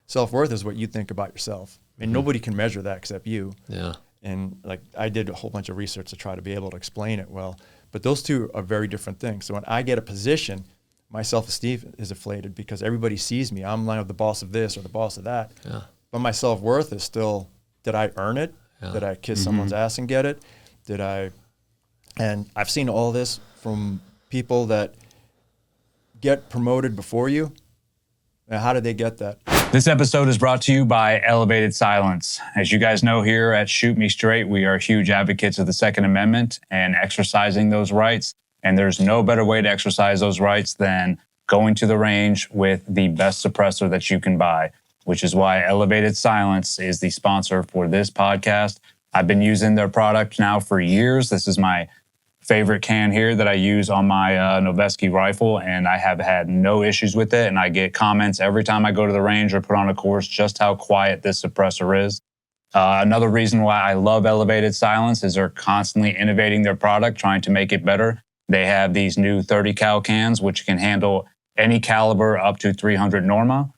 self-worth is what you think about yourself. And nobody can measure that except you. Yeah. And like I did a whole bunch of research to try to be able to explain it well. But those two are very different things. So when I get a position, my self-esteem is inflated because everybody sees me. I'm like the boss of this or the boss of that. Yeah. But my self-worth is still, did I earn it? Yeah. Did I kiss someone's ass and get it? And I've seen all this from people that get promoted before you. And how did they get that? This episode is brought to you by Elevated Silence. As you guys know, here at Shoot Me Straight, we are huge advocates of the Second Amendment and exercising those rights. And there's no better way to exercise those rights than going to the range with the best suppressor that you can buy, which is why Elevated Silence is the sponsor for this podcast. I've been using their product now for years. This is my favorite can here that I use on my Noveske rifle, and I have had no issues with it. And I get comments every time I go to the range or put on a course just how quiet this suppressor is. Another reason why I love Elevated Silence is they're constantly innovating their product, trying to make it better. They have these new 30 cal cans, which can handle any caliber up to 300 Norma.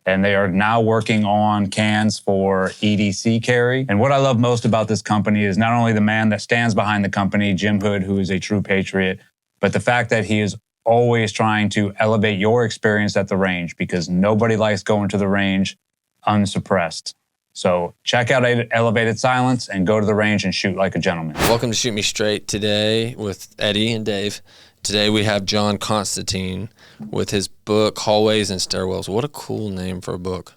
And they are now working on cans for EDC carry. And what I love most about this company is not only the man that stands behind the company, Jim Hood, who is a true patriot, but the fact that he is always trying to elevate your experience at the range, because nobody likes going to the range unsuppressed. So check out Elevated Silence and go to the range and shoot like a gentleman. Welcome to Shoot Me Straight today with Eddie and Dave. Today we have John Constantine with his book, Hallways and Stairwells. What a cool name for a book.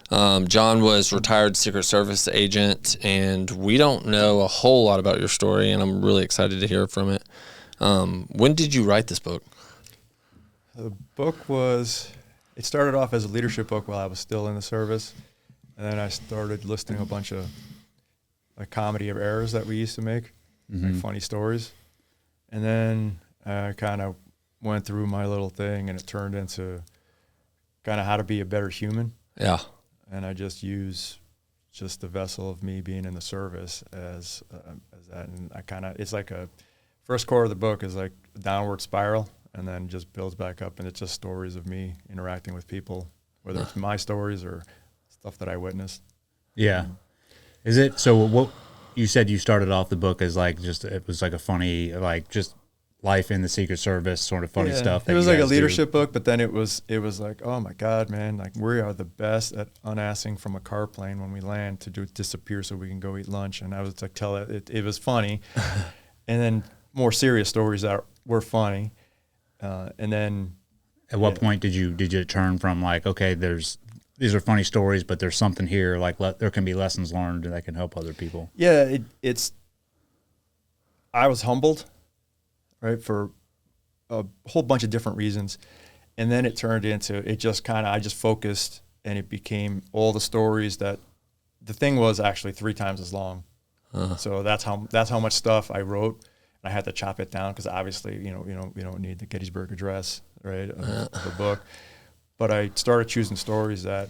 John was retired Secret Service agent, and we don't know a whole lot about your story, and I'm really excited to hear from it. When did you write this book? The book it started off as a leadership book while I was still in the service. And then I started listing a bunch of like comedy of errors that we used to make, like funny stories. And then I kind of went through my little thing, and it turned into kind of how to be a better human. Yeah. And I just use just the vessel of me being in the service as that. And I kind of, it's like first core of the book is like a downward spiral, and then just builds back up. And it's just stories of me interacting with people, whether it's my stories or stuff that I witnessed. Yeah. Is it, so what you said you started off the book as like it was like a funny, like just life in the Secret Service sort of funny stuff. It was like a leadership book, but then it was like, oh my God, man, like we are the best at unassing from a car plane when we land to disappear so we can go eat lunch. And I was like, it was funny. And then more serious stories that were funny. And then at what point did you turn from like, okay, these are funny stories, but there's something here, like there can be lessons learned that can help other people? Yeah, I was humbled, right, for a whole bunch of different reasons. And then it turned into, I just focused, and it became all the stories that, the thing was actually 3 times as long. Uh-huh. So that's how much stuff I wrote. And I had to chop it down because obviously, you don't need the Gettysburg Address, right, of the book. But I started choosing stories that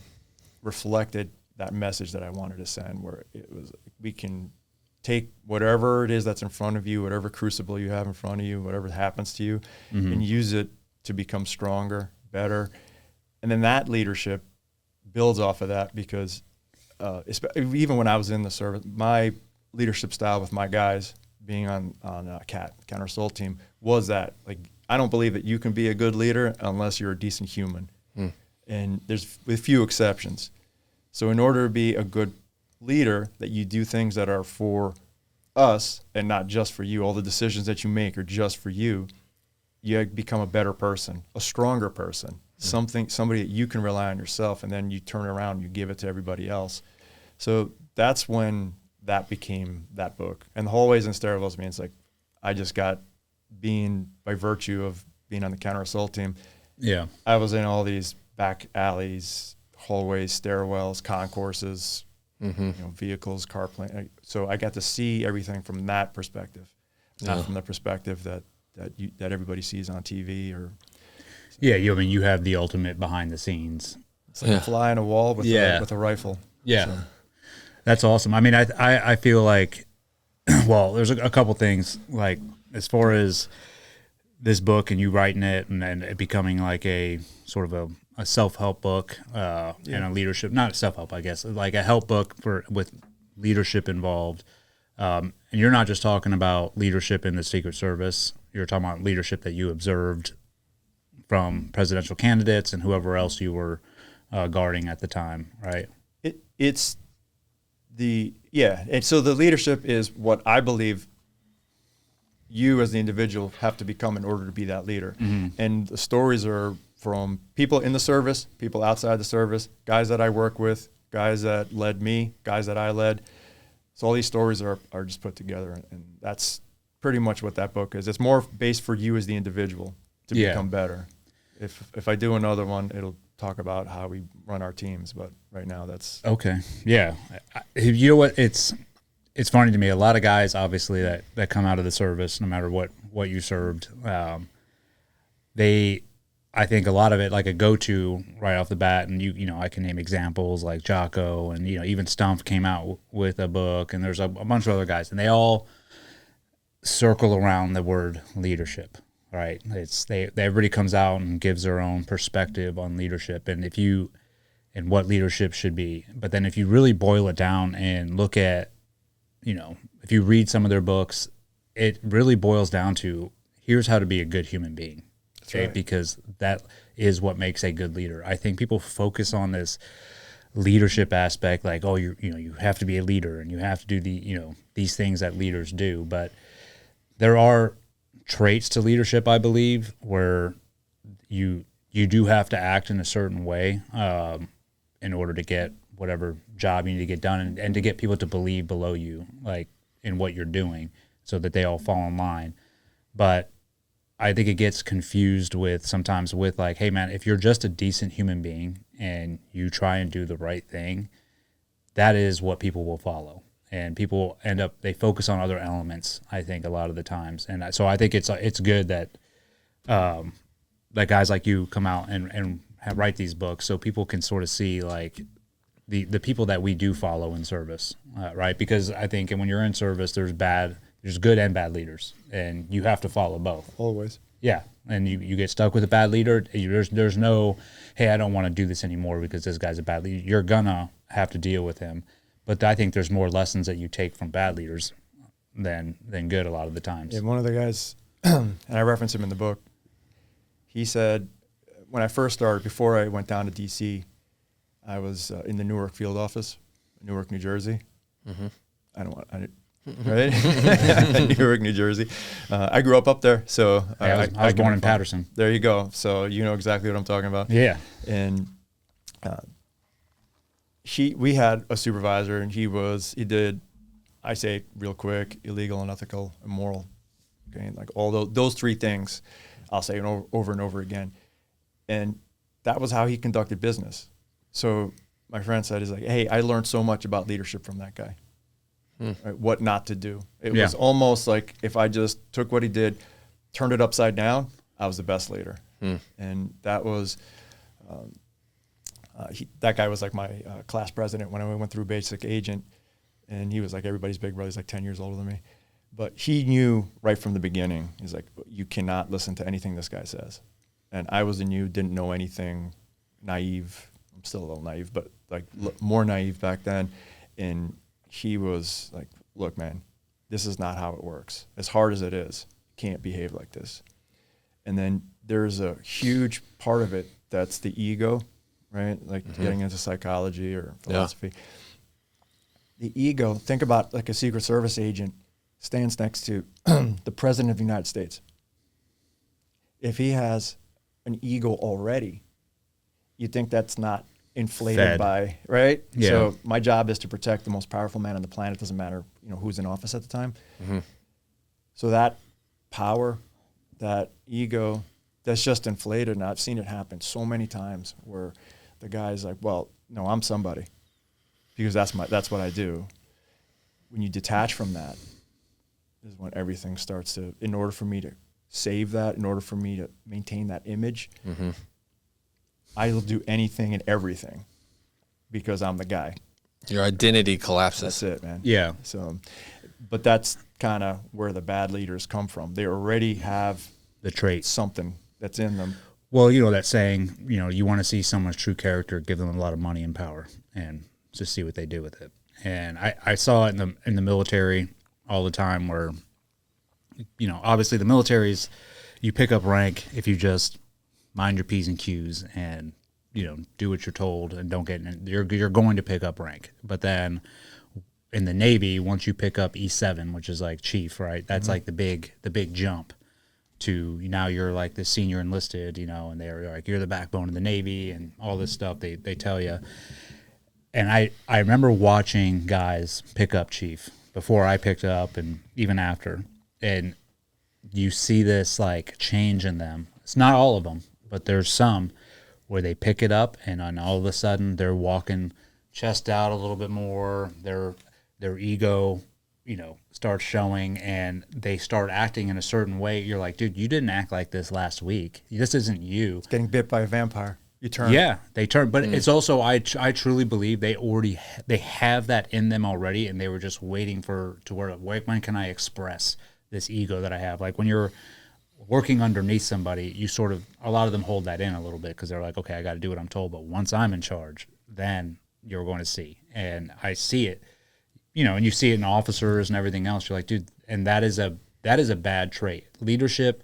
reflected that message that I wanted to send, where it was, we can take whatever it is that's in front of you, whatever crucible you have in front of you, whatever happens to you, and use it to become stronger, better. And then that leadership builds off of that, because even when I was in the service, my leadership style with my guys being on CAT, Counter Assault Team, was that, like, I don't believe that you can be a good leader unless you're a decent human. And there's a few exceptions. So in order to be a good leader, that you do things that are for us and not just for you. All the decisions that you make are just for you. You become a better person, a stronger person, somebody that you can rely on yourself, and then you turn around and you give it to everybody else. So that's when that became that book. And the Hallways and Stairwells means, like, I just got, being by virtue of being on the Counter Assault Team, I was in all these back alleys, hallways, stairwells, concourses, vehicles, car plane. So I got to see everything from that perspective, not from the perspective that everybody sees on TV or. Yeah, you have the ultimate behind the scenes. It's like a fly on a wall with a rifle. Yeah, so. That's awesome. I mean, I feel like, well, there's a couple things, like as far as this book and you writing it and it becoming like a sort of a self-help book and a leadership, not self-help, I guess, like a help book with leadership involved. And you're not just talking about leadership in the Secret Service. You're talking about leadership that you observed from presidential candidates and whoever else you were guarding at the time, right? And so the leadership is what I believe you as the individual have to become in order to be that leader. Mm-hmm. And the stories are from people in the service, people outside the service, guys that I work with, guys that led me, guys that I led. So all these stories are just put together, and that's pretty much what that book is. It's more based for you as the individual to become better. If I do another one, it'll talk about how we run our teams, but right now that's okay. Yeah, you know what? It's funny to me. A lot of guys, obviously, that come out of the service, no matter what you served, I think a lot of it, like a go-to right off the bat, and you know, I can name examples like Jocko, and you know, even Stumpf came out with a book, and there's a bunch of other guys, and they all circle around the word leadership, right? Everybody comes out and gives their own perspective on leadership, and what leadership should be. But then if you really boil it down and look at, you know, if you read some of their books, it really boils down to here's how to be a good human being. Okay, right. Because that is what makes a good leader. I think people focus on this leadership aspect, like, oh, you have to be a leader and you have to do these things that leaders do. But there are traits to leadership, I believe, where you do have to act in a certain way in order to get whatever job you need to get done, and to get people to believe below you, like in what you're doing, so that they all fall in line. But I think it gets confused sometimes with like, hey man, if you're just a decent human being and you try and do the right thing, that is what people will follow. And people they focus on other elements, I think, a lot of the times. And so I think it's good that that guys like you come out and write these books, so people can sort of see like the people that we do follow in service, right? Because I think when you're in service, there's good and bad leaders, and you have to follow both. always. Yeah, and you get stuck with a bad leader. There's no, hey, I don't want to do this anymore because this guy's a bad leader. You're gonna have to deal with him. But I think there's more lessons that you take from bad leaders than good a lot of the times. Yeah, one of the guys, and I reference him in the book, he said, when I first started, before I went down to D.C., I was in the Newark field office, Newark, New Jersey. Mm-hmm. Right? Newark, New Jersey. I grew up there, so I was born in Patterson. There you go. So you know exactly what I'm talking about. Yeah. And we had a supervisor, and he did, I say real quick, illegal, unethical, immoral. Okay, like all those three things, I'll say over and over again. And that was how he conducted business. So my friend said, he's like, hey, I learned so much about leadership from that guy. Right, what not to do. It was almost like if I just took what he did, turned it upside down, I was the best leader. And that was, that guy was like my class president when I went through basic agent, and he was like everybody's big brother. He's like 10 years older than me. But he knew right from the beginning, he's like, you cannot listen to anything this guy says. And I was didn't know anything, naive. I'm still a little naive, but like more naive back then. And he was like, look, man, this is not how it works. As hard as it is, you can't behave like this. And then there's a huge part of it that's the ego, right? Like getting into psychology or philosophy. Yeah. The ego, think about like a Secret Service agent stands next to the President of the United States. If he has an ego already, you think that's not inflated by, right? Yeah. So my job is to protect the most powerful man on the planet. Doesn't matter, who's in office at the time. Mm-hmm. So that power, that ego, that's just inflated. And I've seen it happen so many times where the guy's like, well, no, I'm somebody because that's what I do. When you detach from that is when everything starts to, in order for me to save that, in order for me to maintain that image, I will do anything and everything because I'm the guy. Your identity collapses. That's it, man. Yeah. So, but that's kind of where the bad leaders come from. They already have the trait, something that's in them. Well, you know that saying, you know, you want to see someone's true character, give them a lot of money and power, and just see what they do with it. And I saw it in the military all the time, where, you know, obviously the military's, you pick up rank if you just mind your P's and Q's and, you know, do what you're told and don't get in. You're going to pick up rank. But then in the Navy, once you pick up E7, which is like chief, right? That's like the big jump to now you're like the senior enlisted, you know, and they're like, you're the backbone of the Navy and all this stuff they tell you. And I remember watching guys pick up chief before I picked up and even after. And you see this like change in them. It's not all of them, but there's some where they pick it up and then all of a sudden they're walking chest out a little bit more. Their ego, you know, starts showing and they start acting in a certain way. You're like, dude, you didn't act like this last week. This isn't you. It's getting bit by a vampire. You turn. Yeah, they turn. But it's also, I truly believe they have that in them already, and they were just waiting when can I express this ego that I have? Like when you're working underneath somebody, you sort of, a lot of them hold that in a little bit because they're like, okay, I got to do what I'm told. But once I'm in charge, then you're going to see. And I see it, you know, and you see it in officers and everything else. You're like, dude, and that is a bad trait. Leadership,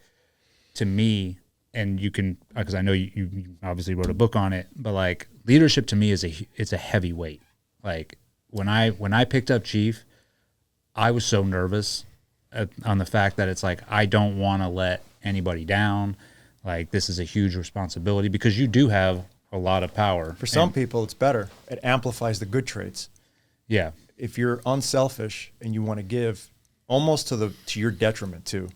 to me, and you can, because I know you obviously wrote a book on it, but like leadership to me it's a heavy weight. Like when I picked up chief, I was so nervous on the fact that it's like, I don't want to let anybody down. Like this is a huge responsibility because you do have a lot of power. For some people, it's better. It amplifies the good traits. Yeah. If you're unselfish and you want to give almost to your detriment too,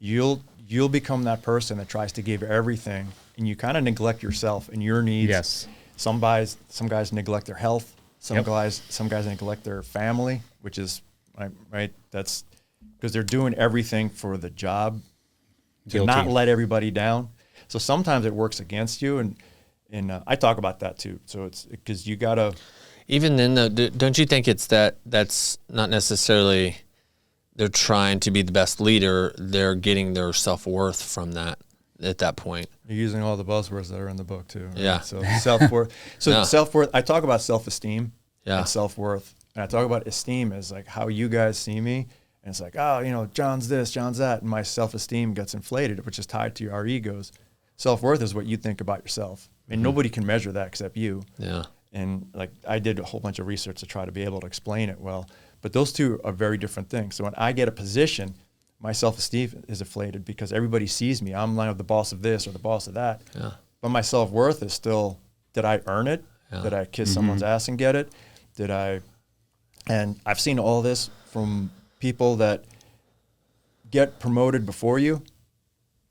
you'll become that person that tries to give everything and you kind of neglect yourself and your needs. Yes. Some guys neglect their health. Some Yep. guys neglect their family, which is right. That's because they're doing everything for the job to Guilty. not let everybody down. So sometimes it works against you, and I talk about that too. So it's because you gotta. Even then, though, don't you think it's that's not necessarily they're trying to be the best leader? They're getting their self-worth from that at that point. You're using all the buzzwords that are in the book too. Right? Yeah. So self-worth. So Yeah. self-worth. I talk about self-esteem Yeah. and self-worth, and I talk about esteem as like how you guys see me, and it's like, oh, you know, John's this, John's that, and my self-esteem gets inflated, which is tied to our egos. Self-worth is what you think about yourself, and nobody can measure that except you. Yeah. And like I did a whole bunch of research to try to be able to explain it well, but those two are very different things. So when I get a position, my self-esteem is inflated because everybody sees me. I'm like the boss of this or the boss of that. Yeah. But my self-worth is still, did I earn it? Yeah. Did I kiss someone's ass and get it? And I've seen all this from people that get promoted before you.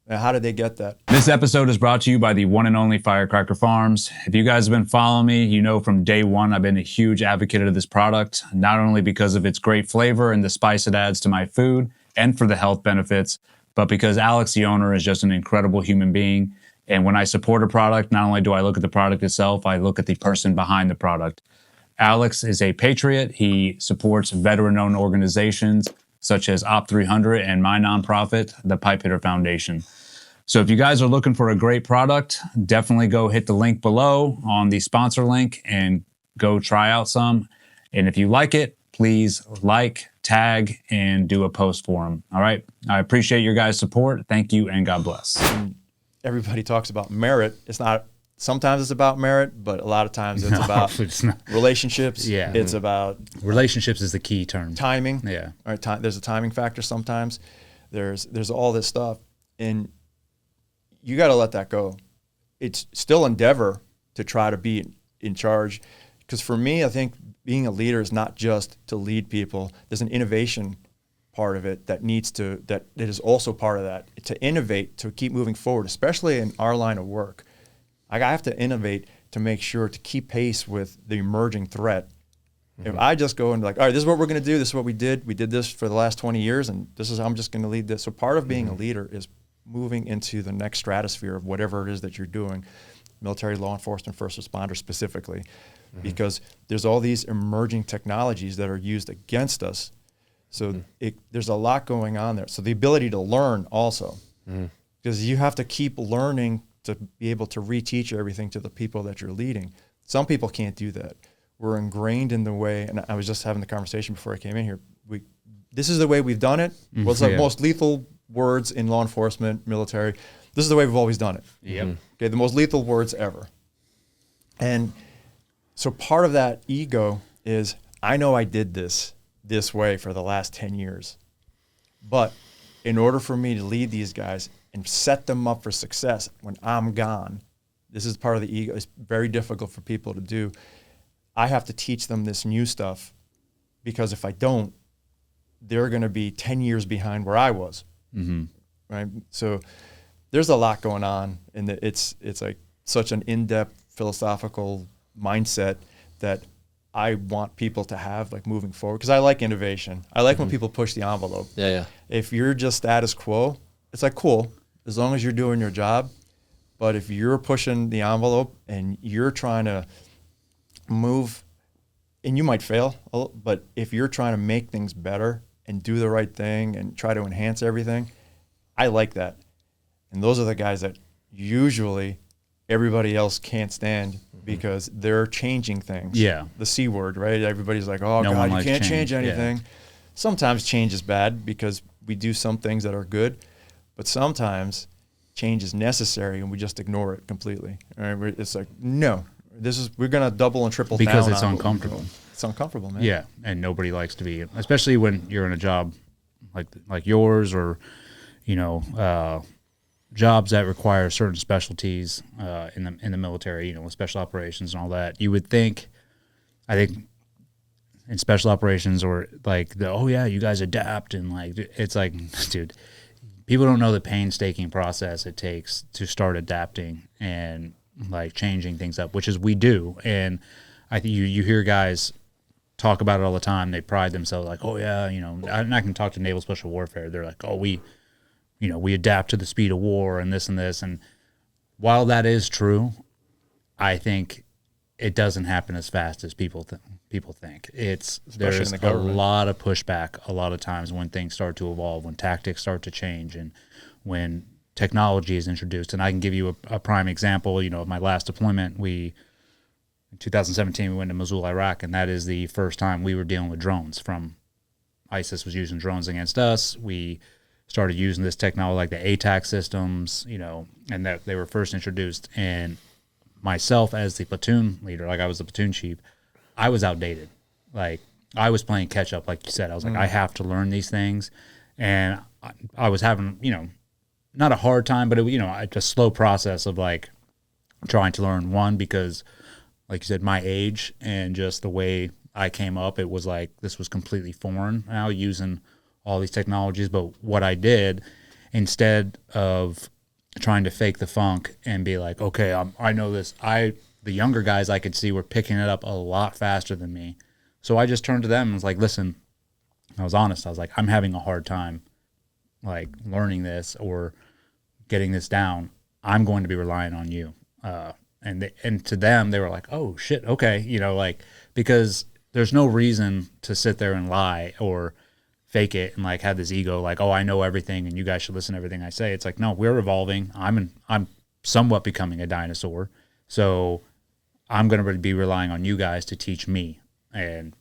Now, how did they get that? This episode is brought to you by the one and only Firecracker Farms. If you guys have been following me, you know from day one I've been a huge advocate of this product, not only because of its great flavor and the spice it adds to my food and for the health benefits, but because Alex, the owner, is just an incredible human being. And when I support a product, not only do I look at the product itself, I look at the person behind the product. Alex is a patriot. He supports veteran-owned organizations such as Op 300 and my nonprofit, the Pipe Hitter Foundation. So if you guys are looking for a great product, definitely go hit the link below on the sponsor link and go try out some. And if you like it, please like, tag, and do a post for them. All right. I appreciate your guys' support. Thank you and God bless. Everybody talks about merit. It's not, sometimes it's about merit, but a lot of times it's about it's not. relationships. Yeah. It's about Relationships is the key term. timing. Yeah. All right, there's a timing factor sometimes. There's all this stuff. And you got to let that go. It's still endeavor to try to be in charge. Because for me, I think being a leader is not just to lead people. There's an innovation part of it that is also part of that. To innovate, to keep moving forward, especially in our line of work. I have to innovate to make sure to keep pace with the emerging threat. If I just go and like, all right, this is what we're going to do. This is what we did. We did this for the last 20 years, and this is how I'm just going to lead this. So part of being a leader is moving into the next stratosphere of whatever it is that you're doing, military, law enforcement, first responders specifically, because there's all these emerging technologies that are used against us. So there's a lot going on there. So the ability to learn also, because you have to keep learning to be able to reteach everything to the people that you're leading. Some people can't do that. We're ingrained in the way, and I was just having the conversation before I came in here. This is the way we've done it. What's the most lethal words in law enforcement, military? This is the way we've always done it. Yep. Okay, the most lethal words ever. And so part of that ego is, I know I did this way for the last 10 years. But in order for me to lead these guys and set them up for success when I'm gone, this is part of the ego. It's very difficult for people to do. I have to teach them this new stuff, because if I don't, they're going to be 10 years behind where I was. Right? So there's a lot going on, and it's like such an in-depth philosophical mindset that I want people to have, like, moving forward, because I like innovation. I like when people push the envelope. Yeah. If you're just status quo, it's like, cool, as long as you're doing your job. But if you're pushing the envelope and you're trying to move, and you might fail, but if you're trying to make things better and do the right thing and try to enhance everything, I like that. And those are the guys that usually everybody else can't stand, because they're changing things. Yeah. The C word, right? Everybody's like, oh, No God, one you likes can't change. change anything. Yeah. Sometimes change is bad because we do some things that are good, but sometimes change is necessary and we just ignore it completely. All right? It's like, no, we're going to double and triple Because down it's on uncomfortable. It's uncomfortable, man. Yeah, and nobody likes to be, especially when you're in a job like yours, or jobs that require certain specialties in the military, with special operations and all that. You would think, I think, in special operations, or like you guys adapt, and like, it's like, dude, people don't know the painstaking process it takes to start adapting and like changing things up, which is we do. And I think you hear guys talk about it all the time. They pride themselves like, oh yeah, and I can talk to Naval Special Warfare. They're like, oh, we adapt to the speed of war and this and this. And while that is true, I think it doesn't happen as fast as people think. There's a lot of pushback a lot of times when things start to evolve, when tactics start to change, and when technology is introduced. And I can give you a prime example. Of my last deployment, in 2017, we went to Mosul, Iraq, and that is the first time we were dealing with drones. From ISIS was using drones against us. We started using this technology, like the ATAC systems, and that they were first introduced. And myself, as the platoon leader, like I was the platoon chief, I was outdated. Like, I was playing catch up, like you said. I was like, I have to learn these things. And I was having, not a hard time, but a slow process of like trying to learn, one, because like you said, my age and just the way I came up, it was like, this was completely foreign now, using all these technologies. But what I did, instead of trying to fake the funk and be like, okay, I know this, the younger guys I could see were picking it up a lot faster than me. So I just turned to them and was like, listen, I was honest. I was like, I'm having a hard time like learning this or getting this down. I'm going to be relying on you. And to them, they were like, oh shit, okay. Because there's no reason to sit there and lie or fake it and like have this ego, like, oh, I know everything and you guys should listen to everything I say. It's like, no, we're evolving. I'm somewhat becoming a dinosaur. So I'm going to be relying on you guys to teach me, and,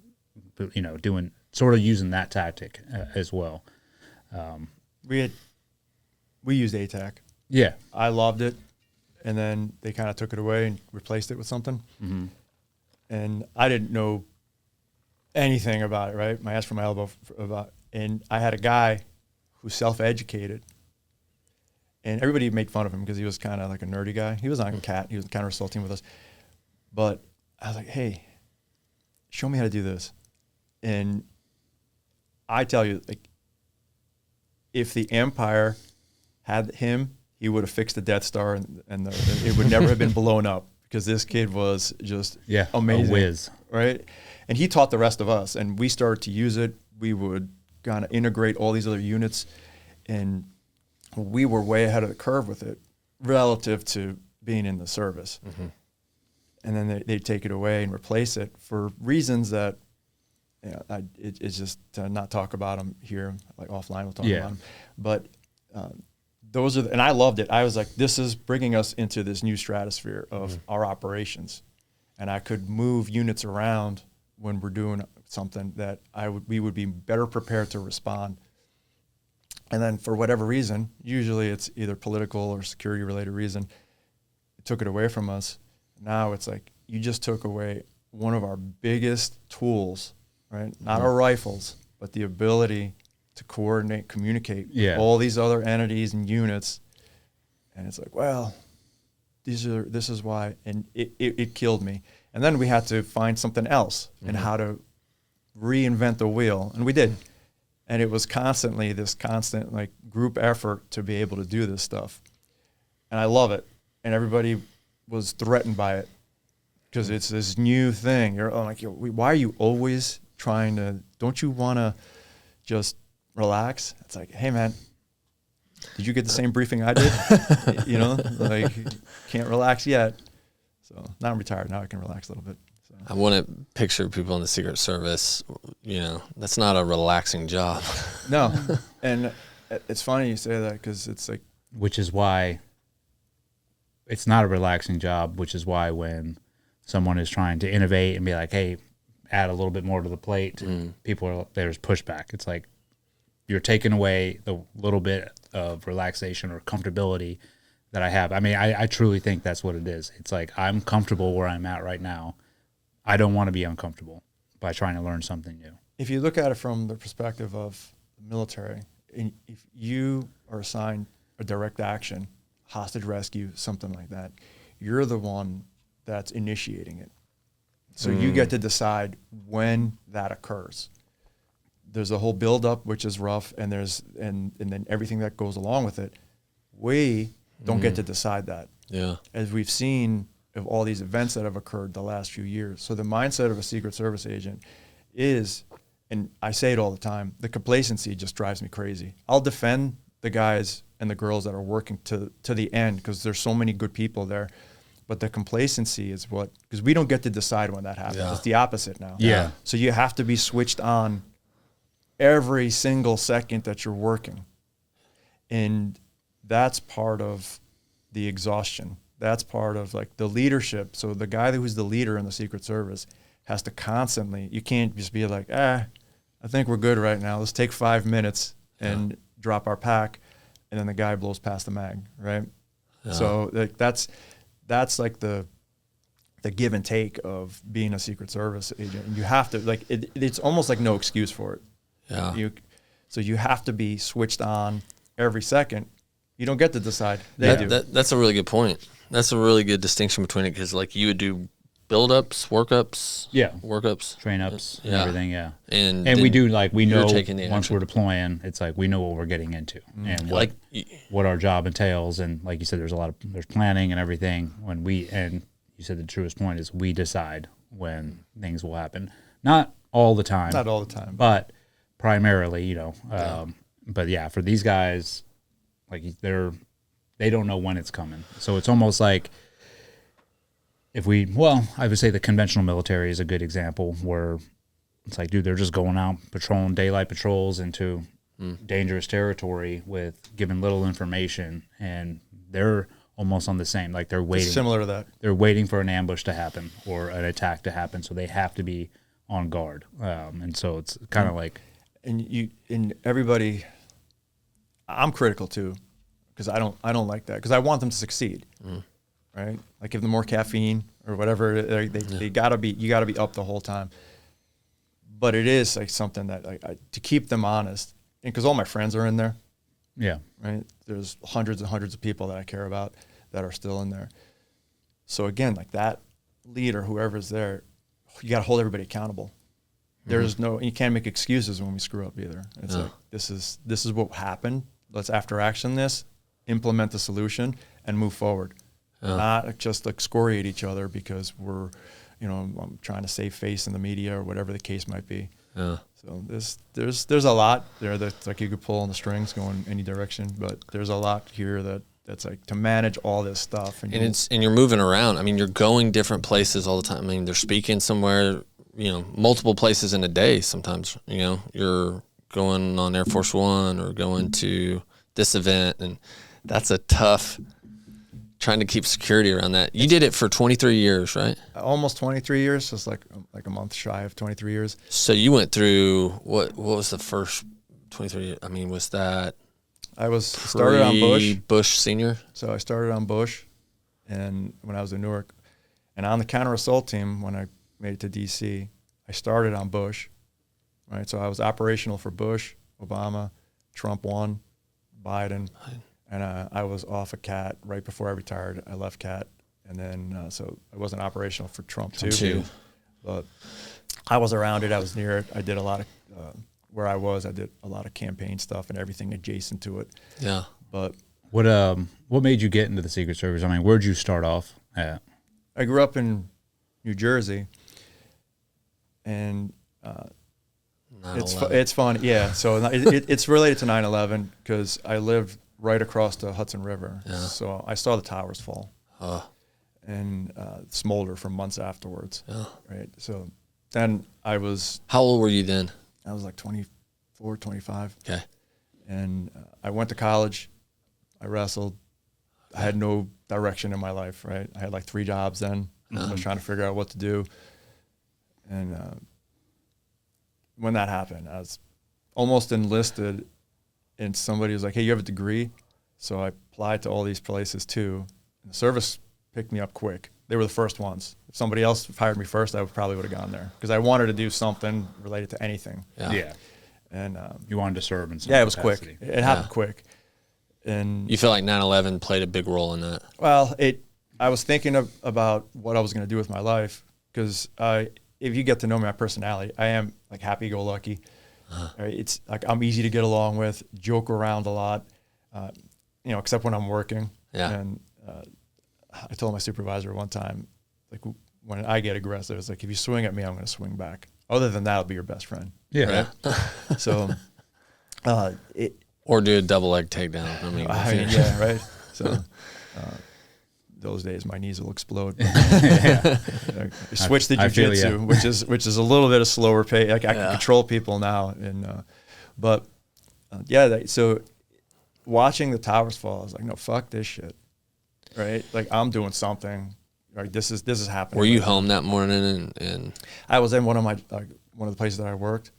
using that tactic as well. We used ATAC. Yeah. I loved it. And then they kind of took it away and replaced it with something. Mm-hmm. And I didn't know anything about it, right? My ass from my elbow and I had a guy who self-educated, and everybody made fun of him because he was kind of like a nerdy guy. He was on CAT. He was counter assault team with us. But I was like, hey, show me how to do this. And I tell you, like, if the Empire had him, he would have fixed the Death Star, and it would never have been blown up, because this kid was just amazing. A whiz. Right? And he taught the rest of us, and we started to use it. We would kind of integrate all these other units, and we were way ahead of the curve with it relative to being in the service. Mm-hmm. And then they'd take it away and replace it for reasons that, it's just to not talk about them here, like offline we'll talk about them. But and I loved it. I was like, this is bringing us into this new stratosphere of our operations. And I could move units around when we're doing something that we would be better prepared to respond. And then for whatever reason, usually it's either political or security related reason, it took it away from us. Now it's like, you just took away one of our biggest tools, right? Not our rifles, but the ability to coordinate, communicate with all these other entities and units. And it's like, well, this is why. And it killed me. And then we had to find something else and how to reinvent the wheel. And we did. And it was constantly this constant like group effort to be able to do this stuff. And I love it. And everybody was threatened by it because it's this new thing. You're like, why are you always trying to, don't you want to just relax? It's like, hey man, did you get the same briefing I did? You know, like can't relax yet. So now I'm retired. Now I can relax a little bit. So. I wouldn't picture people in the Secret Service, you know, that's not a relaxing job. No. And it's funny you say that because it's like. Which is why it's not a relaxing job, which is why when someone is trying to innovate and be like, hey, add a little bit more to the plate, there's pushback. It's like you're taking away the little bit of relaxation or comfortability that I have. I mean, I truly think that's what it is. It's like I'm comfortable where I'm at right now. I don't want to be uncomfortable by trying to learn something new. If you look at it from the perspective of the military, if you are assigned a direct action, hostage rescue, something like that, you're the one that's initiating it. So you get to decide when that occurs. There's a whole buildup, which is rough, and then everything that goes along with it. We don't get to decide that. Yeah. As we've seen of all these events that have occurred the last few years. So the mindset of a Secret Service agent is, and I say it all the time, the complacency just drives me crazy. I'll defend the guys and the girls that are working to the end because there's so many good people there. But the complacency is what, because we don't get to decide when that happens. Yeah. It's the opposite now. Yeah. So you have to be switched on every single second that you're working. And that's part of the exhaustion. That's part of like the leadership. So the guy who's the leader in the Secret Service has to constantly, you can't just be like, I think we're good right now. Let's take 5 minutes and drop our pack. And then the guy blows past the mag, right? Yeah. So like that's like the give and take of being a Secret Service agent. And you have to, like, it's almost like no excuse for it. Yeah. So you have to be switched on every second. You don't get to decide. They do. That's a really good point. That's a really good distinction between it because, like, you would do build-ups, workups, workups, train-ups, and everything, And we do, like, we know once we're deploying, it's like we know what we're getting into and what our job entails. And like you said, there's planning and everything. And you said the truest point is we decide when things will happen. Not all the time. Not all the time. But primarily, you know. But yeah, for these guys, like they don't know when it's coming. So it's almost like I would say the conventional military is a good example where it's like, dude, they're just going out patrolling daylight patrols into dangerous territory with given little information, and they're almost on the same, like they're waiting. It's similar to that. They're waiting for an ambush to happen or an attack to happen, so they have to be on guard. And so it's kind of like, and everybody, I'm critical too, because I don't like that because I want them to succeed. Right? Like give them more caffeine or whatever. You gotta be up the whole time. But it is like something that to keep them honest, and because all my friends are in there. Yeah. Right. There's hundreds and hundreds of people that I care about that are still in there. So again, like that leader, whoever's there, you got to hold everybody accountable. There's you can't make excuses when we screw up either. It's like this is what happened. Let's after action this, implement the solution, and move forward. Not just excoriate each other because we're, I'm trying to save face in the media or whatever the case might be. Yeah. So there's a lot there that's like you could pull on the strings going any direction, but there's a lot here that's like to manage all this stuff. And you're moving around. I mean, you're going different places all the time. I mean, they're speaking somewhere, multiple places in a day sometimes. You're going on Air Force One or going to this event, and That's a tough, trying to keep security around that. You did it for 23 years, right? Almost 23 years. So it's like a month shy of 23 years. So you went through, what was the first 23 years? I mean, was that Started on Bush. Bush Senior? So I started on Bush, and when I was in Newark, and on the counter assault team when I made it to D.C., I started on Bush, right? So I was operational for Bush, Obama, Trump 1, Biden, and I was off of CAT right before I retired. I left CAT, and then so I wasn't operational for Trump 2. But I was around it. I was near it. I did a lot of where I did a lot of campaign stuff and everything adjacent to it. Yeah. But what made you get into the Secret Service? I mean, where'd you start off at? I grew up in New Jersey, and it's fun. Yeah. So it's related to 9/11 because I lived right across the Hudson River. Yeah. So I saw the towers fall and smolder for months afterwards. Yeah. Right. So then I was. How old were you then? I was like 24, 25. Okay. And I went to college. I wrestled. I had no direction in my life, right? I had like 3 jobs then. I was trying to figure out what to do. And when that happened, I was almost enlisted, and somebody was like, hey, you have a degree? So I applied to all these places too. And the service picked me up quick. They were the first ones. If somebody else hired me first, I probably would have gone there because I wanted to do something related to anything. Yeah. And you wanted to serve in some it was capacity. quick. It happened quick. And you feel like 9/11 played a big role in that? Well, I was thinking about what I was going to do with my life because if you get to know my personality, I am like happy-go-lucky. Right? It's like I'm easy to get along with, joke around a lot, except when I'm working. Yeah. And I told my supervisor one time, like when I get aggressive, it's like if you swing at me, I'm going to swing back. Other than that, I'll be your best friend. Yeah. Right? So or do a double leg takedown. I mean yeah, right. So those days my knees will explode. Switch to jiu-jitsu, which is a little bit of slower pace. Like I can control people now, and so watching the towers fall, I was like, no, fuck this shit, right? Like I'm doing something. Right, this is happening. Were you home that morning? And I was in one of the places that I worked,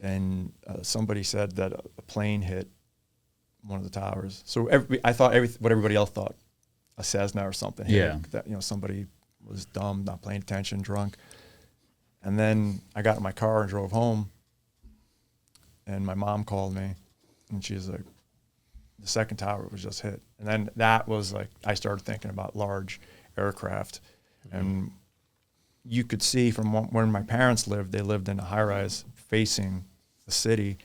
and somebody said that a plane hit one of the towers. So I thought what everybody else thought, a Cessna or something. Yeah. That somebody was dumb, not paying attention, drunk. And then I got in my car and drove home, and my mom called me, and she's like, the second tower was just hit. And then that was like I started thinking about large aircraft, and you could see from where my parents lived, they lived in a high-rise facing the city,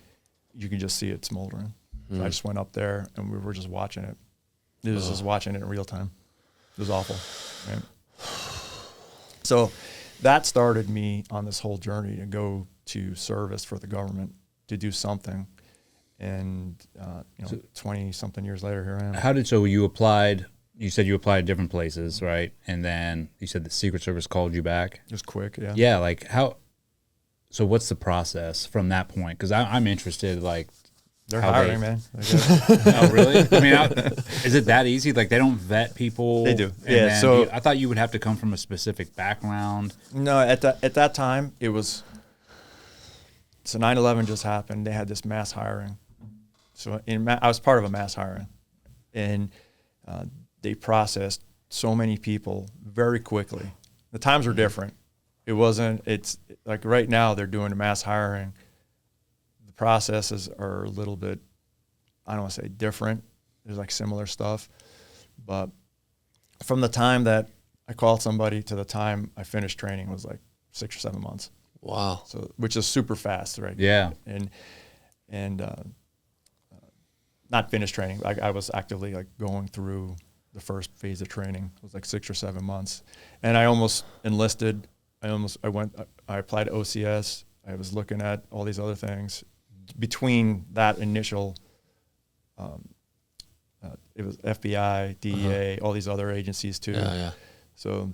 you could just see it smoldering. So I just went up there, and we were just watching it. It was just watching it in real time. It was awful. Right? So that started me on this whole journey to go to service for the government, to do something. And 20-something years later, here I am. So you applied? You said you applied different places, right? And then you said the Secret Service called you back. It was quick, yeah. Yeah, like how? So what's the process from that point? Because I'm interested, like they're hiring, man. Oh, really? I mean, is it that easy? Like they don't vet people? They do. Yeah. So I thought you would have to come from a specific background. No, at that time it was. So 9/11 just happened. They had this mass hiring. So I was part of a mass hiring, and they processed so many people very quickly. The times were different. It's like right now they're doing a mass hiring. The processes are a little bit, I don't want to say different. There's like similar stuff. But from the time that I called somebody to the time I finished training was like 6 or 7 months. Wow. So, which is super fast, right? Yeah. And not finished training. I was actively like going through the first phase of training. It was like 6 or 7 months, and I almost enlisted. I applied to OCS. I was looking at all these other things. Between that initial, it was FBI, DEA, all these other agencies too. Yeah. So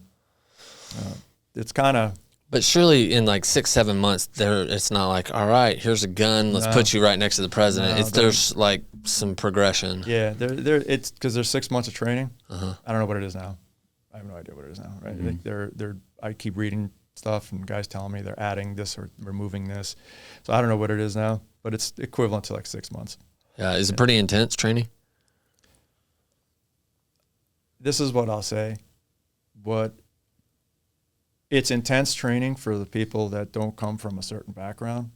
it's kind of But surely in like 6-7 months, it's not like, all right, here's a gun, let's put you right next to the president. No, There's like some progression. Yeah, it's because there's 6 months of training. I don't know what it is now. I have no idea what it is now. Right? I keep reading stuff and guys telling me they're adding this or removing this. So I don't know what it is now, but it's equivalent to like 6 months. Yeah, is it pretty intense training? This is what I'll say. It's intense training for the people that don't come from a certain background.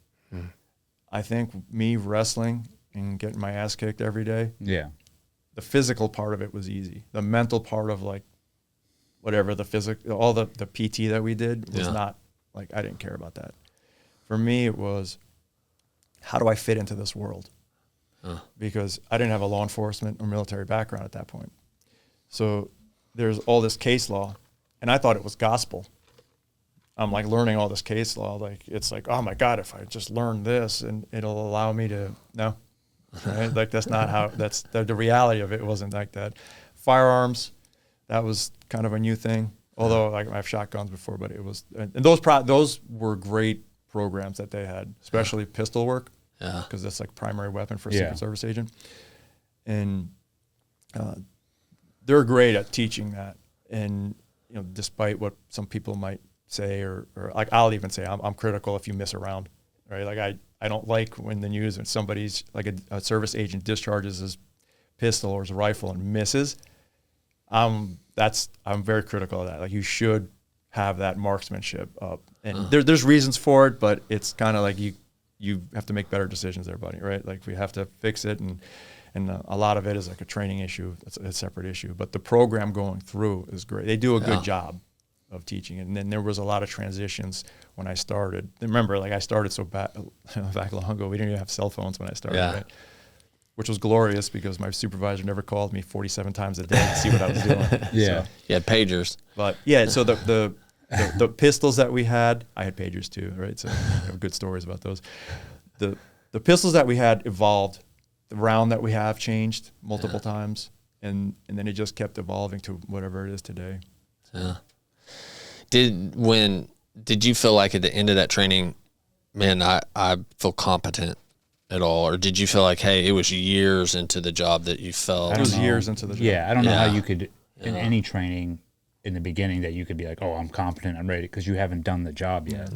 I think me wrestling and getting my ass kicked every day, the physical part of it was easy. The mental part of like whatever all the PT that we did was not like, I didn't care about that. For me, it was, how do I fit into this world? Because I didn't have a law enforcement or military background at that point. So there's all this case law, and I thought it was gospel. I'm like learning all this case law. Like, it's like, oh my God, if I just learn this and it'll allow me to, no, right? Like that's not how, that's the reality of it wasn't like that. Firearms, that was kind of a new thing. Although like I've shot guns before, but it was, and those were great programs that they had, especially pistol work. Yeah. Because that's like primary weapon for a Secret Service agent. And they're great at teaching that. And, you know, despite what some people might say, or like I'll even say I'm critical if you miss around, right? Like I don't like when the news, when somebody's like a service agent discharges his pistol or his rifle and misses. I'm very critical of that. Like you should have that marksmanship up, and there's reasons for it, but it's kind of like you have to make better decisions there, buddy, right? Like we have to fix it, and a lot of it is like a training issue. It's a separate issue, but the program going through is great. They do a good job of teaching it. And then there was a lot of transitions when I started. Remember, like I started so back long ago, we didn't even have cell phones when I started, right? Which was glorious because my supervisor never called me 47 times a day to see what I was doing. So, you had pagers. But yeah, so the pistols that we had, I had pagers too, right? So I have good stories about those. The pistols that we had evolved. The round that we have changed multiple times, and then it just kept evolving to whatever it is today. Yeah. Did you feel like at the end of that training, man, I feel competent at all? Or did you feel like, hey, it was years into the job that you felt? It was years into the job. Yeah, I don't know how you could, in any training in the beginning, that you could be like, oh, I'm competent, I'm ready, because you haven't done the job yet.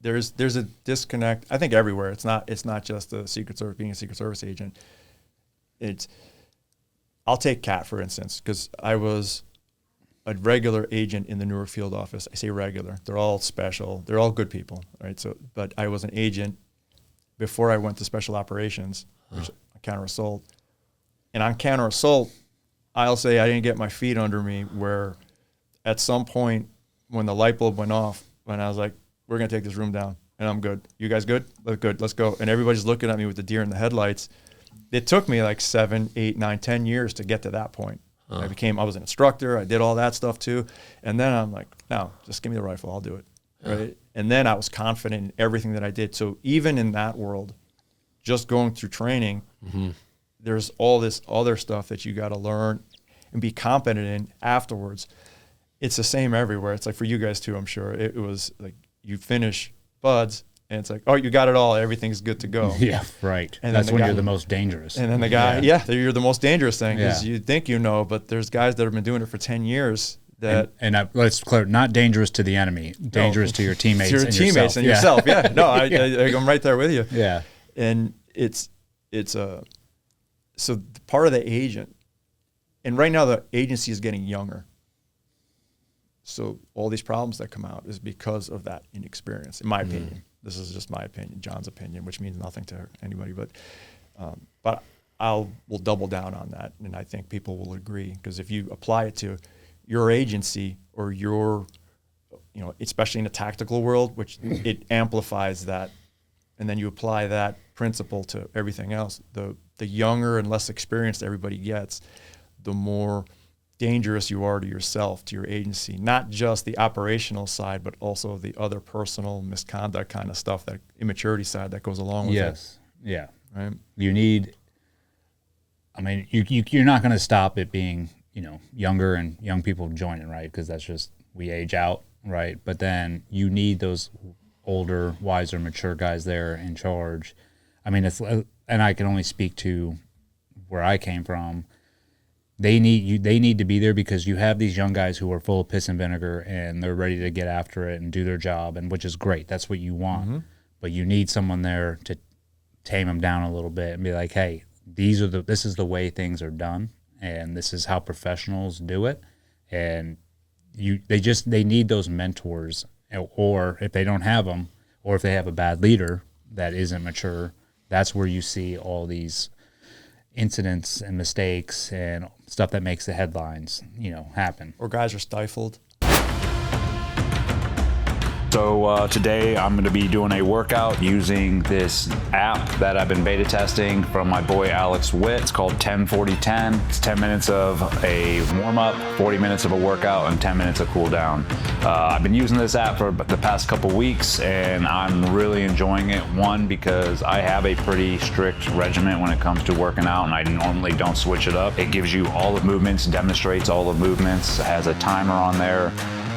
There's a disconnect. I think everywhere. It's not just the Secret Service, being a Secret Service agent. I'll take Cat, for instance, because I was a regular agent in the Newark field office. I say regular. They're all special. They're all good people, right? So, but I was an agent before I went to special operations, which counter assault. And on counter assault, I'll say I didn't get my feet under me, where at some point when the light bulb went off, when I was like, we're going to take this room down, and I'm good. You guys good? Good, let's go. And everybody's looking at me with the deer in the headlights. It took me like 7, 8, 9, 10 years to get to that point. I was an instructor. I did all that stuff too. And then I'm like, no, just give me the rifle. I'll do it. Right. And then I was confident in everything that I did. So even in that world, just going through training, there's all this other stuff that you got to learn and be competent in afterwards. It's the same everywhere. It's like for you guys too, I'm sure. It was like you finish buds and it's like, oh, you got it all. Everything's good to go. Yeah, right. And that's when you're the most dangerous. And then the guy, you're the most dangerous thing because you think you know, but there's guys that have been doing it for 10 years. Let's clear, not dangerous to the enemy, dangerous to your teammates. To your teammates and yourself. Yeah. No, I'm right there with you. Yeah. And so part of the agent, and right now the agency is getting younger. So all these problems that come out is because of that inexperience, in my opinion. This is just my opinion, John's opinion, which means nothing to anybody, but we'll double down on that, and I think people will agree, because if you apply it to your agency or your, especially in a tactical world, which it amplifies that, and then you apply that principle to everything else, the younger and less experienced everybody gets, the more dangerous you are to yourself, to your agency, not just the operational side, but also the other personal misconduct kind of stuff, that immaturity side that goes along with it. Yes. Yeah. Right. You're not going to stop it being, younger and young people joining, right? Because that's just, we age out right? But then you need those older, wiser, mature guys there in charge. I mean, it's, and I can only speak to where I came from. They need you. They need to be there because you have these young guys who are full of piss and vinegar and they're ready to get after it and do their job, and which is great. That's what you want. But you need someone there to tame them down a little bit and be like, "Hey, this is the way things are done, and this is how professionals do it." And they need those mentors, or if they don't have them, or if they have a bad leader that isn't mature, that's where you see all these incidents and mistakes and stuff that makes the headlines, happen. Or guys are stifled. So today I'm going to be doing a workout using this app that I've been beta testing from my boy Alex Witt. It's called 10-40-10. It's 10 minutes of a warm-up, 40 minutes of a workout, and 10 minutes of cool down. I've been using this app for the past couple weeks, and I'm really enjoying it. One, because I have a pretty strict regimen when it comes to working out, and I normally don't switch it up. It gives you all the movements, demonstrates all the movements, has a timer on there.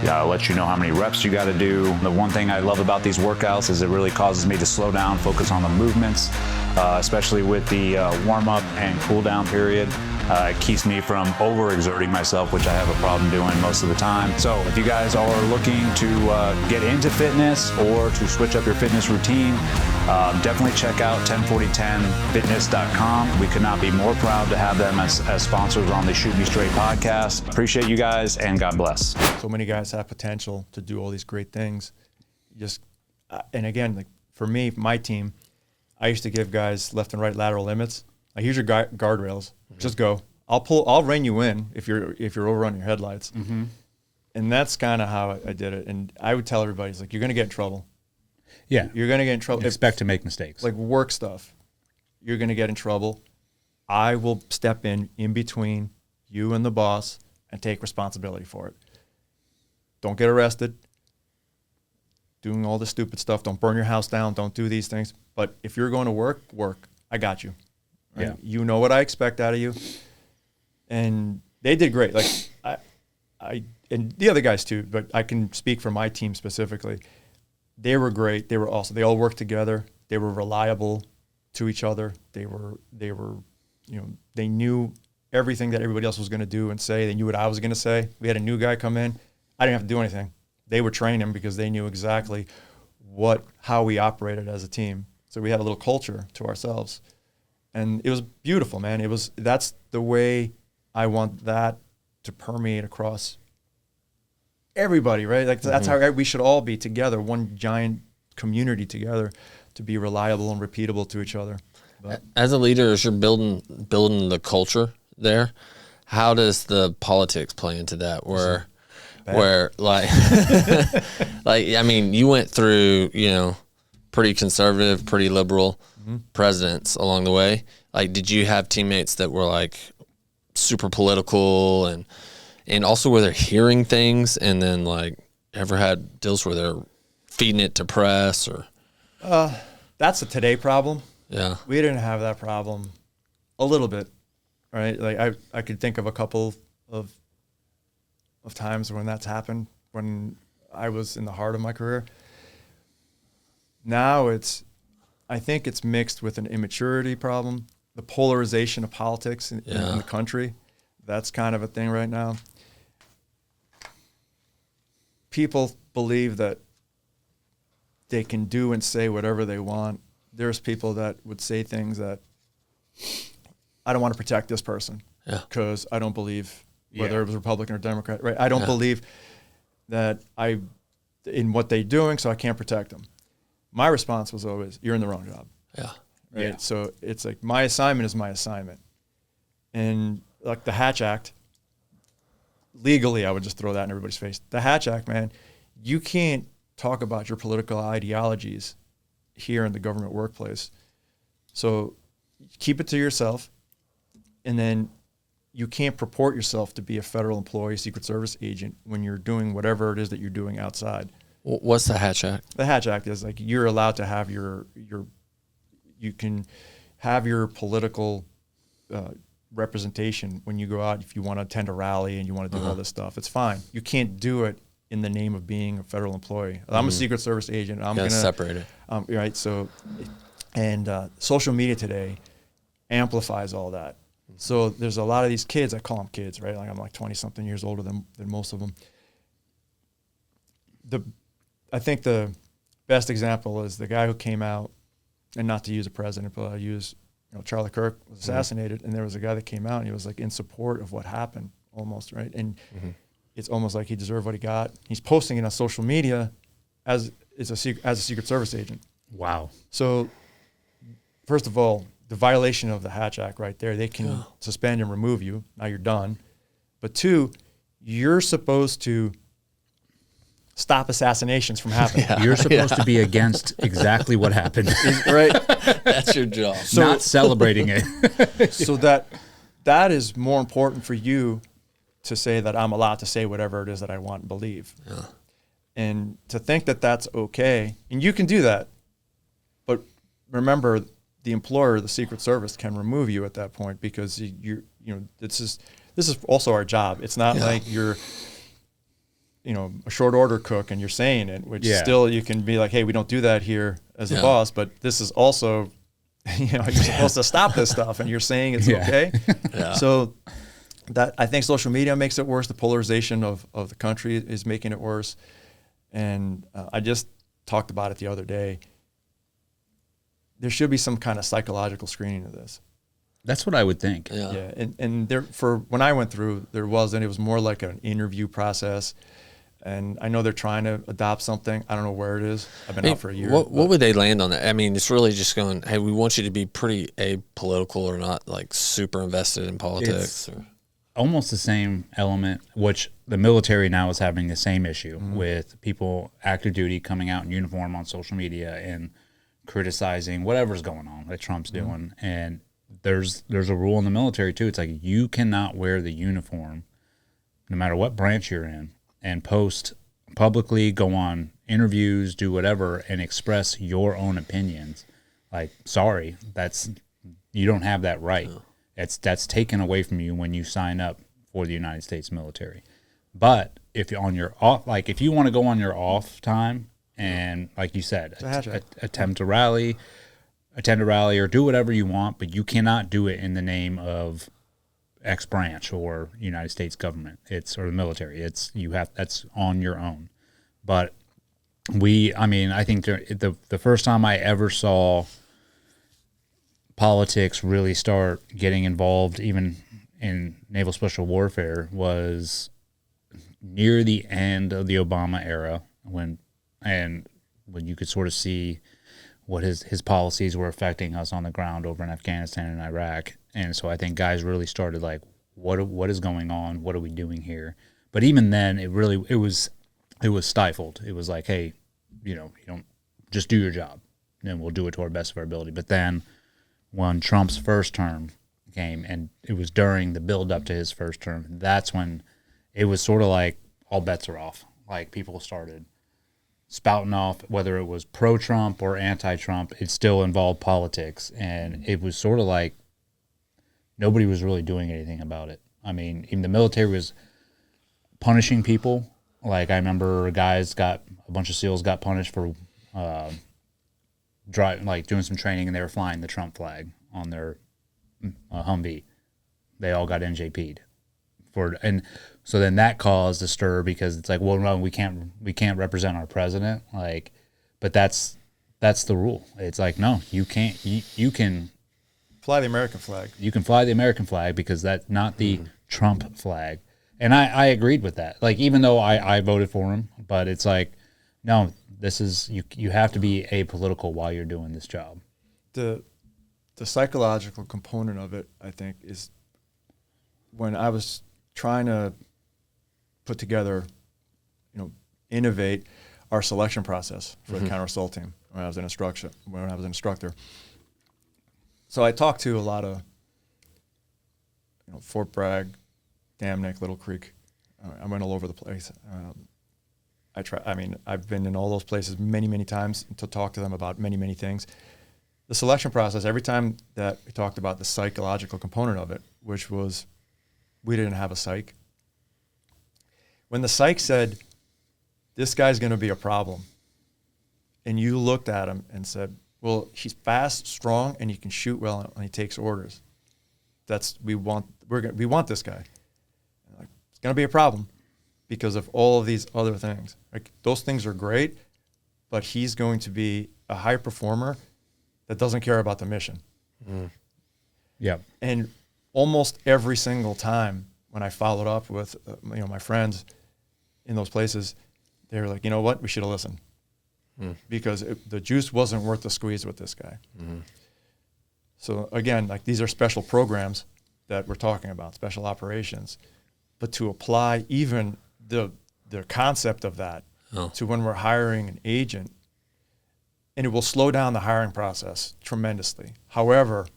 Let you know how many reps you got to do. The one thing I love about these workouts is it really causes me to slow down, focus on the movements, especially with the warm-up and cool-down period. It keeps me from overexerting myself, which I have a problem doing most of the time. So if you guys are looking to get into fitness or to switch up your fitness routine, definitely check out 104010fitness.com. We could not be more proud to have them as sponsors on the Shoot Me Straight podcast. Appreciate you guys, and God bless. So many guys have potential to do all these great things. And again, like for me, my team, I used to give guys left and right lateral limits. Like, here's your guardrails. Just go. I'll rein you in if you're overrunning your headlights. And that's kind of how I did it. And I would tell everybody, it's like, you're going to get in trouble. Yeah. You're going to get in trouble. Expect to make mistakes. Like work stuff. You're going to get in trouble. I will step in between you and the boss and take responsibility for it. Don't get arrested. Doing all this stupid stuff. Don't burn your house down. Don't do these things. But if you're going to work. I got you. Right? Yeah. You know what I expect out of you. And they did great. Like I and the other guys too, but I can speak for my team specifically. They were great. They were awesome. They all worked together. They were reliable to each other. They were they knew everything that everybody else was going to do and say. They knew what I was going to say. We had a new guy come in. I didn't have to do anything. They would train him because they knew exactly how we operated as a team. So we had a little culture to ourselves. And it was beautiful, man. That's the way I want that to permeate across everybody, right? Like that's how we should all be together, one giant community together, to be reliable and repeatable to each other. But as a leader, as you're building the culture there, how does the politics play into that? Where like, I mean, you went through, pretty conservative, pretty liberal presidents along the way. Like, did you have teammates that were like super political and also where they're hearing things and then like ever had deals where they're feeding it to press or? That's a today problem. Yeah. We didn't have that problem a little bit, right? Like I could think of a couple of times when that's happened when I was in the heart of my career. Now I think it's mixed with an immaturity problem, the polarization of politics in the country. That's kind of a thing right now. People believe that they can do and say whatever they want. There's people that would say things that I don't want to protect this person because I don't believe whether it was Republican or Democrat, right? I don't believe that in what they're doing, so I can't protect them. My response was always, you're in the wrong job. Yeah. Right? Yeah. So it's like my assignment is my assignment. And like the Hatch Act, legally I would just throw that in everybody's face. The Hatch Act, man, you can't talk about your political ideologies here in the government workplace. So keep it to yourself, and then you can't purport yourself to be a federal employee, Secret Service agent when you're doing whatever it is that you're doing outside. What's the Hatch Act? The Hatch Act is like you're allowed to have you can have your political representation when you go out. If you want to attend a rally and you want to do all this stuff, it's fine. You can't do it in the name of being a federal employee. I'm a Secret Service agent. I'm going to separate it. Right. So, and social media today amplifies all that. So there's a lot of these kids, I call them kids, right? Like I'm like 20 something years older than most of them. I think the best example is the guy who came out, and not to use a president, but I use, Charlie Kirk was assassinated, and there was a guy that came out and he was like in support of what happened almost, right? And it's almost like he deserved what he got. He's posting it on social media as a Secret Service agent. Wow. So first of all, the violation of the Hatch Act right there, they can suspend and remove you. Now you're done. But two, you're supposed to stop assassinations from happening. You're supposed to be against exactly what happened. Right? That's your job. So, not celebrating it. So that is more important for you to say that I'm allowed to say whatever it is that I want and believe. Yeah. And to think that that's okay, and you can do that, but remember, the employer, the Secret Service, can remove you at that point because this is also our job. It's not like you're, a short order cook and you're saying it, which still you can be like, hey, we don't do that here as a boss, but this is also, you're supposed to stop this stuff, and you're saying it's okay. Yeah. So that, I think social media makes it worse. The polarization of the country is making it worse. And I just talked about it the other day. There should be some kind of psychological screening of this. That's what I would think. Yeah. And there, for when I went through, there wasn't. It was more like an interview process. And I know they're trying to adopt something. I don't know where it is. I've been out for a year. What would they land on that? I mean, it's really just going, hey, we want you to be pretty apolitical or not like super invested in politics. It's almost the same element, which the military now is having the same issue with people active duty coming out in uniform on social media and criticizing whatever's going on that Trump's doing. And there's a rule in the military too. It's like you cannot wear the uniform no matter what branch you're in and post publicly, go on interviews, do whatever, and express your own opinions. Like, sorry, you don't have that right. No. That's taken away from you when you sign up for the United States military. But if you're on your off, like if you want to go on your off time and, like you said, attempt to rally or do whatever you want, but you cannot do it in the name of X branch or United States government. Or the military. That's on your own. But I think the first time I ever saw politics really start getting involved, even in naval special warfare, was near the end of the Obama era when you could sort of see what his policies were affecting us on the ground over in Afghanistan and Iraq. And so I think guys really started like, what is going on? What are we doing here? But even then, it was stifled. It was like, hey, you don't just do your job, and we'll do it to our best of our ability. But then when Trump's first term came, and it was during the build up to his first term, that's when it was sort of like all bets are off. Like people started spouting off, whether it was pro-Trump or anti-Trump, it still involved politics. And it was sort of like nobody was really doing anything about it. I mean, even the military was punishing people. Like I remember a bunch of SEALs got punished for doing some training, and they were flying the Trump flag on their Humvee. They all got NJP'd and so then that caused a stir because it's like, well, no, we can't represent our president. Like, but that's the rule. It's like, no, you can't. You can fly the American flag. You can fly the American flag because that's not the Trump flag. And I agreed with that. Like, even though I voted for him, but it's like, no, this is you have to be apolitical while you're doing this job. The psychological component of it, I think, is when I was trying to put together, innovate our selection process for the counter-assault team when I was an instructor. So I talked to a lot of, Fort Bragg, Dam Neck, Little Creek. I went all over the place. I've been in all those places many, many times to talk to them about many, many things. The selection process, every time that we talked about the psychological component of it, which was we didn't have a psych. When the psych said, this guy's going to be a problem. And you looked at him and said, well, he's fast, strong, and he can shoot well, and he takes orders. We want this guy. Like, it's going to be a problem because of all of these other things. Like, those things are great, but he's going to be a high performer that doesn't care about the mission. Yeah. And almost every single time when I followed up with my friends in those places, they were like, you know what, we should have listened. Because the juice wasn't worth the squeeze with this guy. So again, like, these are special programs that we're talking about, special operations. But to apply even the concept of that to when we're hiring an agent, and it will slow down the hiring process tremendously. However,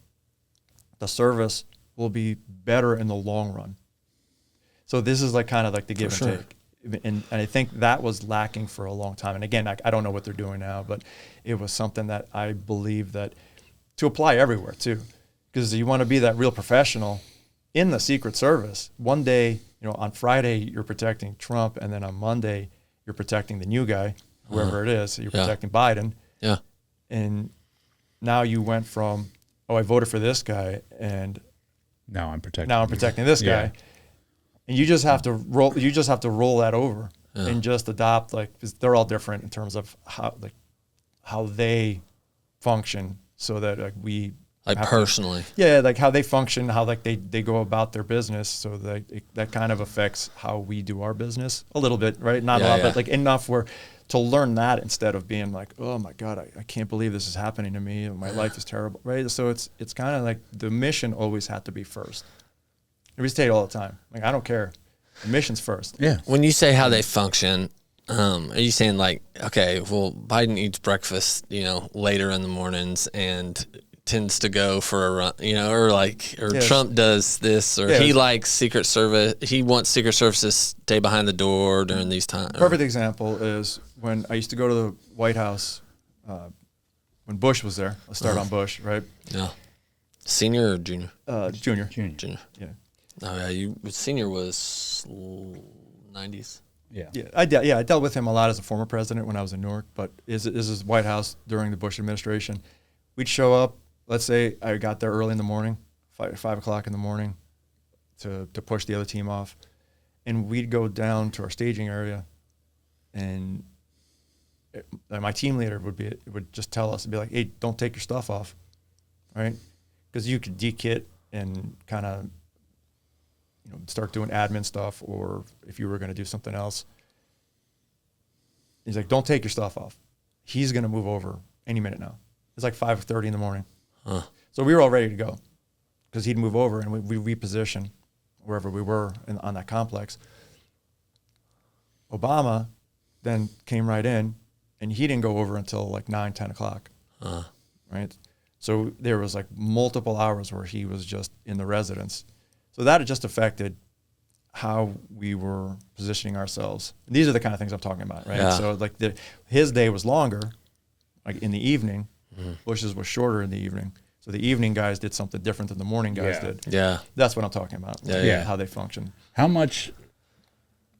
the service will be better in the long run. So this is like kind of like the give and take. And I think that was lacking for a long time. And again, I don't know what they're doing now, but it was something that I believe that to apply everywhere too, because you want to be that real professional in the Secret Service. One day, on Friday, you're protecting Trump, and then on Monday, you're protecting the new guy, whoever it is. You're protecting Biden. Yeah. And now you went from, I voted for this guy, and now I'm protecting this guy. And you just have to roll. You just have to roll that over and just adopt. Like, 'cause they're all different in terms of how they function, so that we personally. like how they function, how they go about their business, so that kind of affects how we do our business a little bit, right? Not a lot, but like enough where to learn that instead of being like, oh my God, I can't believe this is happening to me. My life is terrible, right? So it's kind of like the mission always had to be first. We say it all the time. Like, I don't care. The mission's first. Yeah. When you say how they function, are you saying like, okay, well, Biden eats breakfast, later in the mornings and tends to go for a run, or Trump does this, or he likes Secret Service. He wants Secret Service to stay behind the door during these times. Perfect example is when I used to go to the White House when Bush was there. Let's start on Bush, right? Yeah. Senior or junior? Junior. Yeah. Oh yeah, senior was 90s. Yeah. I dealt with him a lot as a former president when I was in Newark, but is his White House during the Bush administration. We'd show up. Let's say I got there early in the morning, 5 o'clock in the morning, to push the other team off, and we'd go down to our staging area, and my team leader would just tell us, to be like, hey, don't take your stuff off, right? Because you could de-kit and kind of start doing admin stuff, or if you were going to do something else. He's like, don't take your stuff off. He's going to move over any minute now. It's like 5:30 in the morning. So we were all ready to go because he'd move over, and we reposition wherever we were on that complex. Obama then came right in, and he didn't go over until like 9, 10 o'clock. Right? So there was like multiple hours where he was just in the residence. So that had just affected how we were positioning ourselves. And these are the kind of things I'm talking about, right? Yeah. So like his day was longer, like in the evening. Bush's was shorter in the evening. So the evening guys did something different than the morning guys did. Yeah. That's what I'm talking about. Yeah. How they function. How much?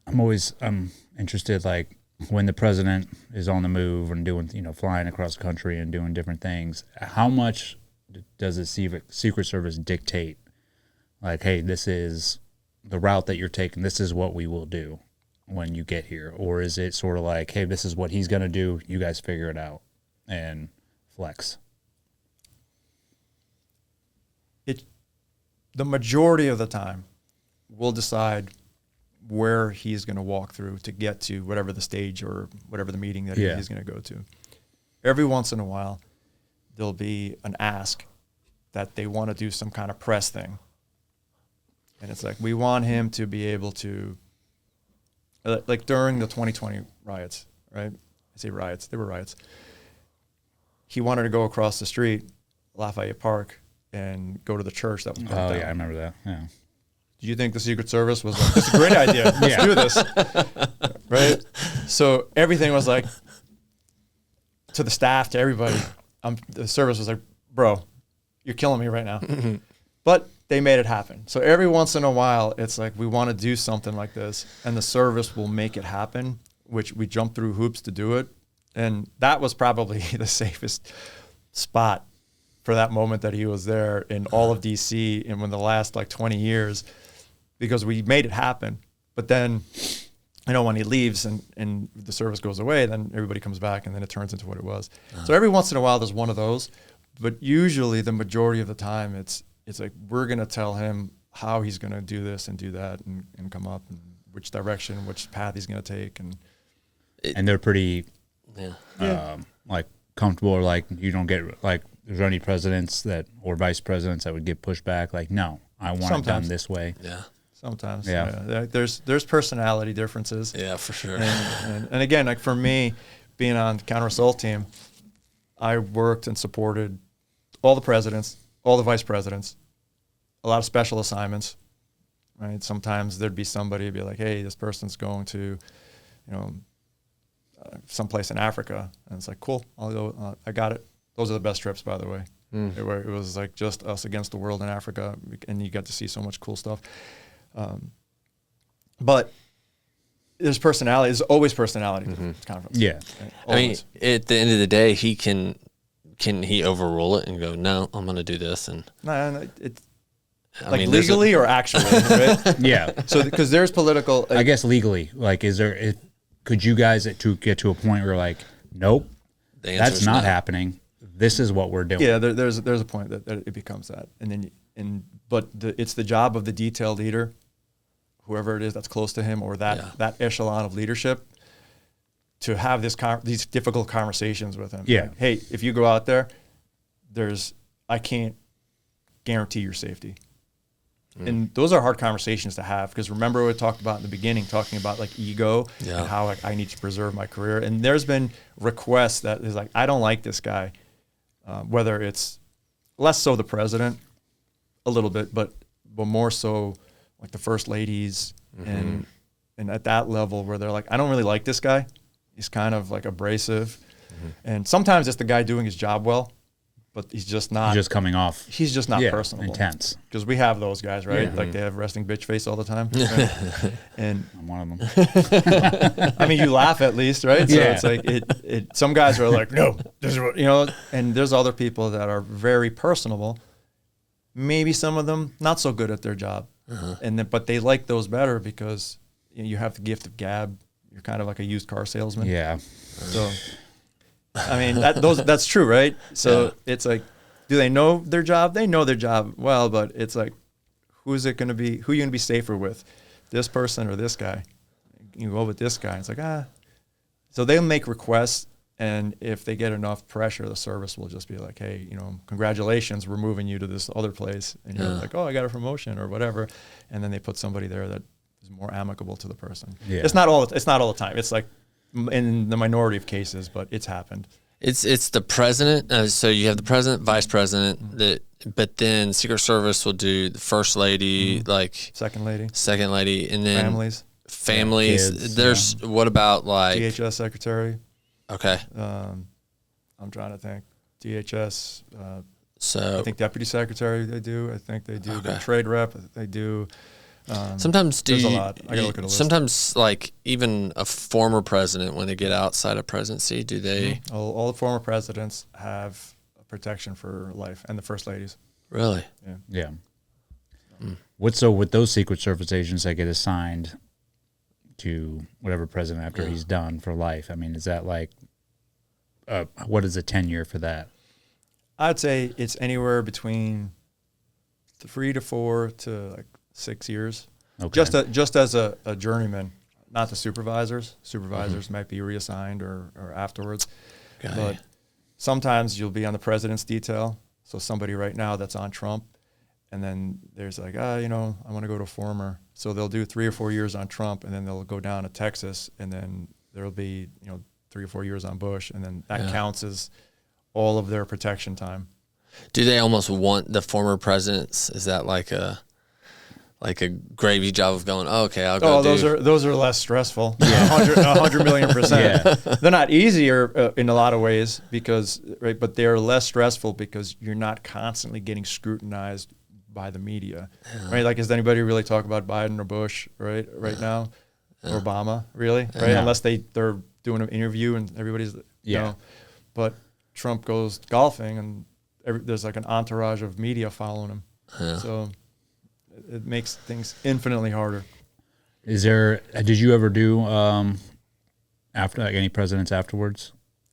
I'm interested, like, when the president is on the move and doing, flying across the country and doing different things, how much does the Secret Service dictate? Like, hey, this is the route that you're taking. This is what we will do when you get here. Or is it sort of like, hey, this is what he's going to do. You guys figure it out and flex? The majority of the time, we'll decide where he's going to walk through to get to whatever the stage or whatever the meeting that he's going to go to. Every once in a while, there'll be an ask that they want to do some kind of press thing. And it's like, we want him to be able to, like during the 2020 riots, right? I say riots, they were riots. He wanted to go across the street, Lafayette Park, and go to the church that was burnt down. Yeah, I remember that. Yeah. Do you think the Secret Service was like, that's a great idea, let's do this, right? So everything was like, to the staff, to everybody, the service was like, bro, you're killing me right now. But they made it happen. So every once in a while, it's like, we want to do something like this, and the service will make it happen which we jumped through hoops to do it. And that was probably the safest spot for that moment that he was there in all of DC in the last like 20 years, because we made it happen. But then, when he leaves and the service goes away, then everybody comes back and then it turns into what it was. So every once in a while there's one of those, but usually the majority of the time it's like, we're going to tell him how he's going to do this and do that and come up, and which direction, which path he's going to take. And they're pretty like comfortable, or like you don't get like, there's any presidents or vice presidents that would get pushed back, like, no, I want it done this way. Yeah. Sometimes, yeah. There's personality differences. Yeah, for sure. And again, like for me, being on the counter assault team, I worked and supported all the presidents, all the vice presidents, a lot of special assignments. Right? Sometimes there'd be somebody be like, "Hey, this person's going to, someplace in Africa," and it's like, "Cool, I'll go. I got it." Those are the best trips, by the way. It was like just us against the world in Africa, and you got to see so much cool stuff. But there's personality. There's always personality. Yeah. I mean, at the end of the day, he can he overrule it and go, no, I'm going to do this? And no, it's I like mean, legally or actually, right? Yeah. So because there's political, I guess legally, like, could you guys get to a point where like, nope, the answer's that's not no. happening. This is what we're doing. Yeah, there's a point that it becomes that, and then it's the job of the detail leader, whoever it is that's close to him, or that echelon of leadership, to have these difficult conversations with him. Yeah. Like, hey, if you go out there, I can't guarantee your safety. And those are hard conversations to have, because remember what we talked about in the beginning, talking about like ego and how like I need to preserve my career. And there's been requests that is like, I don't like this guy, whether it's less so the president, a little bit, but more so like the first ladies and at that level where they're like, I don't really like this guy. He's kind of like abrasive. And sometimes it's the guy doing his job well, but he's just not. He's just coming off. He's just not personable. Intense. Because we have those guys, right? Yeah. Like they have resting bitch face all the time. Right? And I'm one of them. I mean, you laugh at least, right? So Yeah. it's like some guys are like, no, this is what, and there's other people that are very personable. Maybe some of them not so good at their job, but they like those better because you have the gift of gab. You're kind of like a used car salesman. Yeah. So, I mean, that's true, right? So it's like, do they know their job? They know their job well, but it's like, who are you going to be safer with? This person or this guy? You go with this guy. It's like, So they'll make requests, and if they get enough pressure, the service will just be like, hey, congratulations, we're moving you to this other place. And you're like, oh, I got a promotion or whatever. And then they put somebody there that is more amicable to the person. Yeah. It's not all the time. It's like in the minority of cases, but it's happened. It's the president. So you have the president, vice president, but then Secret Service will do the first lady, like Second lady, and then families. Kids, There's what about like DHS secretary? Okay. I'm trying to think. DHS. So I think deputy secretary they do. I think they do the trade rep. They do. Sometimes there's a lot. I gotta look at a list. Sometimes, like even a former president, when they get outside of presidency, do they? All the former presidents have protection for life, and the first ladies. Really? Yeah. So with those Secret Service agents that get assigned to whatever president after he's done for life, I mean, is that like, what is the tenure for that? I'd say it's anywhere between 3 to 4 to like 6 years. Okay. Just as a journeyman, not the supervisors. Supervisors might be reassigned or afterwards. But sometimes you'll be on the president's detail. So somebody right now that's on Trump, and then there's like, I want to go to a former. So they'll do 3 or 4 years on Trump, and then they'll go down to Texas, and then there'll be 3 or 4 years on Bush, and then that counts as all of their protection time. Do they almost want the former presidents? Is that like a gravy job of going, I'll go those are less stressful. 100 million %. Yeah. They're not easier in a lot of ways but they're less stressful because you're not constantly getting scrutinized by the media, right? Like, does anybody really talk about Biden or Bush right now? Obama, really, right? Yeah. Unless they're doing an interview and everybody's, you Yeah. know. But Trump goes golfing and there's like an entourage of media following him. Yeah. So it makes things infinitely harder. Did you ever do after like any presidents afterwards?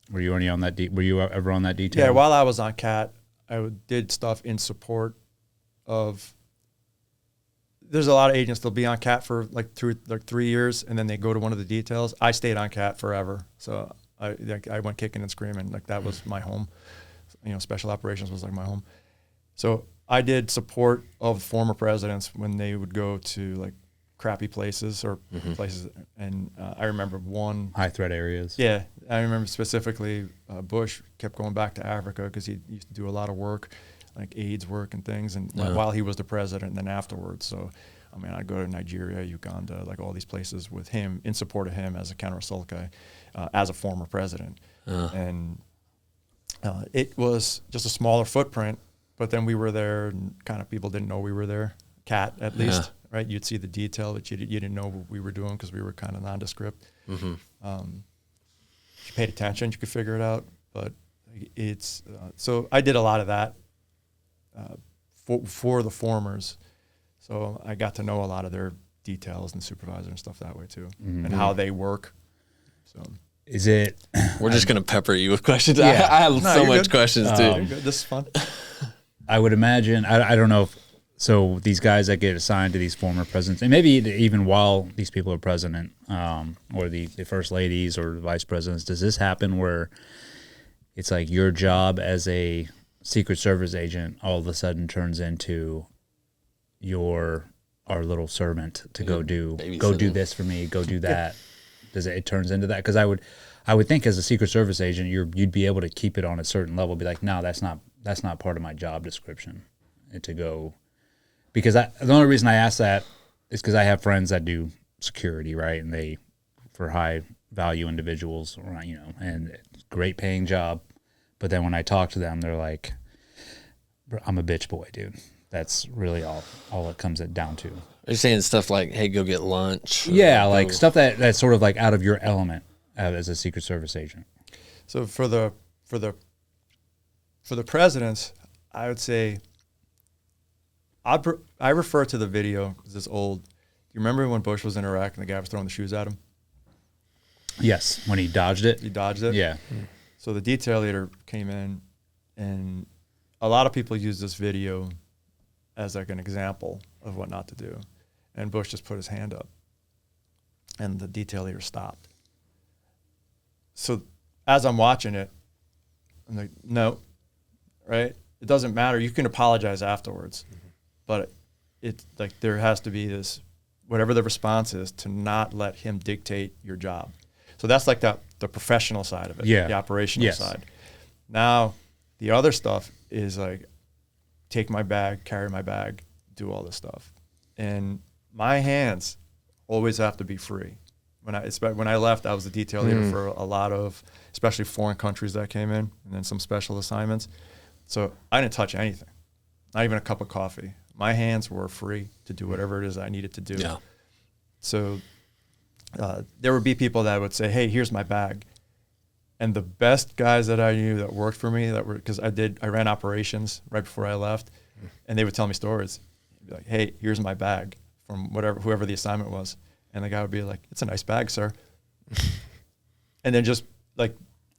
Were you ever on that detail? Yeah, while I was on CAT, did stuff in support of. There's a lot of agents that'll be on CAT for like 3 years, and then they go to one of the details. I stayed on CAT forever, so I went kicking and screaming. Like that was my home. You know, special operations was like my home. So I did support of former presidents when they would go to like crappy places or places, and I remember one high threat areas. Yeah, I remember specifically Bush kept going back to Africa because he used to do a lot of work, like AIDS work and things, and while he was the president and then afterwards. So, I mean, I'd go to Nigeria, Uganda, like all these places with him, in support of him as a counter-assault guy, as a former president. And it was just a smaller footprint, but then we were there and kind of people didn't know we were there, CAT at least, right? You'd see the detail, but you didn't know what we were doing because we were kind of nondescript. If you paid attention, you could figure it out. But it's so I did a lot of that for the formers. So I got to know a lot of their details and supervisor and stuff that way too, and how they work. So is it? We're just gonna pepper you with questions. Yeah. I have so much good. questions too. You're good. This is fun. I would imagine. I don't know if. So these guys that get assigned to these former presidents, and maybe even while these people are president, or the first ladies or vice presidents, does this happen where it's like your job as a Secret Service agent all of a sudden turns into our little servant to go do this for me, go do that? Does it turns into that? Because I would think as a Secret Service agent, you'd be able to keep it on a certain level, be like, no, that's not part of my job description, and to go. Because the only reason I ask that is because I have friends that do security, right? And they, for high value individuals, you know, and great paying job. But then when I talk to them, they're like, I'm a bitch boy, dude. That's really all it comes down to. Are you saying stuff like, hey, go get lunch? Yeah, like stuff that's sort of like out of your element as a Secret Service agent. So for the presidents, I would say I refer to the video as this old. Do you remember when Bush was in Iraq and the guy was throwing the shoes at him? Yes, when he dodged it. He dodged it? Yeah. So the detail leader came in, and a lot of people use this video as like an example of what not to do. And Bush just put his hand up, and the detail leader stopped. So as I'm watching it, I'm like, no, right? It doesn't matter. You can apologize afterwards. But it's like there has to be this, whatever the response is, to not let him dictate your job. So that's like the professional side of it, the operational side. Now, the other stuff is like take my bag, carry my bag, do all this stuff. And my hands always have to be free. When I left, I was the detail leader for a lot of, especially foreign countries that came in, and then some special assignments. So I didn't touch anything, not even a cup of coffee. My hands were free to do whatever it is I needed to do. Yeah. So there would be people that would say, hey, here's my bag. And the best guys that I knew that worked for me, because I ran operations right before I left, and they would tell me stories. Be like, hey, here's my bag from whoever the assignment was. And the guy would be like, it's a nice bag, sir. And then just like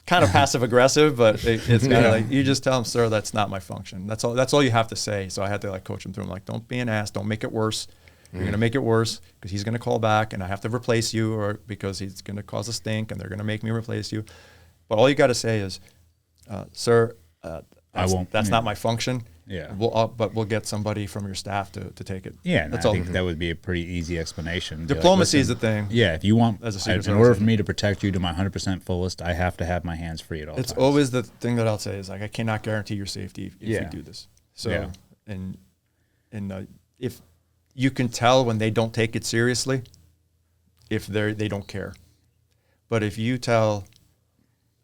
kind of passive aggressive, but it's kind of like, you just tell him, sir, that's not my function. That's all you have to say. So I had to like coach him through. I'm like, don't be an ass. Don't make it worse. You're going to make it worse because he's going to call back and I have to replace you, or because he's going to cause a stink and they're going to make me replace you. But all you got to say is, sir, that's not my function. Yeah. But we'll get somebody from your staff to take it. Yeah, and that's I all. think that would be a pretty easy explanation. Diplomacy is the thing. Yeah, if you want, As a Secret in Service order for agent. me to protect you to my 100% fullest, I have to have my hands free at all It's times. always the thing that I'll say is like, I cannot guarantee your safety if you do this. So, and if you can tell when they don't take it seriously, if they don't care. But if you tell,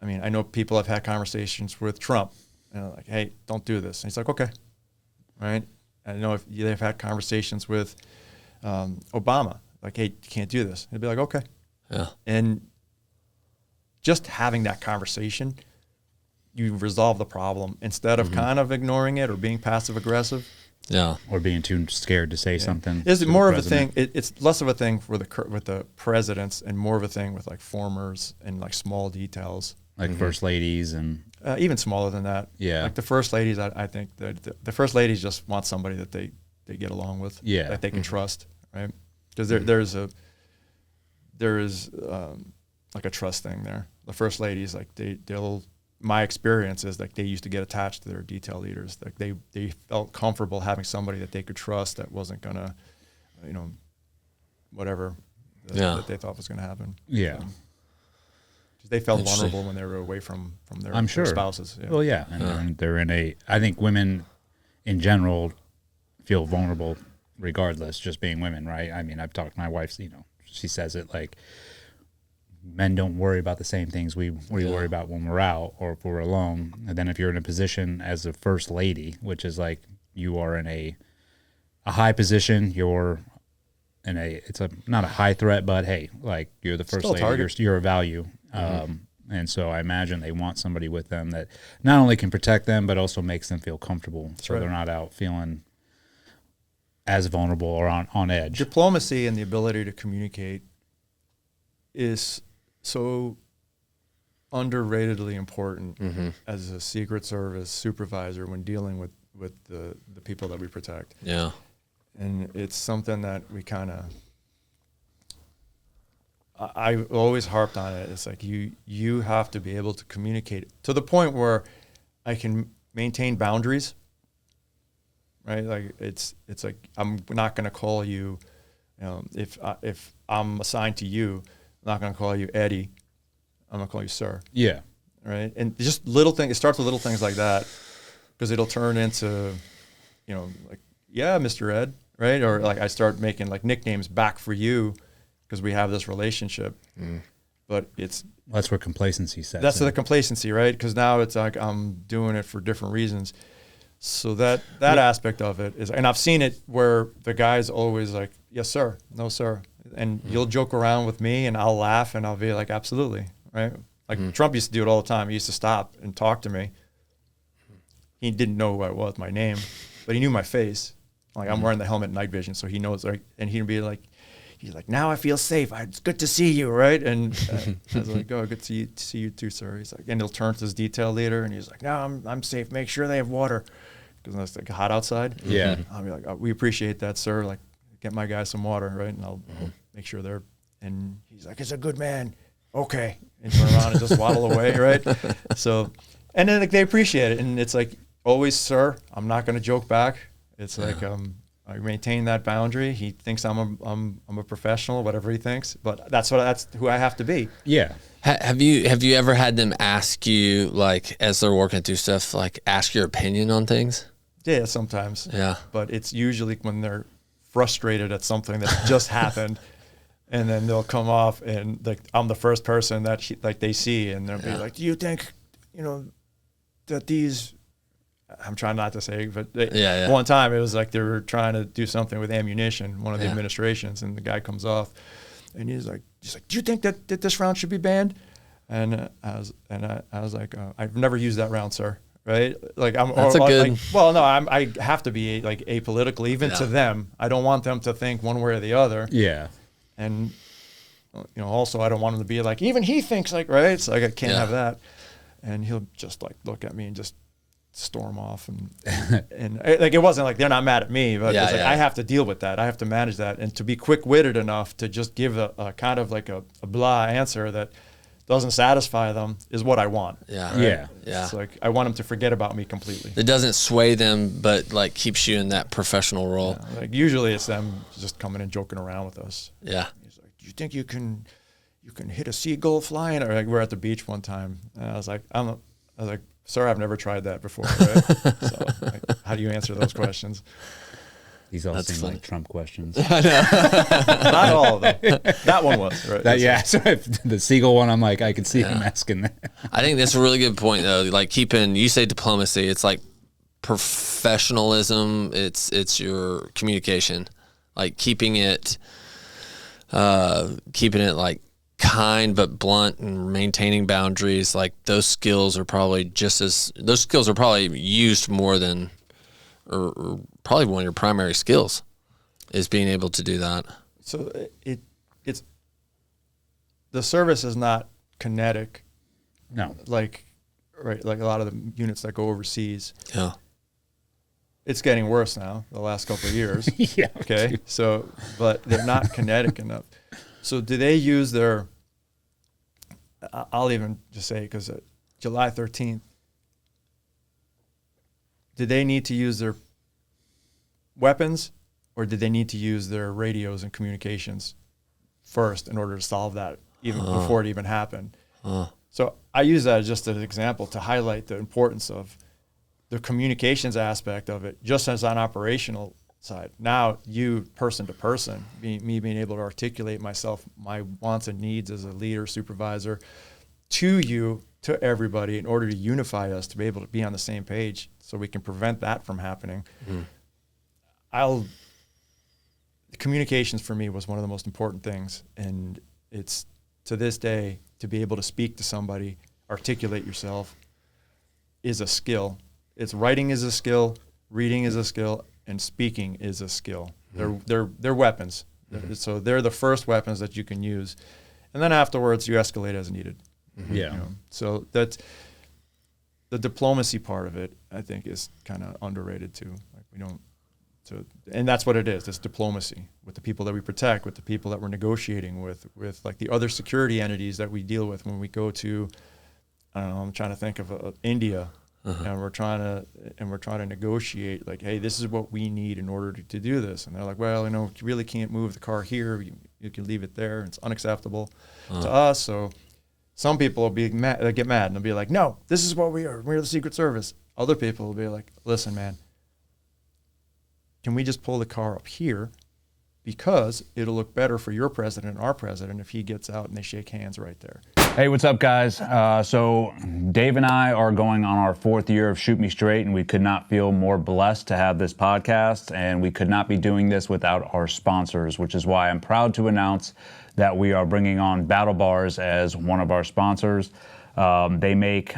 I mean, I know people have had conversations with Trump, and they're like, hey, don't do this. And he's like, okay, right? I know if they've had conversations with Obama, like, hey, you can't do this. They'd be like, okay. Yeah. And just having that conversation, you resolve the problem instead of kind of ignoring it or being passive aggressive. Yeah. Or being too scared to say something. It's more of a thing. It's less of a thing with the presidents and more of a thing with like formers and like small details. Like first ladies and Even smaller than that. Yeah. Like the first ladies, I think the first ladies just want somebody that they get along with. Yeah. That they can trust, right? Because there is like a trust thing there. The first ladies, like they'll. My experience is like they used to get attached to their detail leaders. Like they felt comfortable having somebody that they could trust that wasn't gonna, whatever that they thought was gonna happen. Yeah. They felt vulnerable when they were away from their, I'm sure. their spouses. Yeah. Well, yeah. And they're in I think women in general feel vulnerable regardless, just being women, right? I mean, I've talked to my wife, she says it like, men don't worry about the same things we worry about when we're out or if we're alone. And then if you're in a position as a first lady, which is like you are in a high position, you're in it's not a high threat, but hey, like you're the first lady, you're a value. And so I imagine they want somebody with them that not only can protect them, but also makes them feel comfortable. So they're not out feeling as vulnerable or on edge. Diplomacy and the ability to communicate is so underratedly important as a Secret Service supervisor when dealing with the people that we protect. Yeah. And it's something that we kind of, I always harped on it. It's like you have to be able to communicate to the point where I can maintain boundaries, right? Like it's like I'm not going to call you, if I'm assigned to you, I'm not going to call you Eddie. I'm going to call you sir. Yeah. Right. And just little things. It starts with little things like that because it'll turn into, like, yeah, Mr. Ed. Right. Or like I start making like nicknames back for you because we have this relationship. But that's where complacency sets That's in. the complacency, right? Because now it's like I'm doing it for different reasons. So that aspect of it is, and I've seen it where the guy's always like, yes, sir. No, sir. And you'll joke around with me and I'll laugh and I'll be like, absolutely, right? Like Trump used to do it all the time. He used to stop and talk to me. He didn't know who I was, my name, but he knew my face. Like I'm wearing the helmet night vision, so he knows, right? And he'd be like, he's like, now I feel safe. It's good to see you, right? And I was like, oh, good to see you too, sir. He's like, and he'll turn to his detail leader and he's like, no, I'm safe. Make sure they have water because it's like hot outside. Yeah. I'll be like, oh, we appreciate that, sir. Like, get my guys some water, right? And I'll make sure they're, and he's like, it's a good man. Okay. And turn around and just waddle away, right? So, and then like, they appreciate it. And it's like, always, sir, I'm not going to joke back. It's like, I maintain that boundary. He thinks I'm a professional, whatever he thinks, but that's who I have to be. Yeah. Have you ever had them ask you, like, as they're working through stuff, like ask your opinion on things? Yeah, sometimes. Yeah. But it's usually when they're frustrated at something that just happened, and then they'll come off and like I'm the first person that they see, and they'll be like, "Do you think, that these?" I'm trying not to say, but one time it was like they were trying to do something with ammunition, one of the administrations, and the guy comes off, and he's like, "Do you think that this round should be banned?" And I was like, "I've never used that round, sir." Right? Like That's a good. Like, well, no, I have to be like apolitical, even to them. I don't want them to think one way or the other. Yeah. And also I don't want them to be like, even he thinks like, right? It's like I can't have that. And he'll just like look at me and just storm off, and like it wasn't like they're not mad at me, but it's like I have to deal with that. I have to manage that, and to be quick-witted enough to just give a kind of like a blah answer that doesn't satisfy them is what I want. Yeah. Right? Yeah. It's like I want them to forget about me completely. It doesn't sway them, but like keeps you in that professional role. Yeah, like usually it's them just coming and joking around with us. Yeah. He's like, "Do you think you can hit a seagull flying?" Or like we're at the beach one time, and I was like, "Sir, I've never tried that before." Right? So, like, how do you answer those questions? These all seem like Trump questions. Not all of them. That one was right. So the seagull one, I'm like, I could see him asking that. I think that's a really good point, though. Like you say diplomacy, it's like professionalism. It's your communication, like keeping it keeping it like kind but blunt and maintaining boundaries, like those skills are probably used more than, or probably one of your primary skills is being able to do that. So it's the service is not kinetic. No. Like a lot of the units that go overseas. Yeah. It's getting worse now, the last couple of years. Yeah. Okay. So, but they're not kinetic enough. So do they use their, I'll even just say, because July 13th, did they need to use their weapons or did they need to use their radios and communications first in order to solve that even before it even happened? So I use that as just an example to highlight the importance of the communications aspect of it, just as an operational side. Now, you person to person, me being able to articulate myself, my wants and needs as a leader, supervisor, to you, to everybody, in order to unify us, to be able to be on the same page, so we can prevent that from happening. Communications for me was one of the most important things, and it's to this day to be able to speak to somebody, articulate yourself, is a skill. It's writing is a skill, reading is a skill, and speaking is a skill. They're weapons. So they're the first weapons that you can use, and then afterwards you escalate as needed. Yeah. You know? So that's the diplomacy part of it. I think is kind of underrated too. Like we don't. So, and that's what it is. It's diplomacy with the people that we protect, with the people that we're negotiating with like the other security entities that we deal with when we go to. I don't know. I'm trying to think of India. And we're trying to negotiate, like, hey, this is what we need in order to do this. And they're like, well, you really can't move the car here. You can leave it there. It's unacceptable to us. So some people will be mad, they get mad and they'll be like, no, this is what we are. We're the Secret Service. Other people will be like, listen, man, can we just pull the car up here? Because it'll look better for your president and our president if he gets out and they shake hands right there. Hey, what's up, guys? So Dave and I are going on our 4th year of Shoot Me Straight, and we could not feel more blessed to have this podcast, and we could not be doing this without our sponsors, which is why I'm proud to announce that we are bringing on Battle Bars as one of our sponsors. They make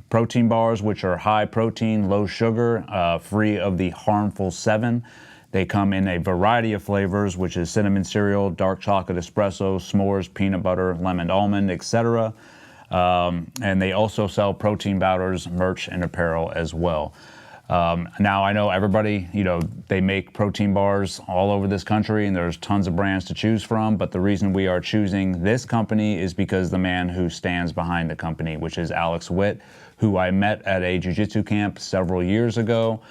protein bars, which are high protein, low sugar, free of the harmful 7. They come in a variety of flavors, which is cinnamon cereal, dark chocolate espresso, s'mores, peanut butter, lemon almond, etc. And they also sell protein powders, merch, and apparel as well. Now, I know everybody, they make protein bars all over this country, and there's tons of brands to choose from. But the reason we are choosing this company is because the man who stands behind the company, which is Alex Witt, who I met at a jiu-jitsu camp several years ago.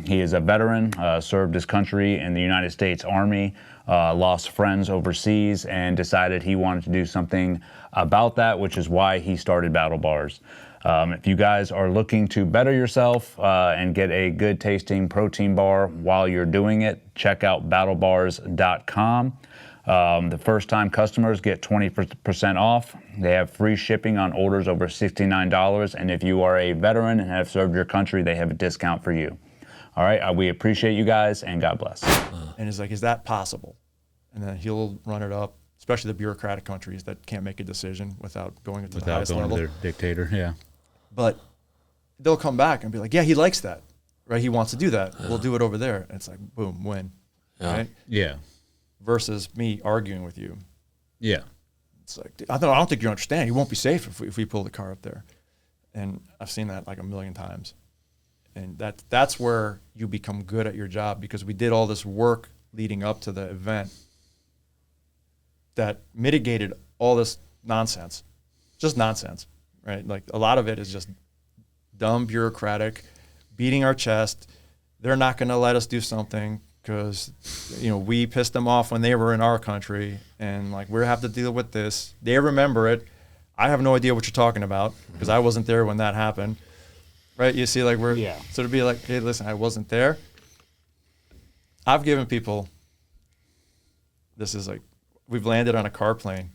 He is a veteran, served his country in the United States Army, lost friends overseas, and decided he wanted to do something about that, which is why he started Battle Bars. If you guys are looking to better yourself and get a good tasting protein bar while you're doing it, check out battlebars.com. The first-time customers get 20% off. They have free shipping on orders over $69. And if you are a veteran and have served your country, they have a discount for you. All right, we appreciate you guys, and God bless. And it's like, is that possible? And then he'll run it up, especially the bureaucratic countries that can't make a decision without going to the highest level. Without going to their dictator, yeah. But they'll come back and be like, yeah, he likes that, right? He wants to do that. We'll do it over there. And it's like, boom, win, right? Yeah. Versus me arguing with you. Yeah. It's like, I don't think you understand. You won't be safe if we pull the car up there. And I've seen that like a million times. And that's where you become good at your job, because we did all this work leading up to the event that mitigated all this nonsense. Just nonsense, right? Like a lot of it is just dumb, bureaucratic, beating our chest. They're not going to let us do something because, we pissed them off when they were in our country, and like we have to deal with this. They remember it. I have no idea what you're talking about because I wasn't there when that happened, right? You see, like so to be like, hey, listen, I wasn't there. I've given people, this is like, we've landed on a car plane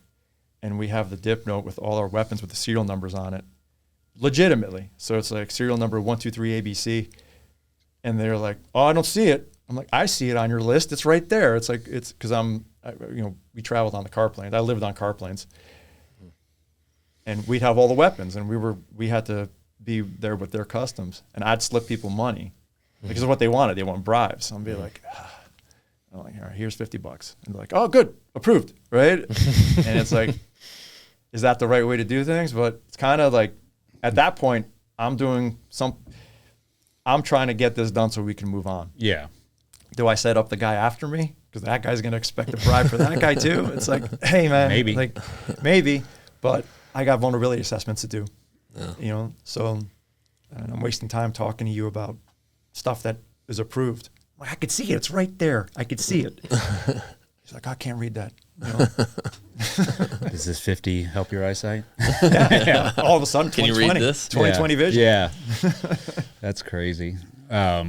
and we have the dip note with all our weapons with the serial numbers on it, legitimately. So it's like serial number 123 ABC. And they're like, oh, I don't see it. I'm like, I see it on your list. It's right there. It's like, it's because we traveled on the car planes. I lived on car planes. And we'd have all the weapons, and we had to be there with their customs. And I'd slip people money because of what they wanted. They want bribes. So I'd be like, I'm like, all right, here's $50. And they're like, oh, good, approved, right? And it's like, is that the right way to do things? But it's kind of like, at that point, I'm trying to get this done so we can move on. Yeah. Do I set up the guy after me? Because that guy's going to expect a bribe for that guy too. It's like, hey, man. Maybe. But I got vulnerability assessments to do. Yeah. So and I'm wasting time talking to you about stuff that is approved. Like, I could see it. It's right there. I could see it. He's like, I can't read that. Does this 50 help your eyesight? Yeah. All of a sudden, 2020. Can you read this? 2020 vision. Yeah. That's crazy. I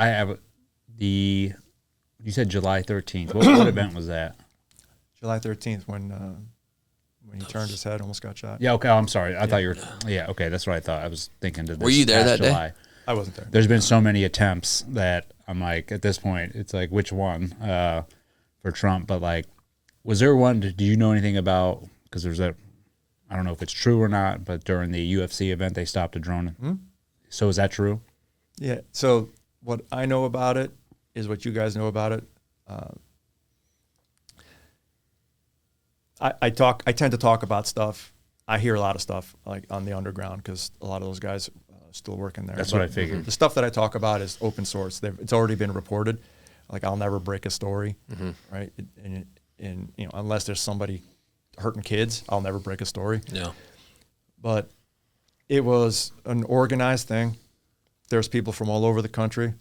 have you said July 13th. What event was that? July 13th when he turned his head, almost got shot. Yeah. Okay. Oh, I'm sorry. I thought you were. Yeah. Okay. That's what I thought. I was thinking to this. Were you there that July. day? I wasn't there. There's been so many attempts that I'm like, at this point, it's like, which one for Trump? But like, was there one? Do you know anything about? Because there's I don't know if it's true or not, but during the UFC event, they stopped a drone. Mm-hmm. So is that true? Yeah. So what I know about it is what you guys know about it. I tend to talk about stuff. I hear a lot of stuff like on the underground because a lot of those guys still working there. That's what I figured. The stuff that I talk about is open source. It's already been reported. Like, I'll never break a story, right? And unless there's somebody hurting kids, I'll never break a story. Yeah. But it was an organized thing. There's people from all over the country.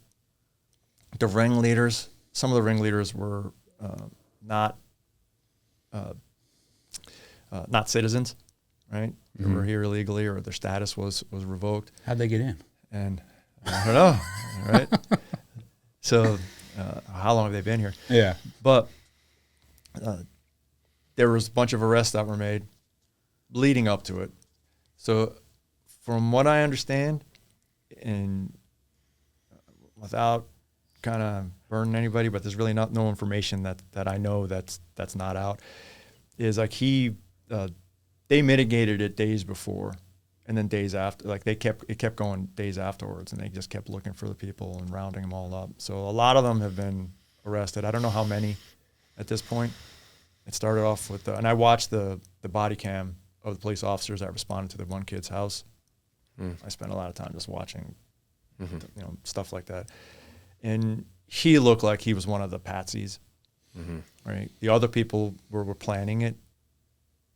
The ringleaders, some of the ringleaders were not citizens, right? They were here illegally, or their status was revoked. How'd they get in? And I don't know, right? So how long have they been here? Yeah. But there was a bunch of arrests that were made leading up to it. So from what I understand, and without kind of burning anybody, but there's really no information that I know that's not out, is like they mitigated it days before, and then days after, like it kept going days afterwards, and they just kept looking for the people and rounding them all up. So a lot of them have been arrested. I don't know how many at this point. It started off with, and I watched the body cam of the police officers that responded to the one kid's house. I spent a lot of time just watching, stuff like that. And he looked like he was one of the patsies, right? The other people were planning it.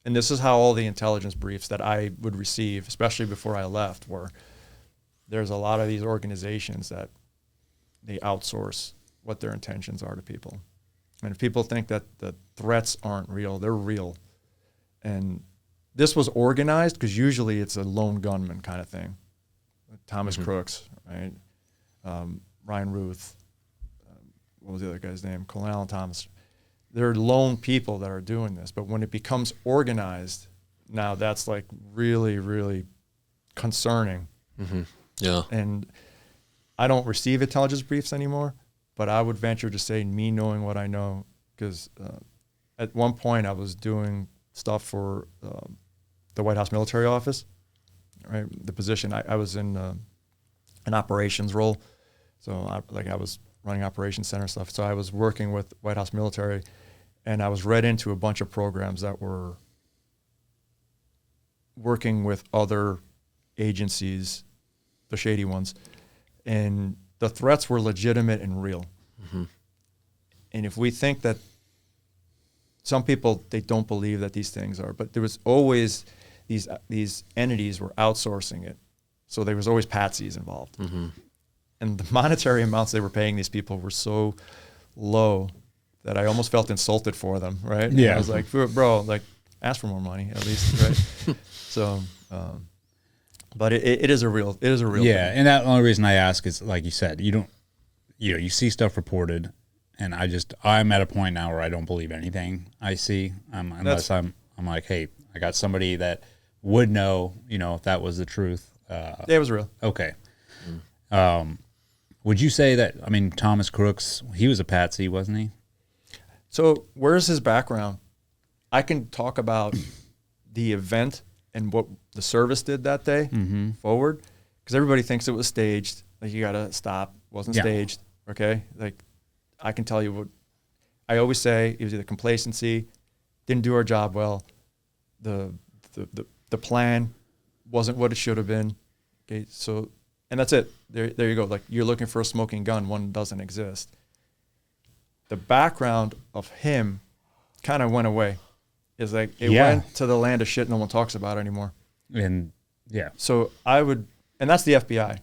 And this is how all the intelligence briefs that I would receive, especially before I left, were there's a lot of these organizations that they outsource what their intentions are to people. And if people think that the threats aren't real, they're real. And this was organized because usually it's a lone gunman kind of thing. Thomas Crooks, right? Ryan Ruth, what was the other guy's name? Colin Allen Thomas. They're lone people that are doing this. But when it becomes organized, now that's like really, really concerning. Yeah. And I don't receive intelligence briefs anymore, but I would venture to say, me knowing what I know, because at one point I was doing stuff for the White House military office, right? The position, I was in an operations role. So I was running operations center stuff. So I was working with White House military, and I was read into a bunch of programs that were working with other agencies, the shady ones, and the threats were legitimate and real. And if we think that some people, they don't believe that these things are, but there was always these entities were outsourcing it. So there was always patsies involved. And the monetary amounts they were paying these people were so low that I almost felt insulted for them, right? Yeah. And I was like, bro, like, ask for more money at least, right? So, but it is a real thing. Yeah, and that only reason I ask is, like you said, you see stuff reported, and I'm at a point now where I don't believe anything I see, unless I'm like, hey, I got somebody that would know, if that was the truth. It was real. Okay. Would you say that, I mean, Thomas Crooks, he was a patsy, wasn't he? So where's his background? I can talk about the event and what the service did that day forward, because everybody thinks it was staged. Like, you got to stop. Wasn't staged. Okay. Like, I can tell you what I always say. It was either complacency, didn't do our job well. The plan wasn't what it should have been. Okay. So, and that's it. There you go. Like, you're looking for a smoking gun. One doesn't exist. The background of him kind of went away. It's like, it went to the land of shit no one talks about anymore. And yeah. So I would, and that's the FBI.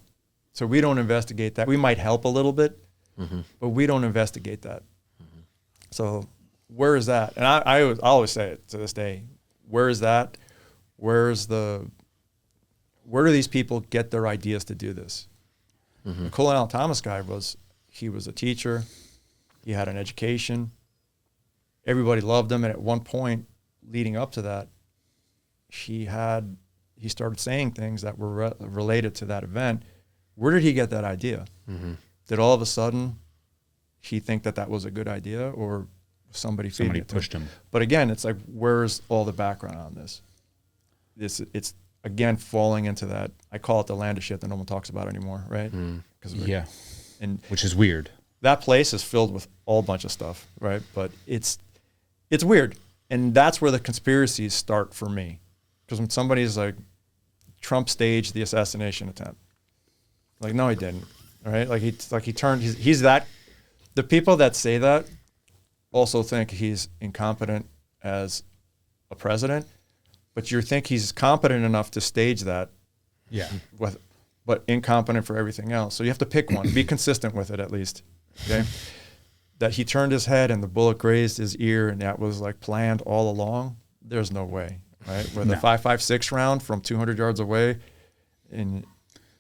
So we don't investigate that. We might help a little bit, but we don't investigate that. So where is that? And I always say it to this day. Where is that? Where do these people get their ideas to do this? The Colonel Thomas guy he was a teacher. He had an education. Everybody loved him. And at one point leading up to that, he started saying things that were related to that event. Where did he get that idea? Did all of a sudden he think that was a good idea, or somebody pushed him? But again, it's like, where's all the background on this? It's again falling into that. I call it the land of shit that no one talks about anymore, right? And which is weird. That place is filled with all bunch of stuff, right? But it's weird, and that's where the conspiracies start for me. Because when somebody's like, Trump staged the assassination attempt, like, no, he didn't. All right, he's that. The people that say that also think he's incompetent as a president, but you think he's competent enough to stage that. Yeah. But incompetent for everything else. So you have to pick one. Be consistent with it at least. Okay. That he turned his head and the bullet grazed his ear, and that was like planned all along. There's no way, right? Where the 5.56 round from 200 yards away, and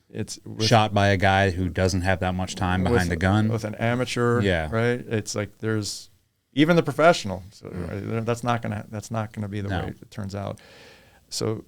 it's shot by a guy who doesn't have that much time behind the gun with an amateur. Yeah. Right. It's like, there's even the professional. So right, that's not gonna be the way it turns out. So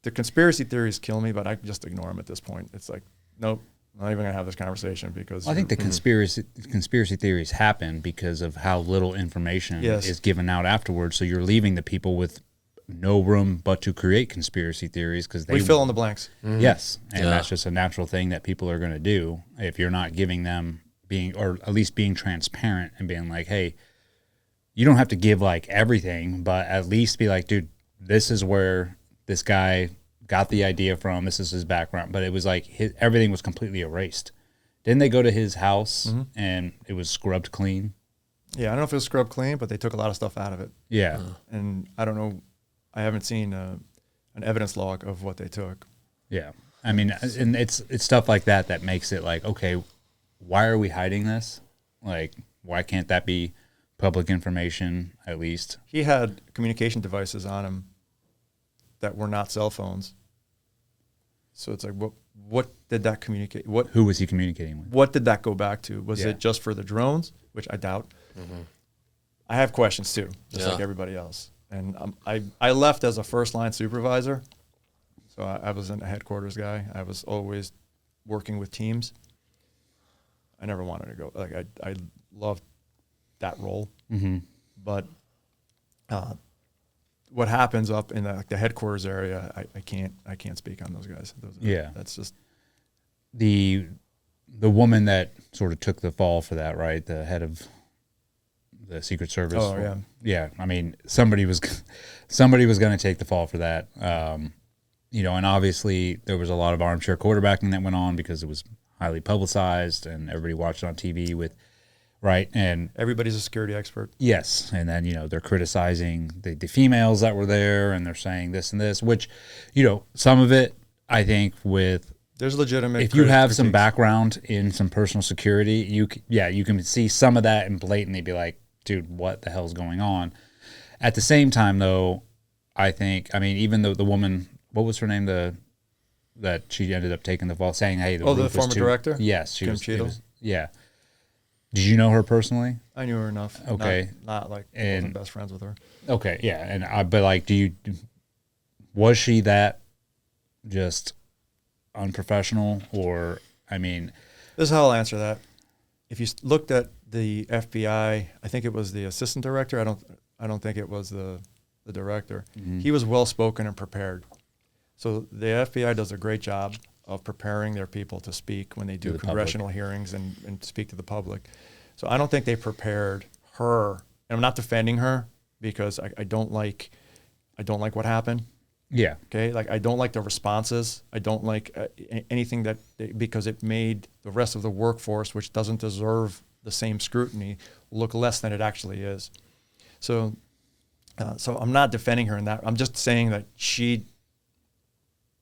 the conspiracy theories kill me, but I just ignore them at this point. It's like, nope. I'm not even gonna have this conversation because I think the conspiracy theories happen because of how little information is given out afterwards. So you're leaving the people with no room but to create conspiracy theories because we fill in the blanks. Yes, and that's just a natural thing that people are going to do if you're not giving them or at least being transparent and being like, hey, you don't have to give like everything, but at least be like, dude, this is where this guy got the idea from. This is his background. But it was like everything was completely erased. Didn't they go to his house and it was scrubbed clean? Yeah, I don't know if it was scrubbed clean, but they took a lot of stuff out of it. Yeah. And I don't know. I haven't seen an evidence log of what they took. Yeah. I mean, and it's stuff like that makes it like, okay, why are we hiding this? Like, why can't that be public information at least? He had communication devices on him that were not cell phones. So it's like, what did that communicate? Who was he communicating with? What did that go back to? Was it just for the drones, which I doubt? I have questions too, just like everybody else. And I left as a first-line supervisor. So I wasn't a headquarters guy. I was always working with teams. I never wanted to go. Like, I loved that role. But what happens up in the headquarters area, I can't speak on those guys. That's just the woman that sort of took the fall for that, right? The head of the Secret Service. Oh yeah, yeah. I mean, somebody was going to take the fall for that. You know, and obviously there was a lot of armchair quarterbacking that went on because it was highly publicized and everybody watched it on TV with. Right. And everybody's a security expert. Yes. And then, you know, they're criticizing the females that were there and they're saying this and this, which, you know, some of it, I think there's legitimate. If you have some background in some personal security, you can see some of that and blatantly be like, dude, what the hell's going on? At the same time, though, I think, I mean, even though the woman, what was her name? That she ended up taking the fall, saying, hey, the former director? Yes. Kim Cheadle? Yeah. Did you know her personally? I knew her enough. Okay. Not like I wasn't best friends with her. Okay, yeah. And but like, was she that just unprofessional? Or, I mean, This is how I'll answer that. If you looked at the FBI, I think it was the assistant director. I don't think it was the director. Mm-hmm. He was well spoken and prepared. So the FBI does a great job of preparing their people to speak when they do congressional hearings and speak to the public. So I don't think they prepared her. And I'm not defending her because I don't like what happened. Yeah. Okay. Like I don't like the responses. I don't like anything because it made the rest of the workforce, which doesn't deserve the same scrutiny, look less than it actually is. So I'm not defending her in that. I'm just saying that she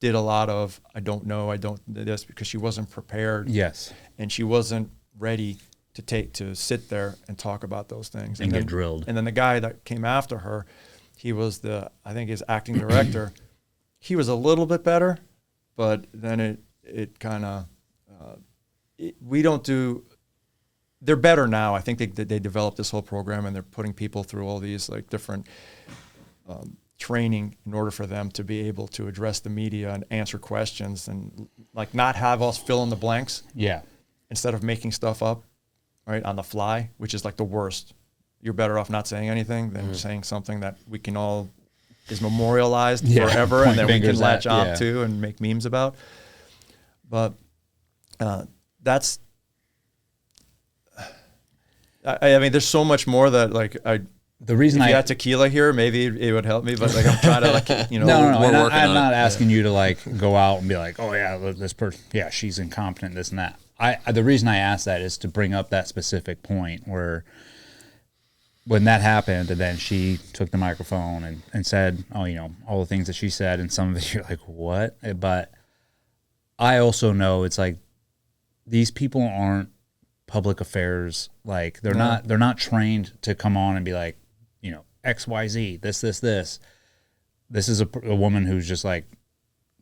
did a lot of I don't know, I don't this because she wasn't prepared. Yes. And she wasn't ready to sit there and talk about those things. And get drilled. And then the guy that came after her, he was I think his acting director. He was a little bit better, but then it kind of we don't do. They're better now. I think they developed this whole program and they're putting people through all these like different training in order for them to be able to address the media and answer questions and like not have us fill in the blanks. Yeah. Instead of making stuff up, right, on the fly, which is like the worst. You're better off not saying anything than saying something that we can all is memorialized forever and that we can latch on to and make memes about. But that's. I mean, there's so much more that like the reason if you had tequila here, maybe it would help me. But like I'm trying to like no, we're working I'm on not it. asking you to like go out and be like, oh yeah, this person, yeah, she's incompetent, this and that. The reason I asked that is to bring up that specific point where when that happened, and then she took the microphone and said, oh, all the things that she said, and some of it you're like, what? But I also know it's like these people aren't public affairs. Like they're not trained to come on and be like, XYZ, this. This is a woman who's just like,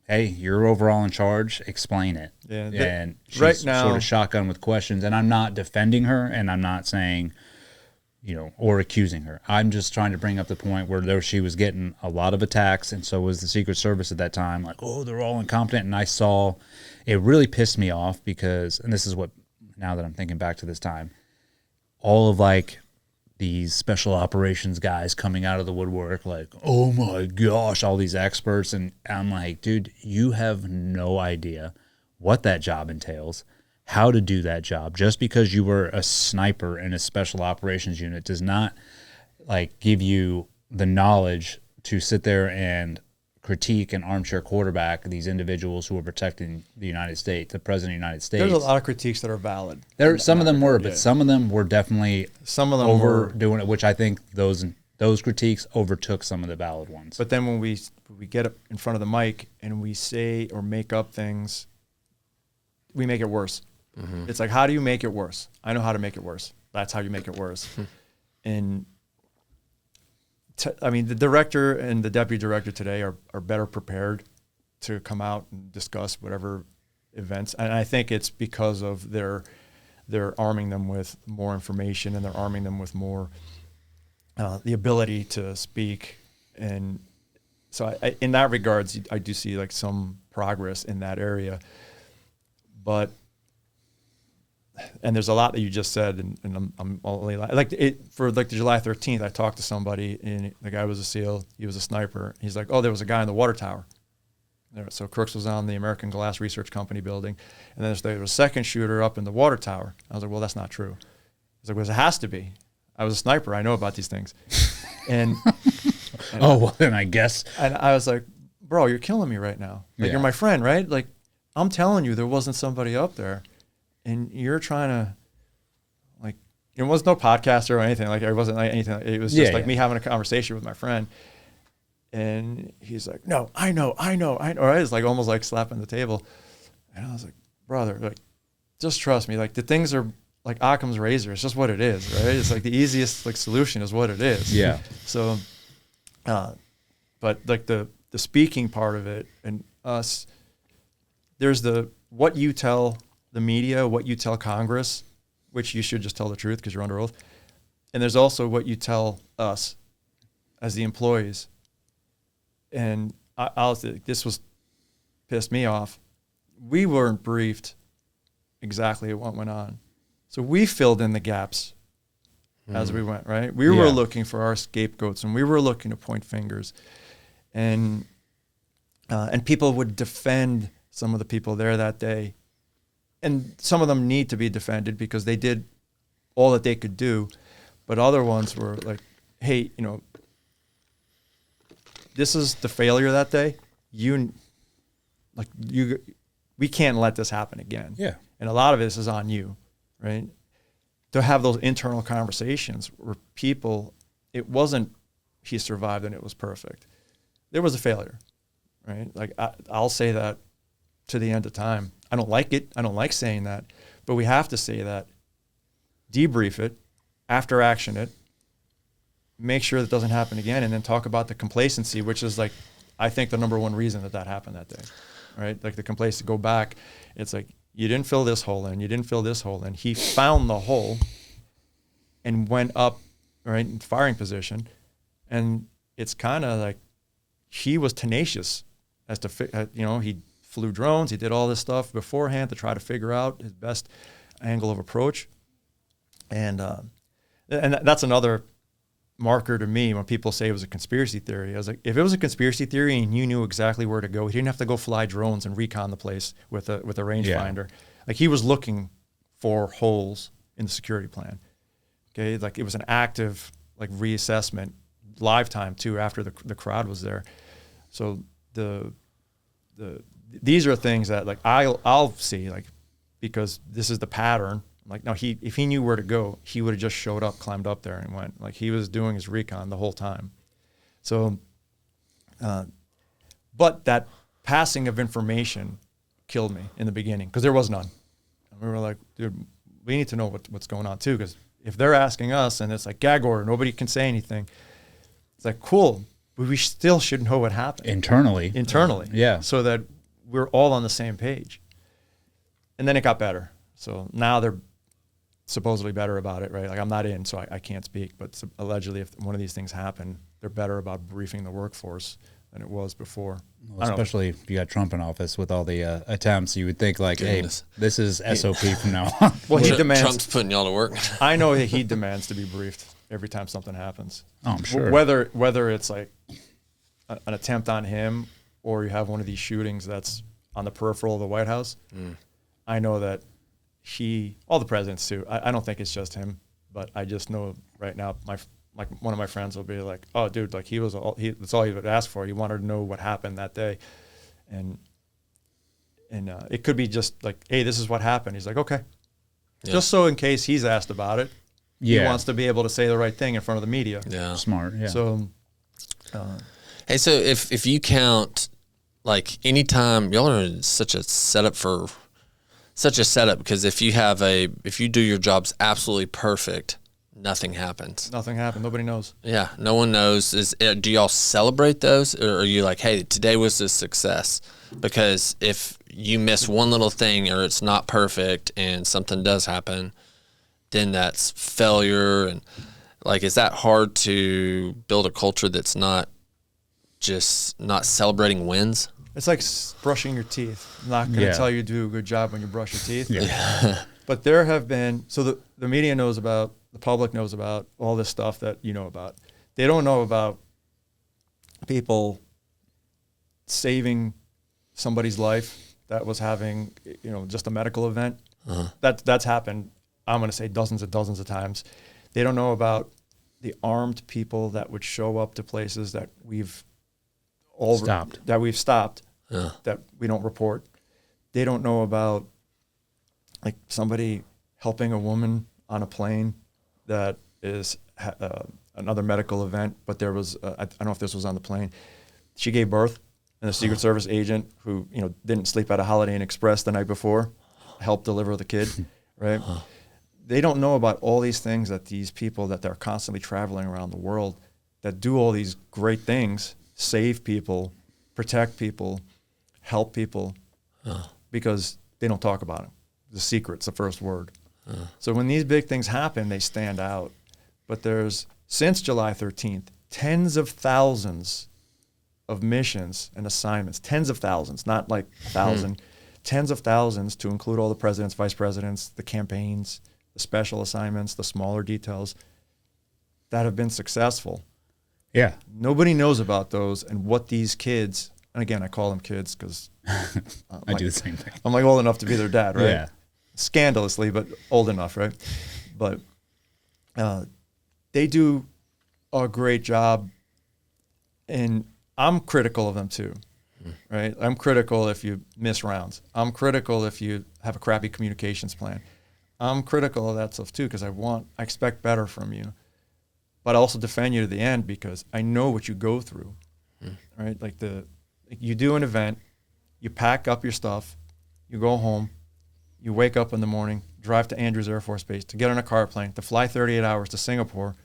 hey, you're overall in charge, explain it. Yeah, and she's right now, sort of shotgun with questions. And I'm not defending her and I'm not saying, or accusing her. I'm just trying to bring up the point where she was getting a lot of attacks, and so was the Secret Service at that time. Like, oh, they're all incompetent. And I saw, it really pissed me off because, and this is what, now that I'm thinking back to this time, all of like these special operations guys coming out of the woodwork, like, oh my gosh, all these experts. And I'm like, dude, you have no idea what that job entails, how to do that job. Just because you were a sniper in a special operations unit does not like give you the knowledge to sit there and critique and armchair quarterback these individuals who are protecting the United States, the President of the United States. There's a lot of critiques that are valid. Some of them were, but some of them were definitely overdoing it, which I think those critiques overtook some of the valid ones. But then when we get up in front of the mic and we say or make up things, we make it worse. Mm-hmm. It's like, how do you make it worse? I know how to make it worse. That's how you make it worse. And I mean, the director and the deputy director today are better prepared to come out and discuss whatever events. And I think it's because of they're arming them with more information and they're arming them with more the ability to speak. And so in that regards, I do see like some progress in that area. But and there's a lot that you just said, and I'm only like it for like the July 13th. I talked to somebody, and the guy was a SEAL. He was a sniper. He's like, oh, there was a guy in the water tower. So Crooks was on the American Glass Research Company building, and then there was a second shooter up in the water tower. I was like, well, that's not true. He's like, well, it has to be. I was a sniper. I know about these things. And oh, well, then I guess. And I was like, bro, you're killing me right now. Like, you're my friend, right? Like, I'm telling you, there wasn't somebody up there. And you're trying to, like, it was no podcast or anything. Like, it wasn't like anything. It was just me having a conversation with my friend. And he's like, no, I know. Or I was like, almost like slapping the table. And I was like, brother, like, just trust me. Like, the things are like Occam's razor. It's just what it is, right? It's like the easiest like solution is what it is. Yeah. So, but like the speaking part of it and us, there's what you tell the media, what you tell Congress, which you should just tell the truth because you're under oath. And there's also what you tell us as the employees. And I'll say, this was pissed me off. We weren't briefed exactly what went on. So we filled in the gaps as we went, right? We were looking for our scapegoats, and we were looking to point fingers. And people would defend some of the people there that day. And some of them need to be defended because they did all that they could do. But other ones were like, hey, this is the failure that day. We can't let this happen again. Yeah. And a lot of this is on you, right? To have those internal conversations where people, it wasn't he survived and it was perfect. There was a failure, right? Like I'll say that to the end of time. I don't like it. I don't like saying that, but we have to say that, debrief it, after action it, make sure that doesn't happen again, and then talk about the complacency, which is like, I think the number one reason that happened that day, right? Like the complacency, go back. It's like, you didn't fill this hole in, you didn't fill this hole in. He found the hole and went up, right, in firing position. And it's kind of like, he was tenacious as to, he flew drones, he did all this stuff beforehand to try to figure out his best angle of approach. And that's another marker to me when people say it was a conspiracy theory. I was like, if it was a conspiracy theory and you knew exactly where to go, he didn't have to go fly drones and recon the place with a rangefinder. Like, he was looking for holes in the security plan. Okay, like it was an active like reassessment, live time too, after the crowd was there. So these are things that like I'll see, like, because this is the pattern. Like, no, if he knew where to go, he would have just showed up, climbed up there, and went. Like, he was doing his recon the whole time. So, but that passing of information killed me in the beginning because there was none. And we were like, dude, we need to know what's going on too, because if they're asking us and it's like gag order, nobody can say anything. It's like, cool, but we still should know what happened internally. Yeah. So that we're all on the same page. And then it got better. So now they're supposedly better about it, right? Like, I'm not in, so I can't speak, but allegedly if one of these things happen, they're better about briefing the workforce than it was before. Well, especially if you got Trump in office with all the attempts, you would think like, Goodness. hey, this is SOP from now on. Well, he demands. Trump's putting y'all to work. I know that he demands to be briefed every time something happens. Oh, I'm sure. Whether it's like an attempt on him or you have one of these shootings that's on the peripheral of the White House, I know that all the presidents too. I don't think it's just him, but I just know right now, one of my friends will be like, "Oh, dude, like that's all he would ask for. He wanted to know what happened that day," and it could be just like, "Hey, this is what happened." He's like, "Okay," just so in case he's asked about it, he wants to be able to say the right thing in front of the media. Yeah, smart. Yeah. So, hey, so if you count, like, anytime y'all are in such a setup because if you do your jobs absolutely perfect, nothing happens. Nothing happened. Nobody knows. Yeah, no one knows. Do y'all celebrate those, or are you like, hey, today was a success? Because if you miss one little thing or it's not perfect and something does happen, then that's failure. And like, is that hard to build a culture that's not celebrating wins? It's like brushing your teeth. I'm not going to tell you to do a good job when you brush your teeth. Yeah. But there have been, so the media knows about, the public knows about all this stuff that you know about. They don't know about people saving somebody's life that was having, just a medical event. That's happened, I'm going to say dozens and dozens of times. They don't know about the armed people that would show up to places that we've stopped, that we don't report. They don't know about like somebody helping a woman on a plane that is another medical event, but there was I don't know if this was on the plane. She gave birth, and a Secret Service agent who didn't sleep at a Holiday Inn Express the night before helped deliver the kid, right? They don't know about all these things that these people that they're constantly traveling around the world that do all these great things, save people, protect people, help people, because they don't talk about them. The secret's the first word. So when these big things happen, they stand out. But there's, since July 13th, tens of thousands of missions and assignments, tens of thousands, not like 1,000, tens of thousands, to include all the presidents, vice presidents, the campaigns, the special assignments, the smaller details that have been successful. Yeah. Nobody knows about those and what these kids, and again, I call them kids because I do the same thing. I'm like old enough to be their dad, right? Yeah. Scandalously, but old enough, right? But they do a great job, and I'm critical of them too, right? I'm critical if you miss rounds. I'm critical if you have a crappy communications plan. I'm critical of that stuff too because I expect better from you. But I also defend you to the end because I know what you go through, right? Like you do an event, you pack up your stuff, you go home, you wake up in the morning, drive to Andrews Air Force Base, to get on a car plane, to fly 38 hours to Singapore,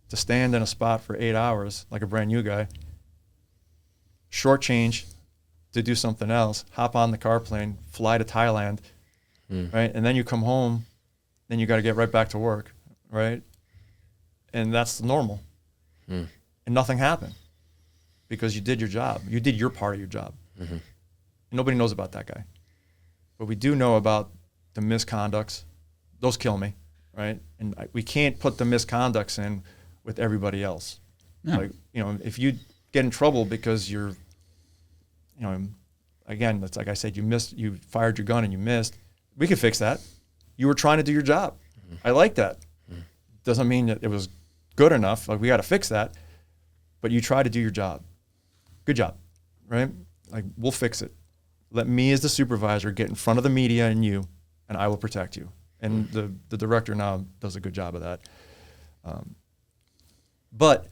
to stand in a spot for 8 hours like a brand new guy, short change to do something else, hop on the car plane, fly to Thailand, right? And then you come home, then you got to get right back to work, right? And that's normal. And nothing happened because you did your job. You did your part of your job. And nobody knows about that guy. But we do know about the misconducts. Those kill me, right? And we can't put the misconducts in with everybody else. No. Like, if you get in trouble because you're, again, it's like I said, you fired your gun and you missed. We could fix that. You were trying to do your job. I like that. Doesn't mean that it was good enough. Like, we got to fix that. But you try to do your job. Good job, right? Like, we'll fix it. Let me as the supervisor get in front of the media and you, and I will protect you. And the director now does a good job of that. But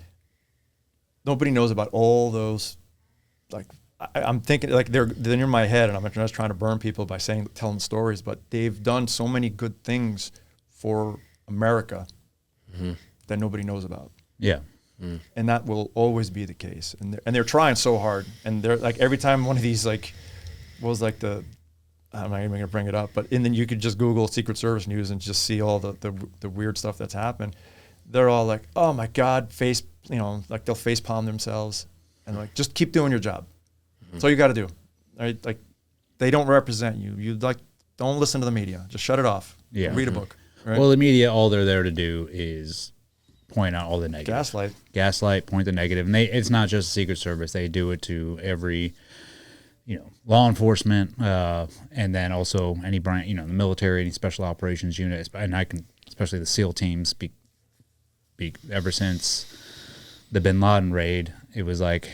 nobody knows about all those, like, I'm thinking, like, they're in my head, and I'm just trying to burn people by telling stories, but they've done so many good things for America that nobody knows about. Yeah. And that will always be the case. And they're trying so hard. And they're like, every time one of these, like, what was like I'm not even going to bring it up, but then you could just Google Secret Service news and just see all the weird stuff that's happened. They're all like, oh my God, like they'll face palm themselves and like, just keep doing your job. That's all you got to do. Right? Like, they don't represent you. Don't listen to the media. Just shut it off. Yeah. Read a book. Right? Well, the media, all they're there to do is point out all the negative. Gaslight, point the negative. And it's not just the Secret Service. They do it to every, law enforcement, and then also any branch, the military, any special operations unit, and especially the SEAL teams, ever since the Bin Laden raid, it was like,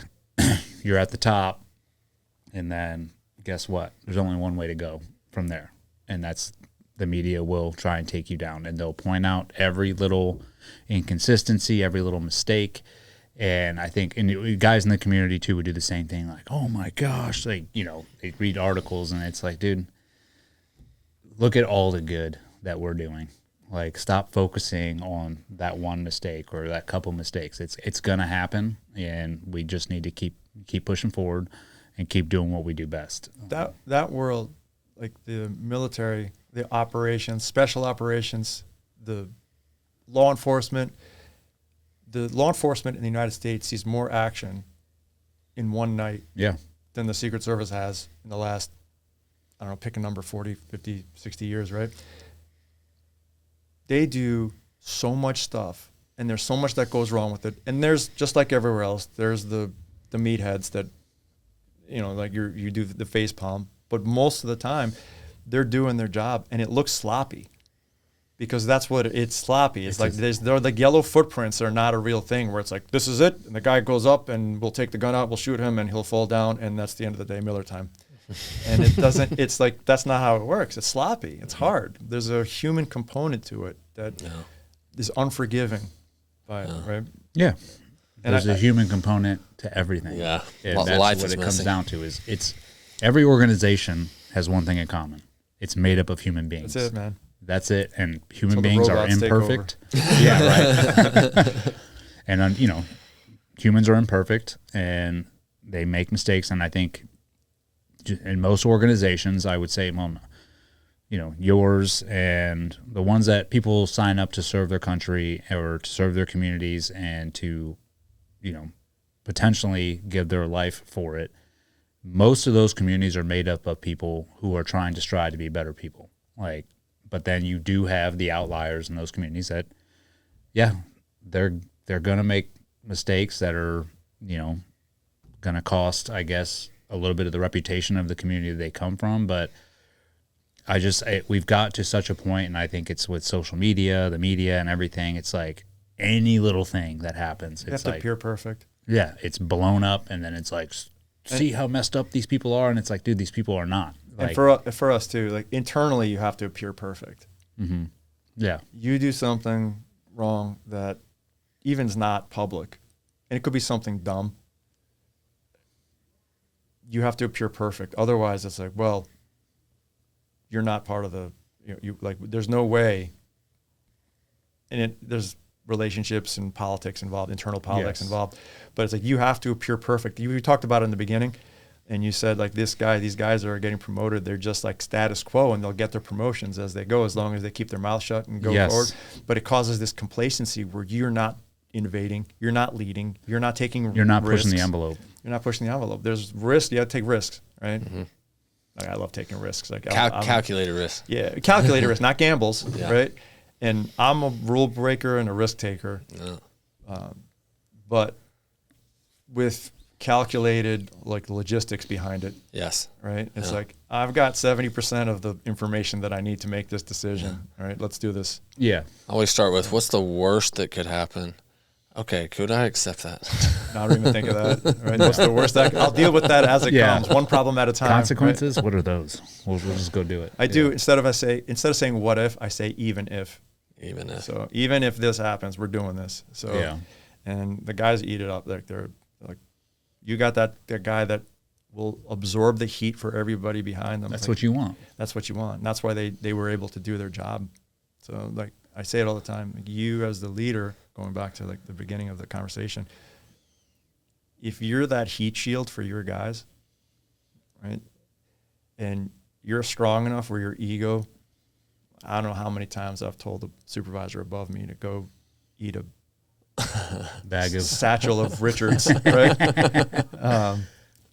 you're at the top, and then guess what? There's only one way to go from there, and that's the media will try and take you down, and they'll point out every little inconsistency, every little mistake. And I think guys in the community too would do the same thing, like, oh my gosh, like, they read articles and it's like, dude, look at all the good that we're doing. Like, stop focusing on that one mistake or that couple mistakes. It's gonna happen, and we just need to keep pushing forward and keep doing what we do best. That world, like the military, the operations, special operations, the law enforcement. The law enforcement in the United States sees more action in one night than the Secret Service has in the last, I don't know, pick a number, 40, 50, 60 years, right? They do so much stuff, and there's so much that goes wrong with it. And there's, just like everywhere else, there's the meatheads that, like you do the face palm. But most of the time, they're doing their job, and it looks sloppy. Because that's what it's sloppy. It's like they're like yellow footprints are not a real thing where it's like, this is it. And the guy goes up and we'll take the gun out, we'll shoot him and he'll fall down. And that's the end of the day, Miller time. And it doesn't, it's like, that's not how it works. It's sloppy. It's hard. There's a human component to it that is unforgiving by it, right? Yeah. And there's a human component to everything. Yeah. And that's what it comes down to is it's every organization has one thing in common. It's made up of human beings. That's it, man. That's it, and human beings are imperfect. Yeah, right. And humans are imperfect, and they make mistakes. And I think in most organizations, I would say, yours and the ones that people sign up to serve their country or to serve their communities and to, potentially give their life for it, most of those communities are made up of people who are trying to strive to be better people. Like, but then you do have the outliers in those communities that, yeah, they're gonna make mistakes that are, you know, gonna cost, I guess, a little bit of the reputation of the community they come from. But we've got to such a point, and I think it's with social media, the media, and everything. It's like any little thing that happens, it's like appear perfect. Yeah, it's blown up, and then it's like, see how messed up these people are, and it's like, dude, these people are not. Like, and for us too, like internally, you have to appear perfect. Mm-hmm. Yeah, you do something wrong that even's not public, and it could be something dumb. You have to appear perfect. Otherwise, it's like, well, you're not part of the, you like, there's no way. And there's relationships and politics involved, internal politics involved, but it's like, you have to appear perfect. You talked about it in the beginning, and you said like these guys are getting promoted. They're just like status quo, and they'll get their promotions as they go, as long as they keep their mouth shut and go forward. But it causes this complacency where you're not innovating, you're not leading, you're not taking risks. You're not pushing the envelope. You're not pushing the envelope. There's risk. You have to take risks, right? Mm-hmm. Like, I love taking risks. Like calculated risk. Yeah, calculated risk, not gambles, right? And I'm a rule breaker and a risk taker, but with calculated like logistics behind it. Yes. Right. It's like, I've got 70% of the information that I need to make this decision. All right, let's do this. Yeah. I always start with, what's the worst that could happen? Okay, could I accept that? I don't even think of that. Right? What's the worst? I'll deal with that as it comes, one problem at a time. Consequences? Right? What are those? We'll just go do it. I do. Instead of saying what if, I say even if. Even if. So even if this happens, we're doing this. So and the guys eat it up. Like they're like, you got that guy that will absorb the heat for everybody behind them. That's like, what you want. That's what you want. And that's why they were able to do their job. So like I say it all the time. Like, you as the leader, going back to like the beginning of the conversation, if you're that heat shield for your guys, right, and you're strong enough where your ego, I don't know how many times I've told the supervisor above me to go eat a bag of satchel of Richards, right?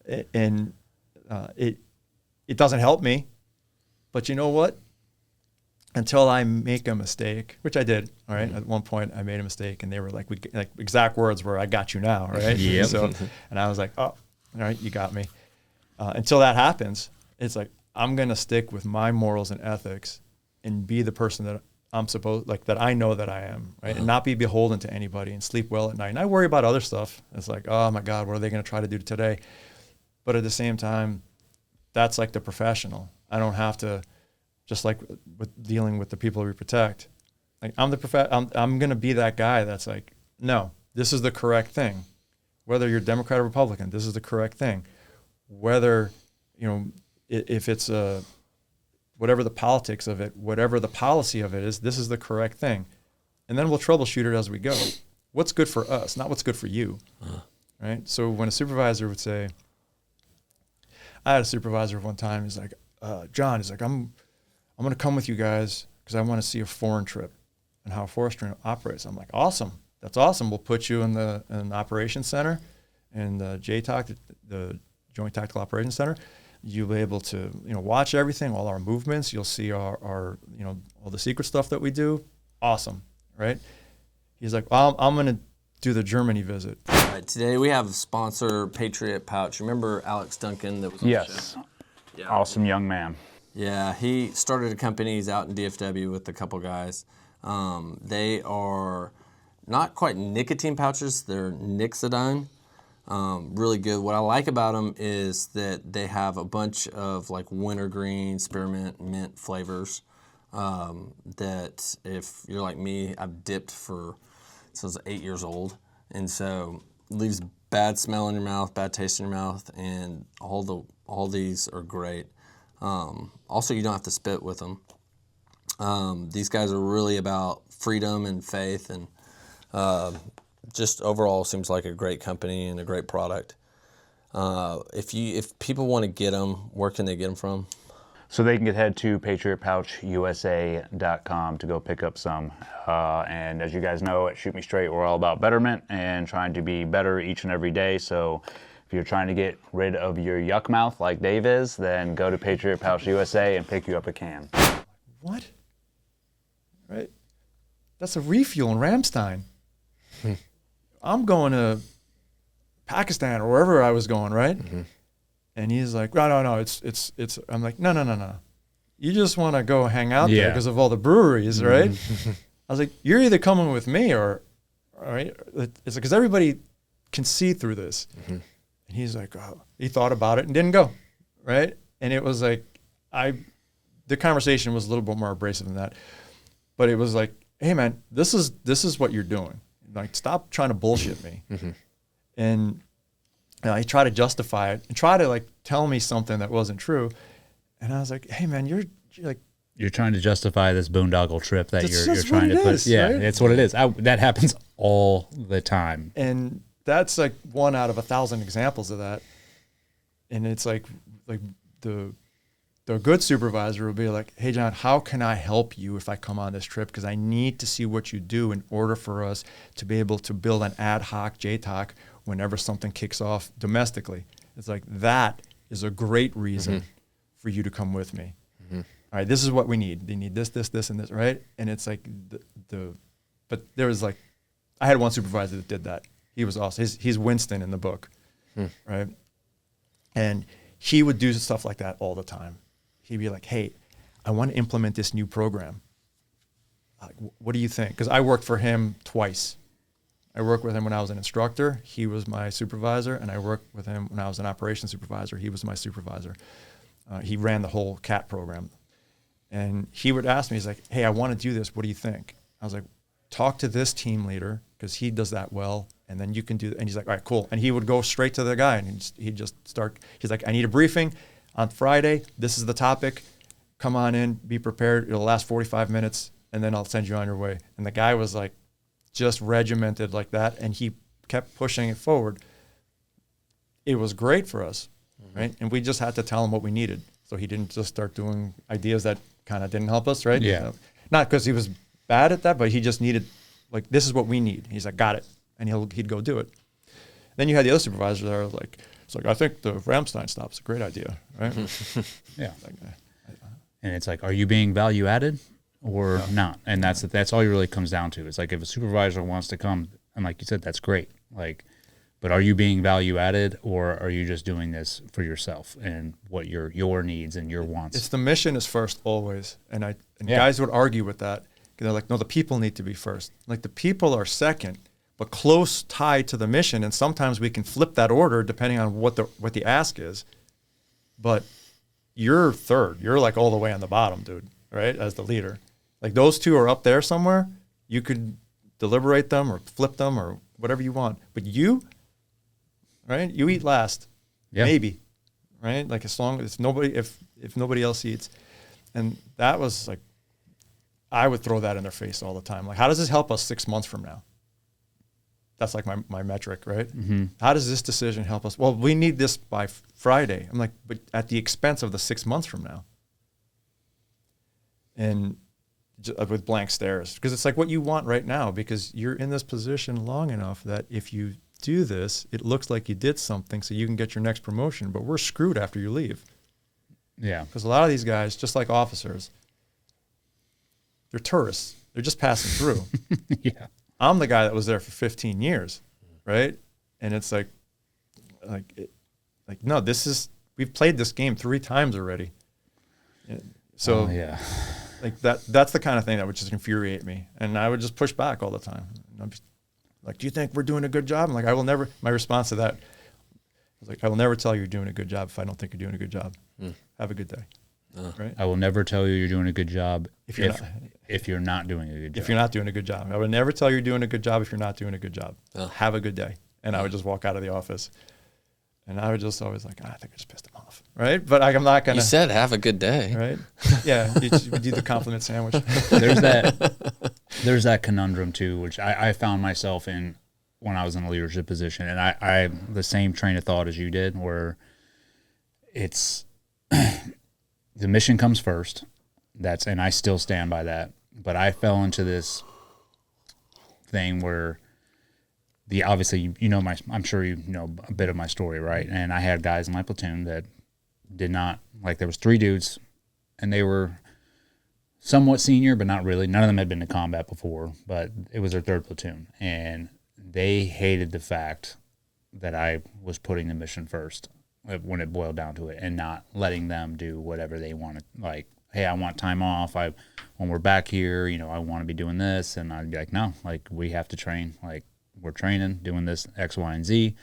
It doesn't help me, but you know what? Until I make a mistake, which I did, all right? At one point, I made a mistake, and they were like exact words were, "I got you now," right? Yep. So, and I was like, "Oh, all right, you got me." Until that happens, it's like, I'm gonna stick with my morals and ethics, and be the person that I'm supposed, like, that I know that I am, right? And not be beholden to anybody, and sleep well at night. And I worry about other stuff. It's like, oh my God, what are they gonna try to do today? But at the same time, that's like the professional. I don't have to. Just like with dealing with the people we protect, like I'm going to be that guy that's like, no, this is the correct thing. Whether you're Democrat or Republican, this is the correct thing. Whether, if it's whatever the politics of it, whatever the policy of it is, this is the correct thing. And then we'll troubleshoot it as we go. What's good for us, not what's good for you, right? So when a supervisor would say, I had a supervisor one time, he's like, John, he's like, I'm going to come with you guys because I want to see a foreign trip and how forestry operates. I'm like, awesome. That's awesome. We'll put you in the operations center, in the JTOC, the Joint Tactical Operations Center. You'll be able to, watch everything, all our movements. You'll see our all the secret stuff that we do. Awesome, right? He's like, well, I'm going to do the Germany visit. All right, today we have sponsor Patriot Pouch. Remember Alex Duncan that was on the show? Yeah. Awesome young man. Yeah, he started a company. He's out in DFW with a couple guys. They are not quite nicotine pouches. They're Nixodine. Really good. What I like about them is that they have a bunch of like wintergreen, spearmint, mint flavors that if you're like me, I've dipped since I was 8 years old. And so it leaves bad smell in your mouth, bad taste in your mouth, and all these are great. Also, you don't have to spit with them. These guys are really about freedom and faith, and just overall seems like a great company and a great product. If people want to get them, where can they get them from? So they can head to patriotpouchusa.com to go pick up some. And as you guys know, at Shoot Me Straight, we're all about betterment and trying to be better each and every day. So If you're trying to get rid of your yuck mouth like Dave is, then go to Patriot Pouch USA and pick you up a can. What? Right? That's a refuel in Ramstein. I'm going to Pakistan or wherever I was going, right? And he's like, no, it's. I'm like, no. You just want to go hang out there because of all the breweries, right? I was like, you're either coming with me or, all right? It's because everybody can see through this. And he's like, oh, he thought about it and didn't go, right? And it was like, the conversation was a little bit more abrasive than that, but it was like, hey man, this is what you're doing. Like, stop trying to bullshit me. And he tried to justify it and try to like tell me something that wasn't true. And I was like, hey man, you're trying to justify this boondoggle trip that you're trying to put. Yeah, right? It's what it is. That happens all the time. And that's like one out of 1,000 examples of that. And it's like the good supervisor will be like, hey John, how can I help you if I come on this trip? Because I need to see what you do in order for us to be able to build an ad hoc JTOC whenever something kicks off domestically. It's like, that is a great reason for you to come with me. All right, this is what we need. They need this, and this, right? And it's like but there was like, I had one supervisor that did that. He was awesome. He's Winston in the book, right? And he would do stuff like that all the time. He'd be like, hey, I want to implement this new program. Like, what do you think? Because I worked for him twice. I worked with him when I was an instructor. He was my supervisor. And I worked with him when I was an operations supervisor. He was my supervisor. He ran the whole CAT program. And he would ask me, he's like, hey, I want to do this. What do you think? I was like, talk to this team leader because he does that well. And then you can do it. And he's like, all right, cool. And he would go straight to the guy and he'd just start. He's like, I need a briefing on Friday. This is the topic. Come on in, be prepared. It'll last 45 minutes and then I'll send you on your way. And the guy was like, just regimented like that. And he kept pushing it forward. It was great for us, right? And we just had to tell him what we needed. So he didn't just start doing ideas that kind of didn't help us, right? Yeah. Not because he was bad at that, but he just needed, like, this is what we need. He's like, got it. And he'd go do it. Then you had the other supervisors that are like, it's like, I think the Ramstein stop's a great idea, right? Yeah. And it's like, are you being value added or not? And that's all it really comes down to. It's like, if a supervisor wants to come, and like you said, that's great. Like, but are you being value added or are you just doing this for yourself and what your needs and your wants? It's the mission is first always. And guys would argue with that. They're like, no, the people need to be first. Like, the people are second, but close tied to the mission. And sometimes we can flip that order depending on what the ask is. But you're third. You're like all the way on the bottom, dude, right? As the leader. Like, those two are up there somewhere. You could deliberate them or flip them or whatever you want. But you, right? You eat last. Yeah. Maybe. Right? Like, as long as if nobody else eats. And that was like, I would throw that in their face all the time. Like, how does this help us 6 months from now? That's like my metric, right? Mm-hmm. How does this decision help us? Well, we need this by Friday. I'm like, but at the expense of the 6 months from now. And with blank stares, because it's like what you want right now, because you're in this position long enough that if you do this, it looks like you did something so you can get your next promotion, but we're screwed after you leave. Yeah. Because a lot of these guys, just like officers, they're tourists. They're just passing through. Yeah. I'm the guy that was there for 15 years, right? And it's like no, we've played this game 3 times already. So yeah. Like that's the kind of thing that would just infuriate me. And I would just push back all the time. And I'm just like, do you think we're doing a good job? I'm like, my response to that was like, I will never tell you you're doing a good job if I don't think you're doing a good job. Have a good day. Right? I will never tell you you're doing a good job if you're not doing a good job. If you're not doing a good job. I would never tell you you're doing a good job if you're not doing a good job. Have a good day. And I would just walk out of the office. And I would just always like, I think I just pissed him off. Right? But I'm not going to. You said have a good day. Right? Yeah. You do the compliment sandwich. There's that conundrum too, which I found myself in when I was in a leadership position. And I the same train of thought as you did, where it's the mission comes first. And I still stand by that. But I fell into this thing where obviously you know I'm sure you know a bit of my story, right? And I had guys in my platoon that did not, like, there was 3 dudes, and they were somewhat senior, but not really. None of them had been to combat before, but it was their 3rd platoon, and they hated the fact that I was putting the mission first when it boiled down to it, and not letting them do whatever they wanted. Like, hey, I want time off. When we're back here, I want to be doing this, and I'd be like, no, like, we have to train. Like, we're training, doing this X, Y, and Z.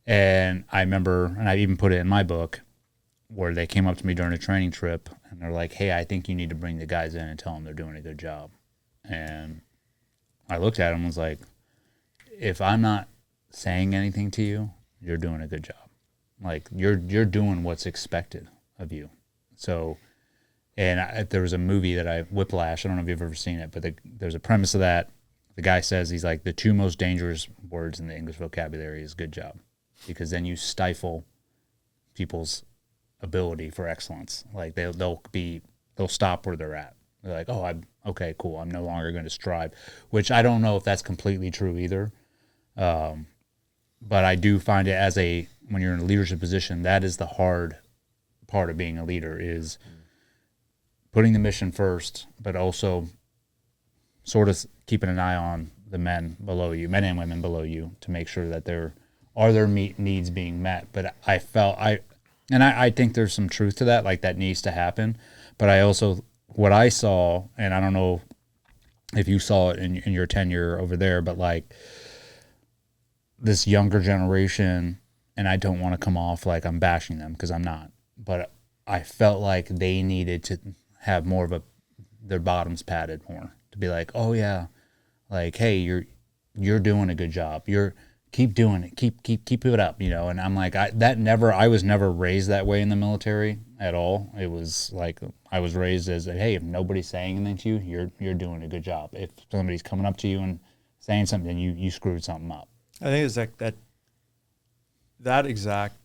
And I remember, and I even put it in my book, where they came up to me during a training trip, and they're like, hey, I think you need to bring the guys in and tell them they're doing a good job. And I looked at them and was like, if I'm not saying anything to you, you're doing a good job. Like, you're doing what's expected of you. So, and there was a movie Whiplash, I don't know if you've ever seen it, but there's a premise of that. The guy says, he's like, the 2 most dangerous words in the English vocabulary is good job, because then you stifle people's ability for excellence. Like, they'll stop where they're at. They're like, oh, okay, cool, I'm no longer going to strive, which I don't know if that's completely true either. But I do find it when you're in a leadership position, that is the hard part of being a leader, is putting the mission first, but also sort of keeping an eye on the men below you, men and women below you, to make sure that their needs being met. But I think there's some truth to that, like, that needs to happen. But I also, what I saw, and I don't know if you saw it in your tenure over there, but like, this younger generation, and I don't want to come off like I'm bashing them, because I'm not, but I felt like they needed to have more of their bottoms padded more, to be like, oh yeah, like, hey, you're doing a good job. Keep doing it. Keep it up, And I'm like, I was never raised that way in the military at all. It was like, I was raised as, hey, if nobody's saying anything to you, you're doing a good job. If somebody's coming up to you and saying something, then you screwed something up. I think it's like that exact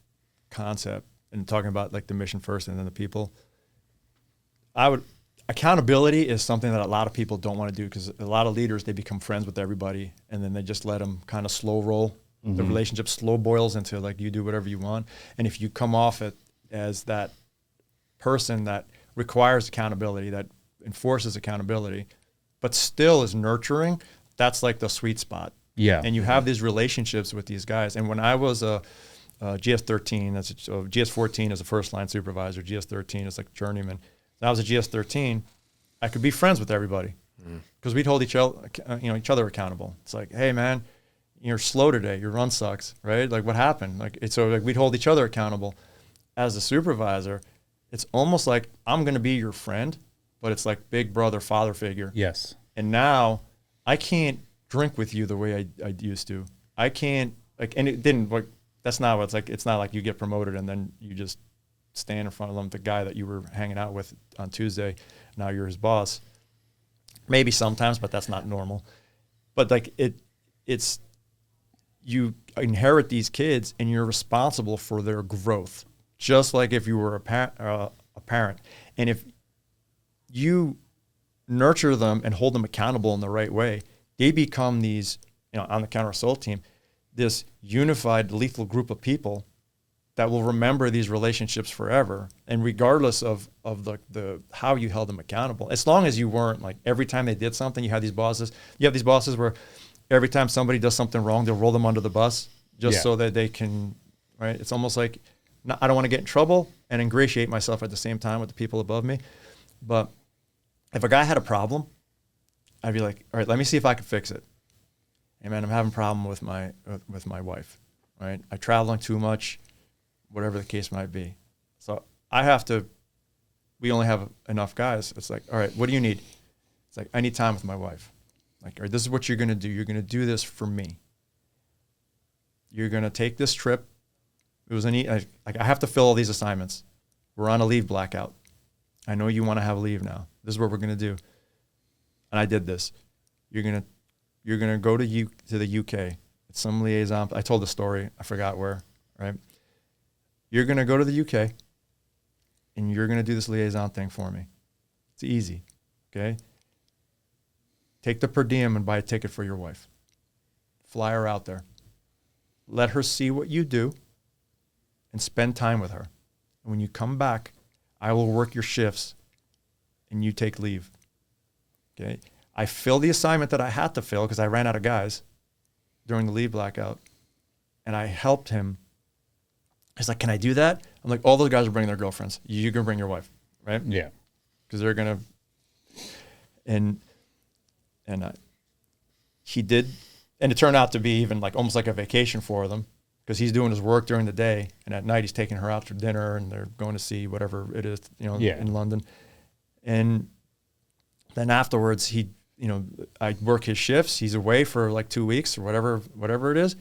concept, and talking about like the mission first and then the people. Accountability is something that a lot of people don't want to do, because a lot of leaders, they become friends with everybody, and then they just let them kind of slow roll. Mm-hmm. The relationship slow boils into, like, you do whatever you want. And if you come off it as that person that requires accountability, that enforces accountability, but still is nurturing, that's like the sweet spot. Yeah. And you have these relationships with these guys. And when I was a GS-13, GS-14 is a first line supervisor, GS-13 is like journeyman. When I was a GS-13, I could be friends with everybody, because we'd hold each other accountable. It's like, hey man, you're slow today, your run sucks, right? Like, what happened? Like, we'd hold each other accountable. As a supervisor, it's almost like I'm going to be your friend, but it's like big brother, father figure. Yes. And now I can't drink with you the way I used to. I can't, like, and it didn't, like, that's not what it's like. It's not like you get promoted and then you just stand in front of them, the guy that you were hanging out with on Tuesday, now you're his boss. Maybe sometimes, but that's not normal. But like, it's you inherit these kids and you're responsible for their growth, just like if you were a parent. And if you nurture them and hold them accountable in the right way, they become these, on the counter assault team, this unified lethal group of people that will remember these relationships forever. And regardless of the how you held them accountable, as long as you weren't like, every time they did something, you have these bosses where every time somebody does something wrong, they'll roll them under the bus just so that they can, right? It's almost like, I don't want to get in trouble and ingratiate myself at the same time with the people above me. But if a guy had a problem, I'd be like, all right, let me see if I can fix it. Hey man, I'm having a problem with my wife, right? I'm traveling too much, whatever the case might be. So we only have enough guys. It's like, all right, what do you need? It's like, I need time with my wife. Like, all right, this is what you're going to do. You're going to do this for me. You're going to take this trip. I have to fill all these assignments. We're on a leave blackout. I know you want to have leave now. This is what we're going to do. And I did this. You're going to go to the UK. It's some liaison. I told the story. I forgot where, right? You're going to go to the UK and you're going to do this liaison thing for me. It's easy, okay? Take the per diem and buy a ticket for your wife. fly her out there. Let her see what you do and spend time with her. And when you come back, I will work your shifts and you take leave. Okay? I fill the assignment that I had to fill because I ran out of guys during the leave blackout. And I helped him. He's like, can I do that? I'm like, all those guys are bringing their girlfriends. You can bring your wife, right? Yeah. Because they're going to, and he did, and it turned out to be even like almost like a vacation for them because he's doing his work during the day and at night he's taking her out for dinner and they're going to see whatever it is, in London. And then afterwards I work his shifts. He's away for like 2 weeks or whatever it is.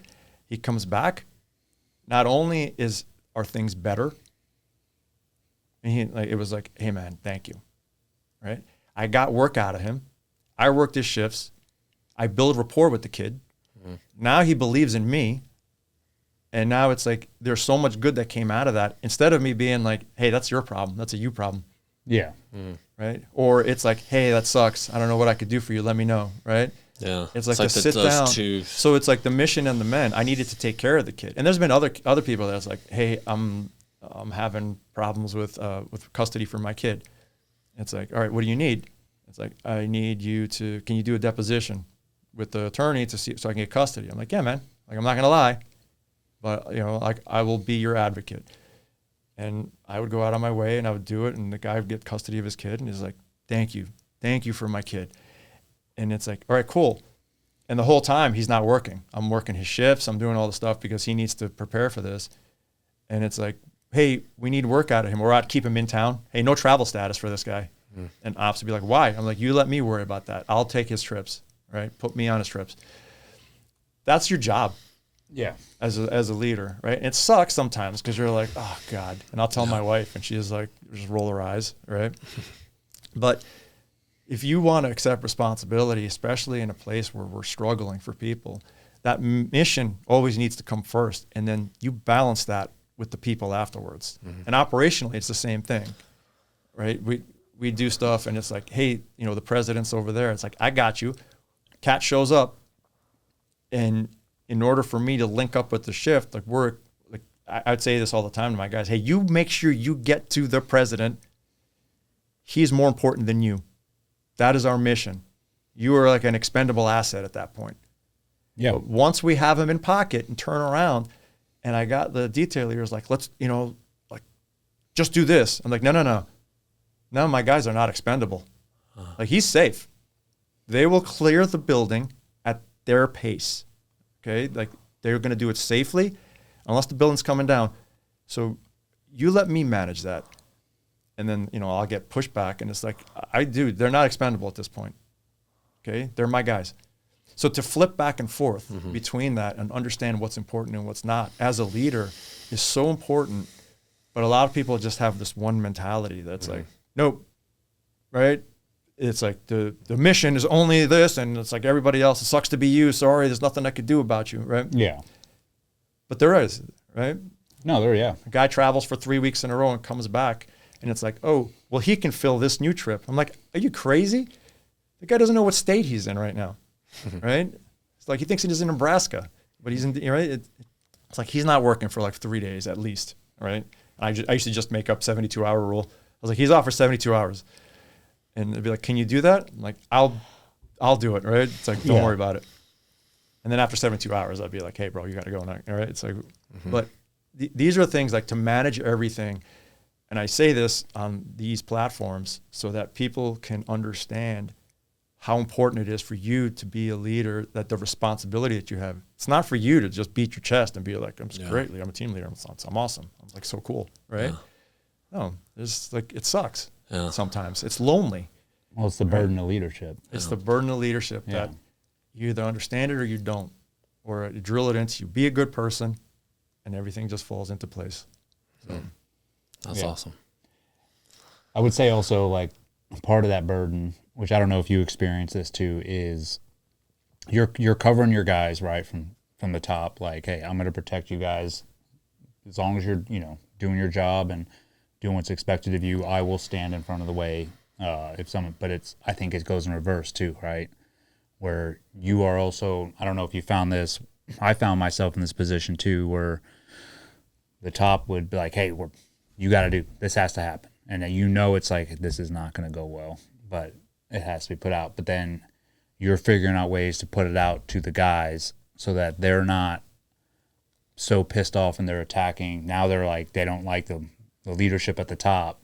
He comes back. Not only are things better, and it was like, hey man, thank you, right? I got work out of him. I worked his shifts. I build rapport with the kid. Mm-hmm. Now he believes in me. And now it's like, there's so much good that came out of that. Instead of me being like, hey, that's your problem. That's a you problem. Yeah. Mm-hmm. Right. Or it's like, hey, that sucks. I don't know what I could do for you. Let me know. Right. Yeah. It's like to sit down. So it's like the mission and the men. I needed to take care of the kid. And there's been other people that's like, hey, I'm having problems with custody for my kid. It's like, all right, what do you need? It's like, I need can you do a deposition with the attorney to see so I can get custody? I'm like, yeah, man. Like, I'm not gonna lie, but like I will be your advocate. And I would go out on my way and I would do it, and the guy would get custody of his kid, and he's like, thank you for my kid. And it's like, all right, cool. And the whole time he's not working. I'm working his shifts. I'm doing all the stuff because he needs to prepare for this. And it's like, hey, we need work out of him. We're out to keep him in town. Hey, no travel status for this guy. Mm. And ops would be like, why? I'm like, you let me worry about that. I'll take his trips, right? Put me on his trips. That's your job. Yeah. As a leader, right? And it sucks sometimes because you're like, oh God. And I'll tell my wife and she's like, just roll her eyes, right? But if you want to accept responsibility, especially in a place where we're struggling for people, that mission always needs to come first. And then you balance that with the people afterwards. Mm-hmm. And operationally, it's the same thing, right? We do stuff and it's like, hey, the president's over there. It's like, I got you. Cat shows up. And in order for me to link up with the shift, I'd say this all the time to my guys, hey, you make sure you get to the president. He's more important than you. That is our mission. You are like an expendable asset at that point. Yeah. But once we have him in pocket and turn around, and I got the detail leaders like, let's, just do this. I'm like, no. None of my guys are not expendable. Like, he's safe. They will clear the building at their pace. Okay? Like, they're going to do it safely unless the building's coming down. So you let me manage that. And then, I'll get pushback, and it's like, they're not expendable at this point. Okay? They're my guys. So to flip back and forth mm-hmm. between that and understand what's important and what's not as a leader is so important. But a lot of people just have this one mentality that's mm-hmm. like, nope, right? It's like the mission is only this, and it's like everybody else, it sucks to be you. Sorry, there's nothing I could do about you, right? Yeah. But there is, right? No, yeah. A guy travels for 3 weeks in a row and comes back. And it's like, oh, well, he can fill this new trip. I'm like, are you crazy? The guy doesn't know what state he's in right now, right? It's like he thinks he's in Nebraska, but he's in, right? It's like he's not working for like 3 days at least, right? And I used to just make up 72-hour rule. I was like, he's off for 72 hours. And they'd be like, can you do that? I'm like, I'll do it, right? It's like, don't worry about it. And then after 72 hours, I'd be like, hey, bro, you got to go now, all right? It's like, mm-hmm. But these are things like to manage everything. And I say this on these platforms so that people can understand how important it is for you to be a leader, that the responsibility that you have. It's not for you to just beat your chest and be like, I'm great, I'm a team leader, I'm awesome. I'm like so cool, right? Yeah. No, it's like, it sucks sometimes. It's lonely. Well, it's the burden of leadership. It's the burden of leadership that you either understand it or you don't, or you drill it into you. Be a good person and everything just falls into place. So. That's awesome. I would say also, like, part of that burden, which I don't know if you experience this too, is you're covering your guys, right, from the top. Like, hey, I'm going to protect you guys as long as you're, doing your job and doing what's expected of you. I will stand in front of the way I think it goes in reverse too, right? where you are also, I don't know if you found this, I found myself in this position too, where the top would be like, hey, you got to do, this has to happen. And then it's like, this is not going to go well, but it has to be put out. But then you're figuring out ways to put it out to the guys so that they're not so pissed off and they're attacking. Now they're like, they don't like the leadership at the top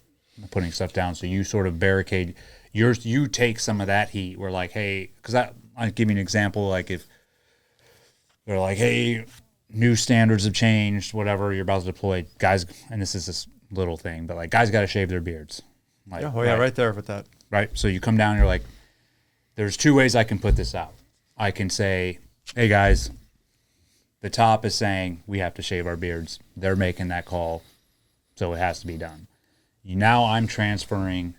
putting stuff down. So you sort of barricade you take some of that heat. We're like, hey, because I'll give you an example. Like if they're like, hey, new standards have changed, whatever, you're about to deploy, guys, and this is this little thing, but like guys got to shave their beards. Like, right there with that. Right. So you come down and you're like, there's two ways I can put this out. I can say, hey guys, the top is saying we have to shave our beards. They're making that call, so it has to be done. Now I'm transferring.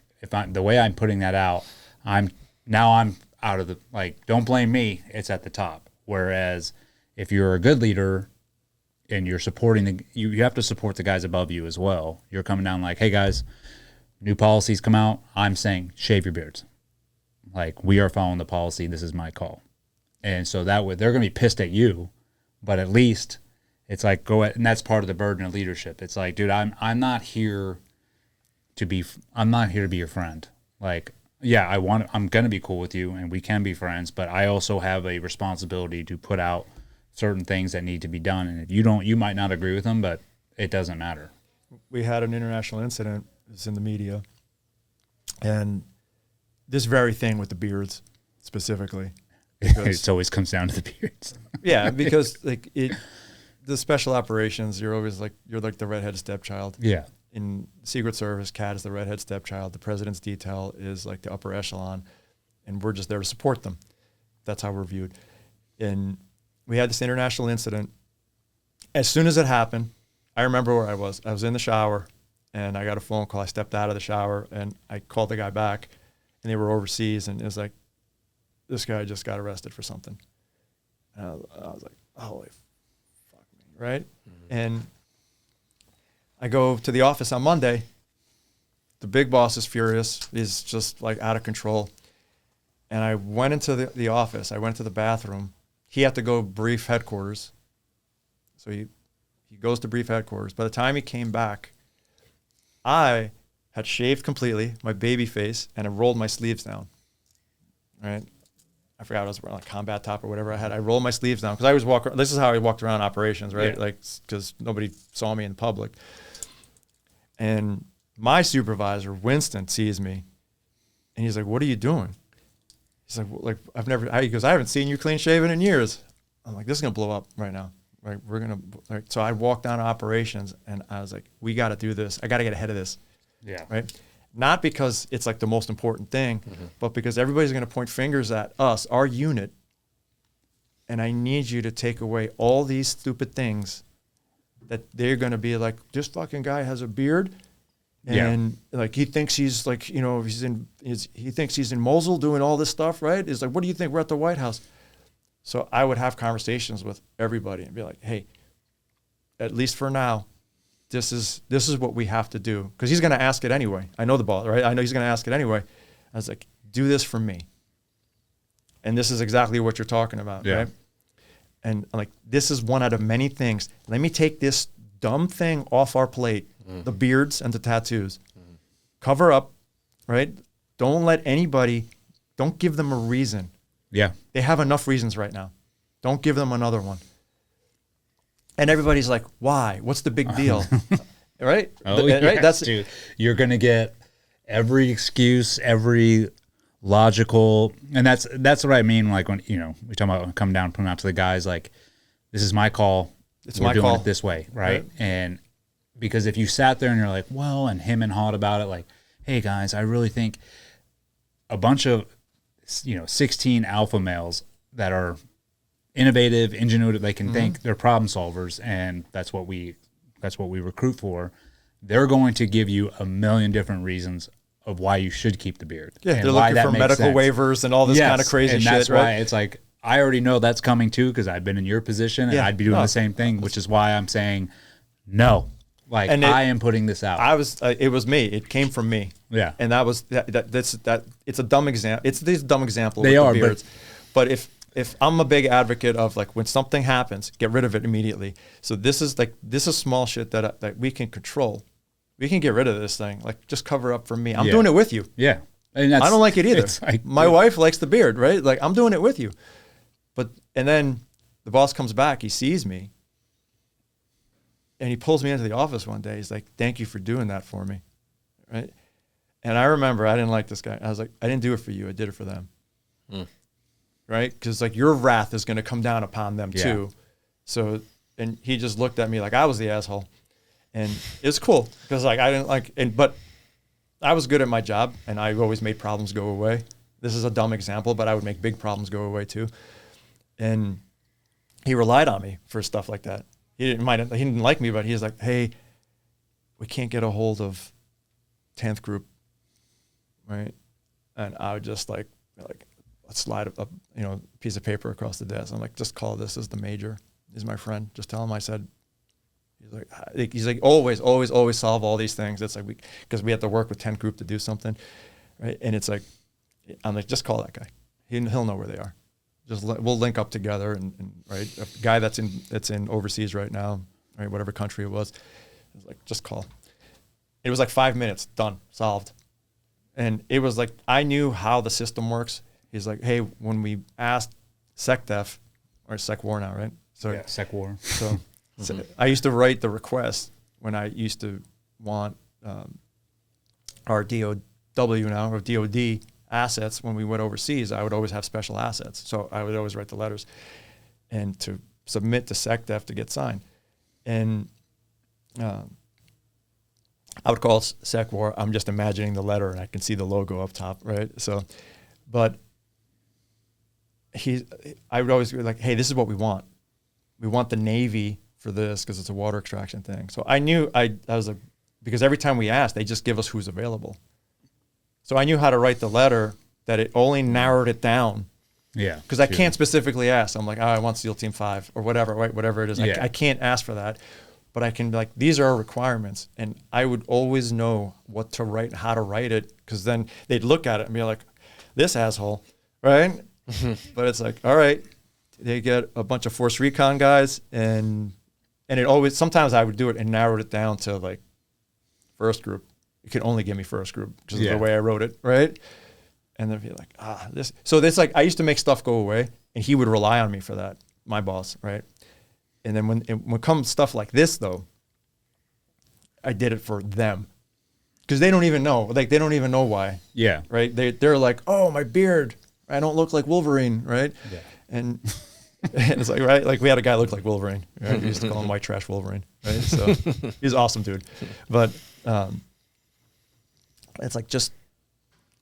The way I'm putting that out, I'm out of the, like, don't blame me. It's at the top. Whereas if you're a good leader and you're supporting you have to support the guys above you as well. You're coming down like, hey guys, new policies come out. I'm saying shave your beards. Like, we are following the policy. This is my call. And so that way they're going to be pissed at you, but at least it's like, and that's part of the burden of leadership. It's like, dude, I'm not here to be your friend. Like, yeah, I'm going to be cool with you and we can be friends, but I also have a responsibility to put out certain things that need to be done. And if you might not agree with them, but it doesn't matter. We had an international incident. It's in the media. And this very thing with the beards specifically. It always comes down to the beards. Yeah, because like the special operations, you're like the redheaded stepchild. Yeah. In Secret Service, Cat is the redhead stepchild. The president's detail is like the upper echelon, and we're just there to support them. That's how we're viewed. And we had this international incident. As soon as it happened, I remember where I was. I was in the shower, and I got a phone call. I stepped out of the shower, and I called the guy back, and they were overseas, and it was like, this guy just got arrested for something. And I was like, holy fuck me, right? Mm-hmm. And I go to the office on Monday. The big boss is furious. He's just like out of control. And I went into the office. I went to the bathroom. He had to go brief headquarters. So he goes to brief headquarters. By the time he came back, I had shaved completely, my baby face, and I rolled my sleeves down. Right? I forgot I was wearing like combat top or whatever I had. I rolled my sleeves down because I always this is how I walked around operations, right? Yeah. Like, because nobody saw me in public. And my supervisor, Winston, sees me, and he's like, "What are you doing?" He's like, he goes, "I haven't seen you clean shaven in years." I'm like, "This is gonna blow up right now. Like, So I walked down to operations, and I was like, "We got to do this. I got to get ahead of this." Yeah. Right. Not because it's like the most important thing, but because everybody's gonna point fingers at us, our unit, and I need you to take away all these stupid things that they're going to be like, this fucking guy has a beard, and like he thinks he's like, he thinks he's in Mosul doing all this stuff, right? It's like, what do you think? We're at the White House. So I would have conversations with everybody and be like, hey, at least for now, this is what we have to do, because he's going to ask it anyway. I know the ball, right? I know he's going to ask it anyway. I was like, do this for me, and this is exactly what you're talking about, right? And I'm like, this is one out of many things. Let me take this dumb thing off our plate, the beards and the tattoos. Cover up, right? Don't give them a reason. Yeah. They have enough reasons right now. Don't give them another one. And everybody's like, why? What's the big deal? Right? Oh, yeah, right? Dude. You're going to get every excuse, every logical, and that's what I mean. Like when we talk about come down, put them out to the guys. Like, this is my call. We're doing it this way, right? And because if you sat there and you're like, well, and him and hawed about it, like, hey guys, I really think a bunch of 16 alpha males that are innovative, ingenuitive, they can think, they're problem solvers, and that's what we recruit for. They're going to give you a million different reasons of why you should keep the beard. Yeah, they're looking for medical waivers and all this kind of crazy shit. And that's right? why it's like, I already know that's coming too, because I've been in your position and I'd be doing the same thing, which is why I'm saying no. Like, I am putting this out. It was me. It came from me. Yeah. And it's a dumb example. It's these dumb examples. They with are, the beards. but if I'm a big advocate of like when something happens, get rid of it immediately. So this is small shit that we can control. We can get rid of this thing. Like just cover up for me. I'm doing it with you. Yeah. And I don't like it either. Like, my wife likes the beard, right? Like I'm doing it with you. And then the boss comes back, he sees me, and he pulls me into the office one day. He's like, "Thank you for doing that for me." Right? And I remember I didn't like this guy. I was like, "I didn't do it for you. I did it for them." Right? Because like your wrath is going to come down upon them too. So, and he just looked at me like I was the asshole. And it's cool because like I didn't like, but I was good at my job and I always made problems go away. This is a dumb example, but I would make big problems go away too. And he relied on me for stuff like that. He didn't like me, but he was like, "Hey, we can't get a hold of 10th group." Right. And I would just like slide a piece of paper across the desk. I'm like, "Just call this as the major. He's my friend. Just tell him I said." He's like always solve all these things. It's like because we have to work with 10th group to do something, right? And it's like, I'm like, just call that guy. He'll know where they are. We'll link up together and right. A guy that's in overseas right now, right? Whatever country it was like, just call. It was like 5 minutes, done, solved. And it was like, I knew how the system works. He's like, "Hey, when we asked SecDef, or SecWar now, right? So yeah, SecWar. So, so I used to write the request when I used to want our DOW now, or DOD assets when we went overseas. I would always have special assets. So I would always write the letters and to submit to SecDef to get signed. And I would call it SecWar. I'm just imagining the letter and I can see the logo up top, right? So, but I would always be like, "Hey, this is what we want. We want the Navy for this because it's a water extraction thing." So I knew I was like, because every time we asked, they just give us who's available. So I knew how to write the letter that it only narrowed it down. Yeah. Because I can't specifically ask. I'm like, I want SEAL Team 5 or whatever, right? Whatever it is. Yeah. I can't ask for that. But I can be like, these are our requirements. And I would always know what to write and how to write it. Because then they'd look at it and be like, "This asshole," right? But it's like, all right. They get a bunch of force recon guys. And it always, sometimes I would do it and narrowed it down to like first group. You can only give me first group because of the way I wrote it, right? And they'd be like, this. So it's like I used to make stuff go away, and he would rely on me for that, my boss, right? And then when comes stuff like this, though, I did it for them because they don't even know. Like they don't even know why. Yeah. Right. They're like, "Oh, my beard. I don't look like Wolverine." Right. Yeah. And it's like, right. Like we had a guy look like Wolverine. Right? We used to call him White Trash Wolverine. Right. So he's an awesome dude, but it's like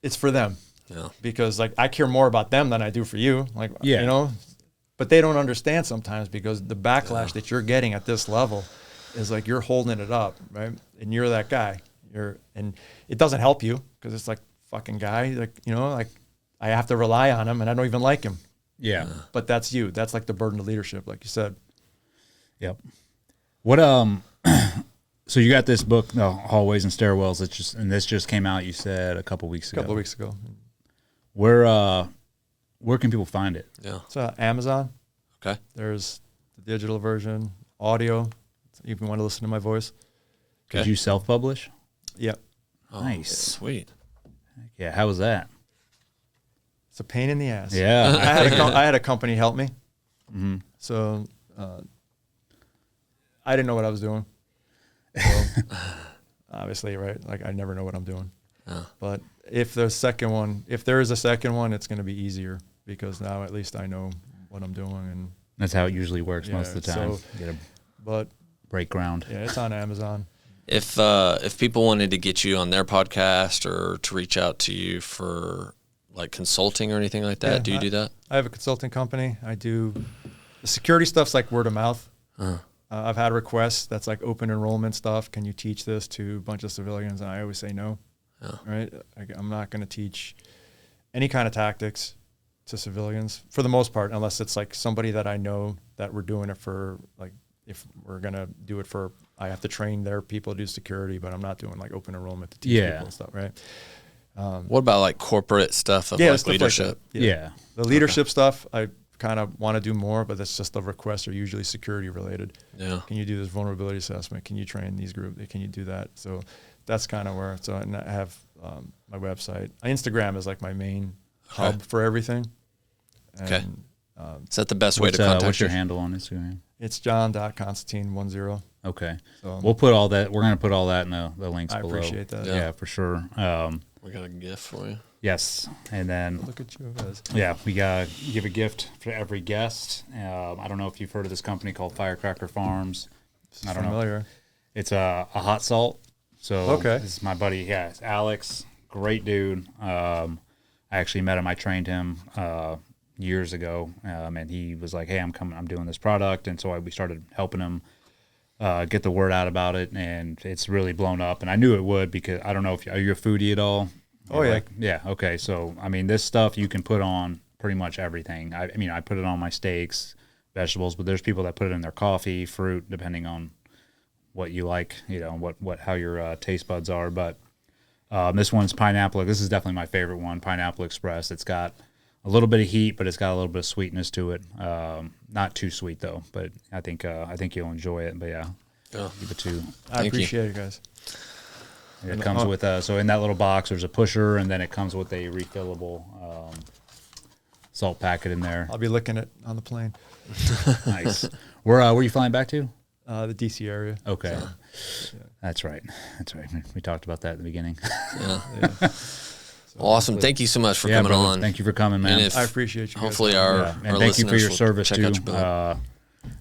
it's for them. Yeah. Because like I care more about them than I do for you. Like but they don't understand sometimes because the backlash that you're getting at this level is like you're holding it up, right? And you're that guy. And it doesn't help you because it's like fucking guy, like like I have to rely on him and I don't even like him. Yeah. But that's you. That's like the burden of leadership, like you said. Yep. What so you got this book, Hallways and Stairwells. This just came out. You said a couple weeks ago. Where can people find it? Yeah. It's Amazon. Okay. There's the digital version, audio. If you want to listen to my voice. Okay. Did you self-publish? Yep. Oh, nice. Sweet. Yeah. How was that? It's a pain in the ass. Yeah. I had a company help me. Mm-hmm. So I didn't know what I was doing. So, obviously, right? Like I never know what I'm doing. But if there is a second one, it's going to be easier because now at least I know what I'm doing, and that's how it usually works most of the time. But break ground. Yeah, it's on Amazon. If people wanted to get you on their podcast or to reach out to you for like consulting or anything like that, do you do that? I have a consulting company. I do the security stuff's like word of mouth. I've had requests that's like open enrollment stuff. Can you teach this to a bunch of civilians? And I always say no. Right? I'm not going to teach any kind of tactics to civilians for the most part, unless it's like somebody that I know that we're doing it for. Like if we're going to do it for, I have to train their people to do security, but I'm not doing like open enrollment to teach people and stuff. Right. What about like corporate stuff of Yeah, like stuff like leadership? that. Yeah. The leadership stuff, I kind of want to do more, but that's just the requests are usually security related. Yeah. Can you do this vulnerability assessment? Can you train these groups? Can you do that? So that's kind of where. So and I have my website. Instagram is like my main hub for everything. And, Okay. Is that the best way to contact what's your you? handle on Instagram? It's John.Constantine10. Okay. So We'll put all that. We're going to put all that in the links I below. appreciate that. Yeah, for sure. We got a gift for you. Yes. And then, Look at you guys. yeah, we got to give a gift for every guest. I don't know if you've heard of this company called Firecracker Farms. I don't know. Familiar. It's a hot salt. So Okay. this is my buddy. Yeah, it's Alex. Great dude. I actually met him. I trained him years ago, and he was like, "Hey, I'm coming. I'm doing this product," and so we started helping him get the word out about it, and it's really blown up. And I knew it would because I don't know if are you a foodie at all? Oh, yeah. Yeah. Okay. So I mean, this stuff you can put on pretty much everything. I mean, I put it on my steaks, vegetables, but there's people that put it in their coffee, fruit, depending on what you like. You know how your taste buds are. But this one's pineapple. This is definitely my favorite one, Pineapple Express. It's got a little bit of heat, but it's got a little bit of sweetness to it. Not too sweet though, but I think you'll enjoy it. But yeah, give it to. I appreciate it, guys. It comes with so in that little box there's a pusher, and then it comes with a refillable salt packet in there. I'll be licking it on the plane. Nice. Where are you flying back to? The DC area. Okay, that's right. That's right. We talked about that at the beginning. Yeah. Awesome. Thank you so much for coming brother, on. Thank you for coming, man. And if, I appreciate you guys. hopefully and our thank you for listeners your will service check too, out your book.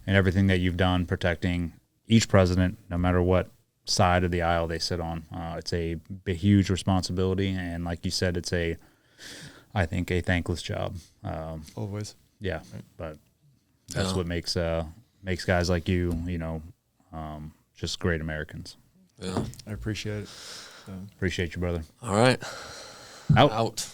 and everything that you've done protecting each president, no matter what side of the aisle they sit on. It's a huge responsibility, and like you said, it's I think a thankless job. Always. Yeah, but that's Yeah. what makes guys like you, just great Americans. Yeah. I appreciate it. Appreciate you, brother. All right. Out. Out.